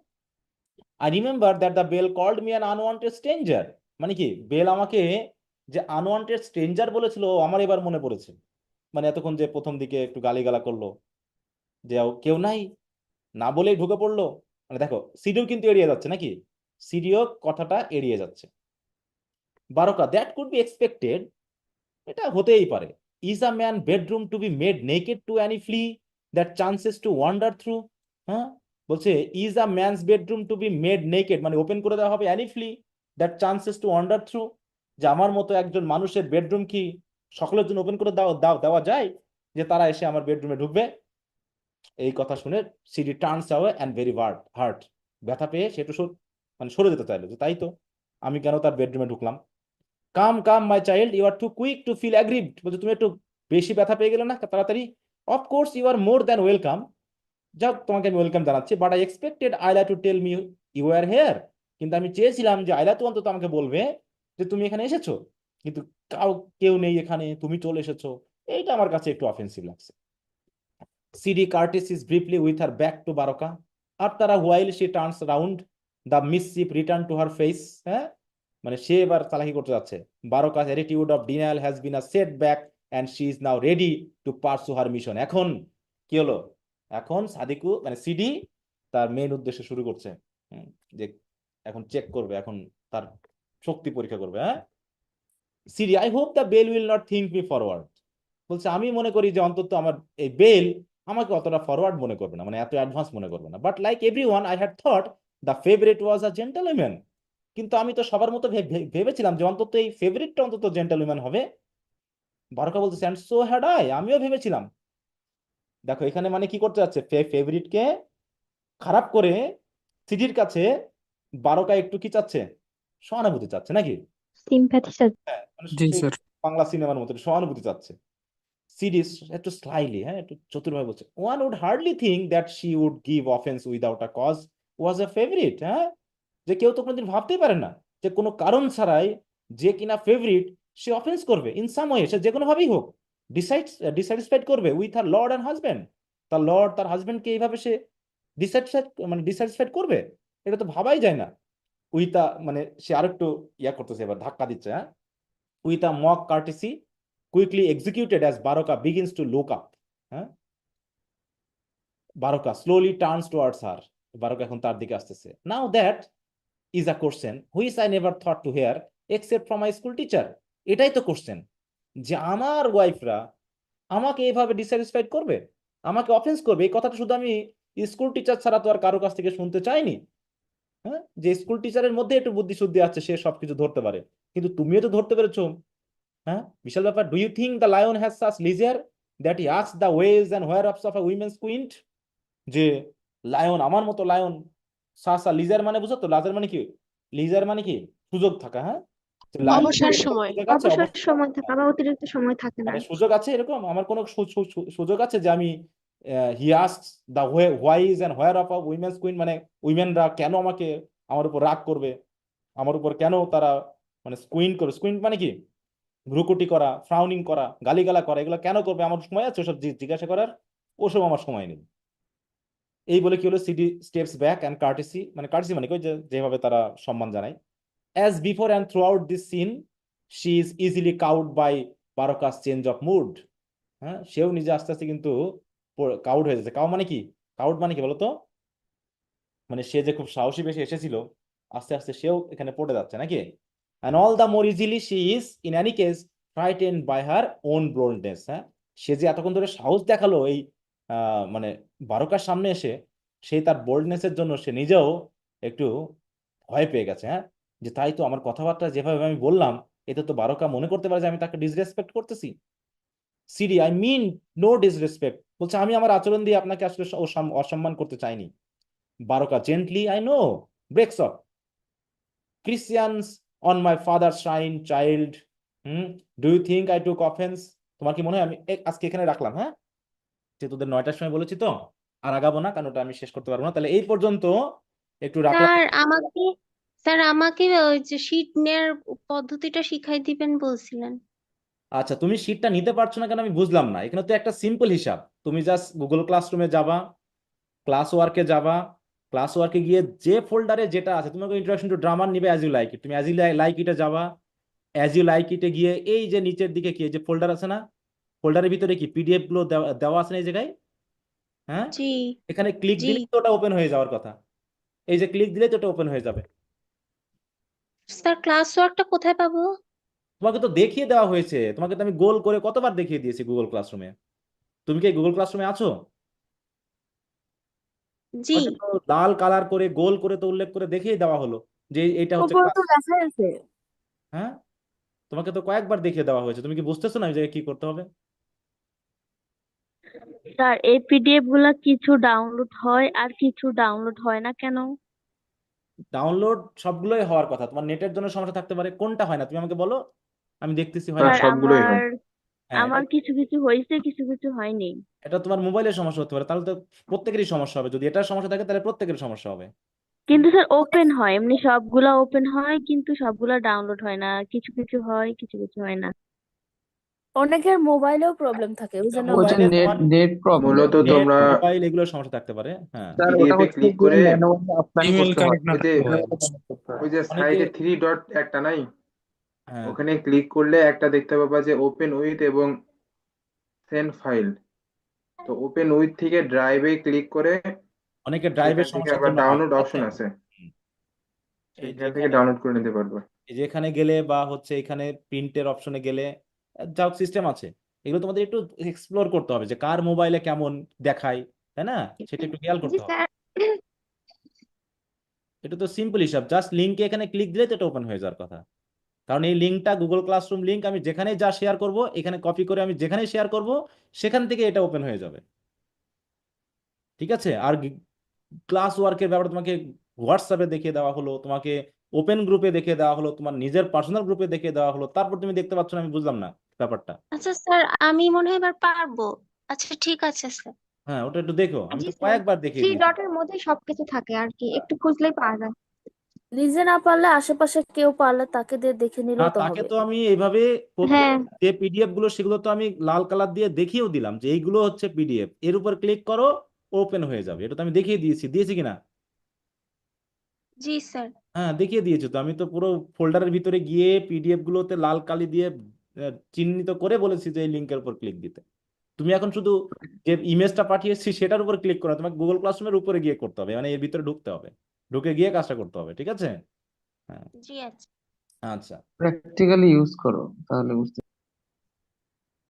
I remember that the Bale called me an unwanted stranger, মানে কি বেল আমাকে যে আনওয়ান্টেড স্ট্রেঞ্জার বলেছিল ও আমার এবার মনে পড়েছে। মানে এতক্ষণ যে প্রথম দিকে একটু গালিগালা করলো যে কেউ নাই, না বলেই ঢুকে পড়লো, মানে দেখো সিডিও কিন্তু এড়িয়ে যাচ্ছে নাকি, সিডিও কথাটা এড়িয়ে যাচ্ছে। Baroka, that could be expected, এটা হতেই পারে। Is a man bedroom to be made naked to any flea that chances to wander through? হ্যাঁ, বলছে is a man's bedroom to be made naked, মানে ওপেন করে দেওয়া হবে any flea that chances to wander through, যে আমার মতো একজন মানুষের বেডরুম কি সকলের জন্য ওপেন করে দেওয়া যায় যে তারা এসে আমার বেডরুমে ঢুকবে? এই কথা শুনে CD turns away and very heart, ব্যথা পেয়ে সে একটু মানে সরে যেতে চাইলো, যে তাই তো, আমি কেন তার বেডরুমে ঢুকলাম? Come come my child, you are too quick to feel aggrieved, বলছে তুমি একটু বেশি ব্যথা পেয়ে গেলে না তাড়াতাড়ি? Of course you are more than welcome, যাক তোমাকে আমি ওয়েলকাম জানাচ্ছি, but I expected Ailatu to tell me you are here, কিন্তু আমি চেয়েছিলাম যে আইলা তো অন্তত আমাকে বলবে যে তুমি এখানে এসেছো, কিন্তু কেউ নেই এখানে, তুমি চলে এসেছো, এইটা আমার কাছে একটু অফেন্সিভ লাগছে। CD courtesies briefly with her back to Baroka. After a while she turns round, the mischief return to her face. হ্যাঁ, মানে সে এবার চালাকি করতে যাচ্ছে। Baroka's attitude of denial has been a setback and she is now ready to pursue her mission. এখন কি হলো? এখন সাদিকু মানে সিডি তার মেইন উদ্দেশ্য শুরু করছে, যে এখন চেক করবে, এখন তার শক্তি পরীক্ষা করবে। হ্যাঁ, Sidi, I hope the Bale will not think me forward, বলছে আমি মনে করি যে অন্তত আমার এই বেল আমাকে অতটা ফরওয়ার্ড মনে করবে না, মানে এত অ্যাডভান্স মনে করবে না। But like everyone I had thought the favourite was a gentleman, কিন্তু আমি তো সবার মতো ভেবেছিলাম যে অন্তত এই ফেভারিটটা অন্তত জেন্টলম্যান হবে। বারকা বলতেছে অ্যান্ড সো হ্যাড আই, আমিও ভেবেছিলাম। দেখো এখানে মানে কি করতে যাচ্ছে, ফেভারিটকে খারাপ করে সিডির কাছে বারকা একটু কি চাচ্ছে, সহানুভূতি চাচ্ছে নাকি? সিম্প্যাথি হ্যাঁ, মানে জি সেই স্যার। বাংলা সিনেমার মতো সহানুভূতি চাচ্ছে। সিরিজ একটু স্লাইলি, হ্যাঁ একটু চতুরভাবে বলছে, one would hardly think that she would give offence without a cause was a favourite. হ্যাঁ, যে কেউ তো কোনোদিন ভাবতেই পারে না যে কোনো কারণ ছাড়াই যে কিনা ফেভারিট সে অফেন্স করবে ইন সাম ওয়ে, সে যে কোনো ভাবেই হোক ডিসস্যাটিসফাইড করবে with her Lord and husband, তার লর্ড তার হাজব্যান্ডকে এইভাবে সে ডিসস্যাটিসফাইড করবে, এটা তো ভাবাই যায় না। উইথ আ মানে সে আরেকটু ইয়া করতেছে, এবার ধাক্কা দিচ্ছে। হ্যাঁ, with a mock courtesy quickly executed as Baroka begins to look up. হ্যাঁ, Baroka slowly turns towards her. Baroka এখন তার দিকে আসতেছে। Now that is a question which I never thought to hear except from my school teacher. এটাই তো question, যে আমার ওয়াইফরা আমাকে এইভাবে ডিস্যাটিসফাইড করবে, আমাকে অফেন্স করবে, এই কথাটা শুধু আমি স্কুল টিচার ছাড়া তো আর কারো কাছ থেকে শুনতে চাইনি। হ্যাঁ, যে স্কুল টিচারের মধ্যে একটু বুদ্ধি শুদ্ধি আছে, সে সবকিছু ধরতে পারে, কিন্তু তুমিও তো ধরতে পেরেছো। হ্যাঁ, বিশাল ব্যাপার। Do you think the lion has such leisure that he asks the whys and wherefores of a women's quaint? যে লায়ন, আমার মতো লায়ন, সাসা লিজার মানে বুঝো তো, লাজার মানে কি, লিজার মানে কি সুযোগ থাকা। হ্যাঁ, অবসর সময়। সুযোগ আছে, অবসর সময় থাকে আবার অতিরিক্ত সময় থাকে না। মানে সুযোগ আছে এরকম, আমার কোনো সুযোগ আছে যে আমি he asks the whys and where of a women's queen, মানে উইমেনরা কেন আমাকে, আমার উপর রাগ করবে, আমার উপর কেন তারা মানে স্কুইন্ট করবে, স্কুইন্ট মানে কি ভ্রুকুটি করা, ফ্রাউনিং করা, গালিগালা করা, এগুলো কেন করবে, আমার সময় আছে ওসব জিজ্ঞাসা করার, ওসব আমার সময় নেই। এই বলে কি হলো, Sidi steps back and curtsey, মানে কার্টেসি মানে কি যেভাবে তারা সম্মান জানায়। As before and throughout this scene she is easily cowed by Baroka's change of mood. হ্যাঁ, সেও নিজে আস্তে আস্তে কিন্তু কাউড হয়ে যাচ্ছে। কাউ মানে কি, কাউড মানে কি বলতো, মানে সে যে খুব সাহসী বেশি এসেছিল, আস্তে আস্তে সেও এখানে পড়ে যাচ্ছে নাকি। and all the more easily she is in any case frightened by her own boldness. হ্যাঁ, সে যে এতক্ষণ ধরে সাহস দেখালো এই মানে বারোকার সামনে এসে, সেই তার বোল্ডনেসের জন্য সে নিজেও একটু ভয় পেয়ে গেছে। হ্যাঁ, যে তাই তো আমার কথাবার্তা যেভাবে আমি বললাম এতে তো বারকা মনে করতে পারে যে আমি তাকে ডিসরেসপেক্ট করতেছি। Sidi, I mean no disrespect, বলছে আমি আমার আচরণ দিয়ে আপনাকে আসলে অসম্মান করতে চাইনি। Baroka gently, I know, breaks off, Christians on my father shine child, do you think I took offence? তোমার কি মনে হয় আমি আজকে এখানে রাখলাম? হ্যাঁ, যে তোদের 9টার সময় বলেছি তো, আর আগাবো না, কারণ ওটা আমি শেষ করতে পারবো না। তাহলে এই পর্যন্ত একটু রাখলাম। স্যার আমাকে ওই যে শীট নেয়ার পদ্ধতিটা শিখাই দিবেন বলছিলেন। আচ্ছা, তুমি শীটটা নিতে পারছো না কেন আমি বুঝলাম না। এখানে তো একটা সিম্পল হিসাব, তুমি জাস্ট গুগল ক্লাসরুমে যাবা, ক্লাস ওয়ার্কে যাবা, ক্লাস ওয়ার্কে গিয়ে যে ফোল্ডারে যেটা আছে, তোমাকে ইন্ট্রোডাকশন টু ড্রামার নিবে অ্যাজ ইউ লাইক ইট, তুমি অ্যাজ ইউ লাইক ইটে যাবা। অ্যাজ ইউ লাইক ইটে গিয়ে এই যে নিচের দিকে কি এই যে ফোল্ডার আছে না, ফোল্ডারের ভিতরে কি পিডিএফ গুলো দেওয়া আছে না এই জায়গায়? হ্যাঁ, জি এখানে ক্লিক জি দিলেই তো ওটা ওপেন হয়ে যাওয়ার কথা। এই যে ক্লিক দিলে তো ওটা ওপেন হয়ে যাবে। স্যার ক্লাস ওয়ার্কটা কোথায় পাবো? তোমাকে তো দেখিয়ে দেওয়া হয়েছে, তোমাকে তো আমি গোল করে কতবার দেখিয়ে দিয়েছি গুগল ক্লাসরুমে। তুমি কি গুগল ক্লাসরুমে আছো? জি তোমাকে তো লাল কালার করে গোল করে তো উল্লেখ করে দেখিয়ে দেওয়া হলো যে এটা হচ্ছে উপরে ক্লাস। তো লেখা আছে। হ্যাঁ, তোমাকে তো কয়েকবার দেখিয়ে দেওয়া হয়েছে, তুমি কি বুঝতেছো না এই জায়গায় কি করতে হবে? স্যার এই পিডিএফ গুলা কিছু ডাউনলোড হয় আর কিছু ডাউনলোড হয় না কেন? ডাউনলোড সবগুলোই হওয়ার কথা, তোমার নেটের জন্য সমস্যা থাকতে পারে, কোনটা হয় না তুমি আমাকে বলো, আমি দেখতেছি হয় না, না। স্যার সবগুলোই আমার হয়। হ্যাঁ, আমার কিছু কিছু হয়েছে, কিছু কিছু হয়নি। এটা তোমার মোবাইলের সমস্যা হতে পারে, তাহলে তো প্রত্যেকেরই সমস্যা হবে। যদি এটার সমস্যা থাকে তাহলে প্রত্যেকের সমস্যা হবে। কিন্তু স্যার ওপেন হয়, এমনি সবগুলা ওপেন হয় কিন্তু সবগুলা ডাউনলোড হয় না, কিছু কিছু হয় কিছু কিছু হয় না। অনেকের মোবাইলেও প্রবলেম থাকে, ওই জন্য ওটা মোবাইলে নেট তোমার নেট প্রবলেম। মূলত নেট, তোমরা মোবাইল এগুলোর সমস্যা থাকতে পারে। হ্যাঁ, স্যার ওটা পিডিএফ এ হচ্ছে ক্লিক যে করে ম্যানুয়ালি অফলাইন ইমেল করতে হয়। কানেক্ট না ওই যে থাকতে হয়। ওই যে অনেকে, সাইডে 3 ডট একটা নাই, হ্যাঁ, ওখানে ক্লিক করলে একটা দেখতে পাবা যে ওপেন উইথ এবং সেন্ড ফাইল। তো ওপেন উইথ থেকে ড্রাইভে ক্লিক করে অনেকে সেখান ড্রাইভের থেকে সমস্যার আবার জন্য হয়, ডাউনলোড ঠিক আছে? অপশন আছে, হুম, এই সেইখান থেকে যেখানে, ডাউনলোড করে নিতে পারবে। এই যেখানে গেলে বা হচ্ছে এখানে প্রিন্টের অপশনে গেলে যা সিস্টেম আছে, এগুলো তোমাদের একটু এক্সপ্লোর করতে হবে যে কার মোবাইলে কেমন দেখায়, তাই না? সেটা একটু খেয়াল জি করতে হবে। স্যার এটা তো সিম্পল হিসাব, জাস্ট লিঙ্কে এখানে ক্লিক দিলে তো এটা ওপেন হয়ে যাওয়ার কথা। কারণ এই লিঙ্কটা গুগল ক্লাসরুম লিঙ্ক, আমি যেখানে যা শেয়ার করব এখানে কপি করে আমি যেখানে শেয়ার করব সেখান থেকে এটা ওপেন হয়ে যাবে। ঠিক আছে? আর ক্লাস ওয়ার্কের ব্যাপারে তোমাকে হোয়াটসঅ্যাপে দেখিয়ে দেওয়া হলো, তোমাকে ওপেন গ্রুপে দেখিয়ে দেওয়া হলো, তোমার নিজের পার্সোনাল গ্রুপে দেখিয়ে দেওয়া হলো, তারপর তুমি দেখতে পাচ্ছ না, আমি বুঝলাম না ব্যাপারটা। আচ্ছা স্যার আমি মনে হয় এবার পারবো। আচ্ছা ঠিক আছে স্যার। হ্যাঁ, ওটা একটু দেখো, আমি জি তো স্যার কয়েকবার দেখিয়ে 3 দিয়েছি। ডটের মধ্যে সবকিছু থাকে আর কি, একটু খুঁজলেই পাওয়া যায়। নিজে না পারলে আশেপাশে কেউ পারলে তাকে দিয়ে দেখে নিলেও হ্যাঁ, তো তাকে হবে। তো আমি এইভাবে প্রত্যেক হ্যাঁ যে পিডিএফ গুলো সেগুলো তো আমি লাল কালার দিয়ে দেখিয়েও দিলাম যে এইগুলো হচ্ছে পিডিএফ, এর উপর ক্লিক করো ওপেন হয়ে যাবে। এটা তো আমি দেখিয়ে দিয়েছি কিনা? জি স্যার। হ্যাঁ, দেখিয়ে দিয়েছি তো, আমি তো পুরো ফোল্ডারের ভিতরে গিয়ে পিডিএফ গুলোতে লাল কালি দিয়ে চিহ্নিত করে বলেছি যে এই লিঙ্কের উপর ক্লিক দিতে। তুমি এখন শুধু যে ইমেজটা পাঠিয়েছি সেটার উপর ক্লিক করো, তোমাকে গুগল ক্লাসরুমের উপরে গিয়ে করতে হবে, মানে এর ভিতরে ঢুকতে হবে, ঢুকে গিয়ে কাজটা করতে হবে। ঠিক আছে? হ্যাঁ, জি আচ্ছা। আচ্ছা। প্র্যাকটিক্যালি ইউজ করো তাহলে বুঝতে